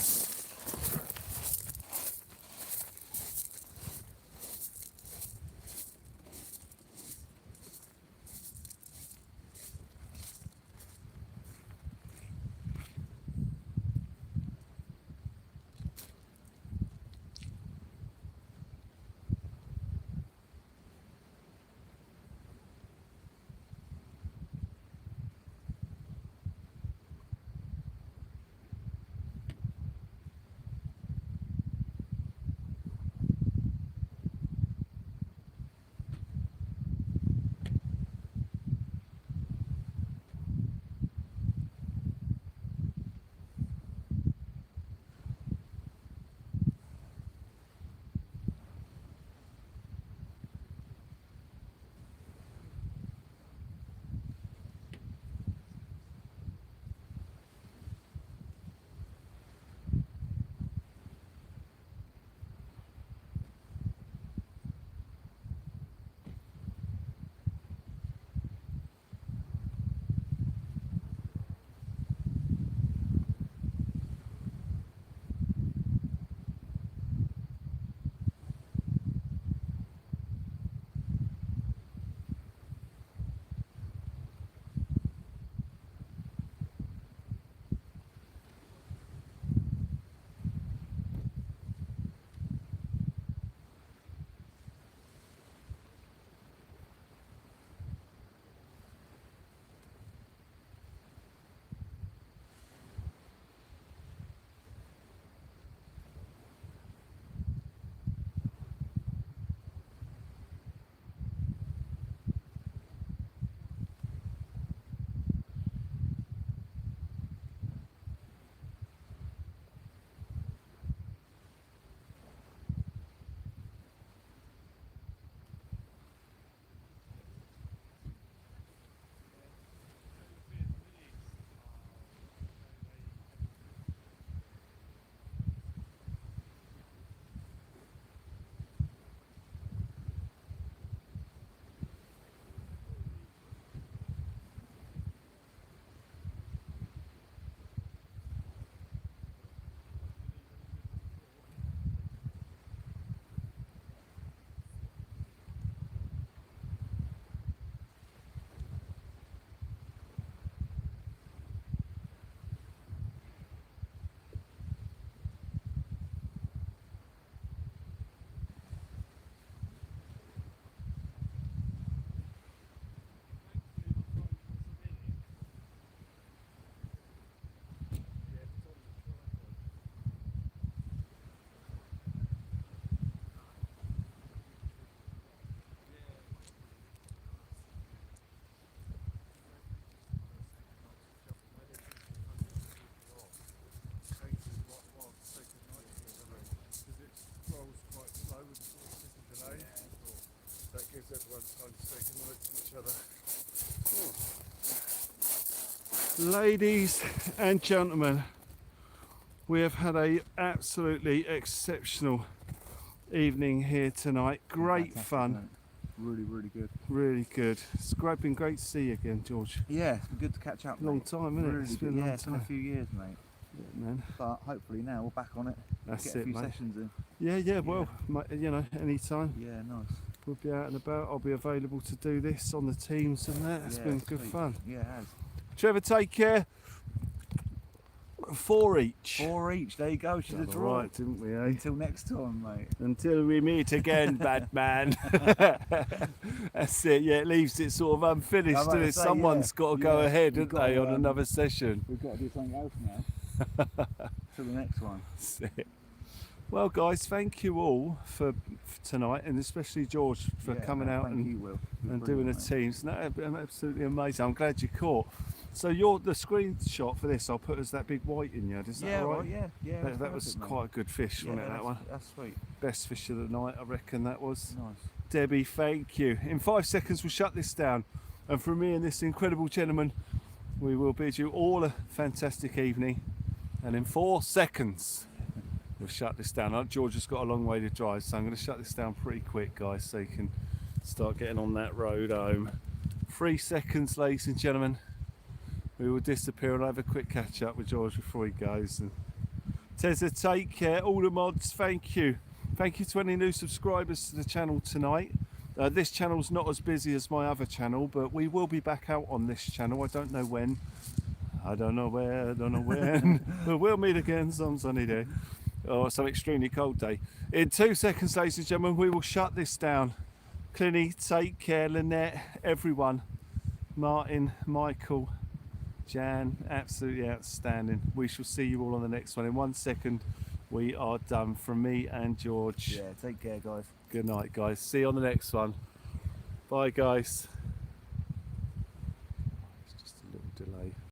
Ladies and gentlemen, we have had a absolutely exceptional evening here tonight. Great Fantastic, fun, mate. Really, really good. really good. It's been great to see you again, George. Yeah, it's been good to catch up. Long mate. time, isn't it? Really It's good. been a long Yeah, it's been a time. few years, mate. Yeah, man. But hopefully now we're back on it. That's Get a it, few mate. sessions in. Yeah, well, mate, you know, anytime Yeah, nice. we'll be out and about. I'll be available to do this on the teams and that. It's Yeah, been good sweet. fun. Yeah, it has. Trevor, take care. 4 each. 4 each. There you go. She's a Got it draw. right, didn't we, eh? Until next time, mate. Until we meet again, Batman. That's it. Yeah, it leaves it sort of unfinished. I'm about Doesn't to it? say, Someone's yeah, got to go yeah, ahead, we've haven't got they, to, on another session? We've got to do something else now. Till the next one. That's it. Well, guys, thank you all for tonight, and especially George for Yeah, coming no, out thank and you, Will. You're and doing the brilliant, mate. teams. No, absolutely amazing. I'm glad you caught. So the screenshot for this, I'll put as that big white in yard. Is that Yeah, all right? well, yeah, yeah. That, that's was perfect, mate. quite a good fish, wasn't it? Yeah, That one. That's sweet. Best fish of the night, I reckon that was. Nice. Debbie, thank you. In 5 seconds, we'll shut this down. And from me and this incredible gentleman, we will bid you all a fantastic evening. And in 4 seconds, we'll shut this down. George has got a long way to drive, so I'm going to shut this down pretty quick, guys, so you can start getting on that road home. 3 seconds, ladies and gentlemen. We will disappear and have a quick catch up with George before he goes. And Tezza, take care. All the mods, thank you. Thank you to any new subscribers to the channel tonight. This channel's not as busy as my other channel, but we will be back out on this channel. I don't know when. I don't know where, I don't know when. But we'll meet again some sunny day. Or some extremely cold day. In 2 seconds, ladies and gentlemen, we will shut this down. Clinny, take care. Lynette, everyone. Martin, Michael, Jan, absolutely outstanding. We shall see you all on the next one. In 1 second, we are done. From me and George. Yeah, take care, guys. Good night, guys. See you on the next one. Bye, guys. It's just a little delay.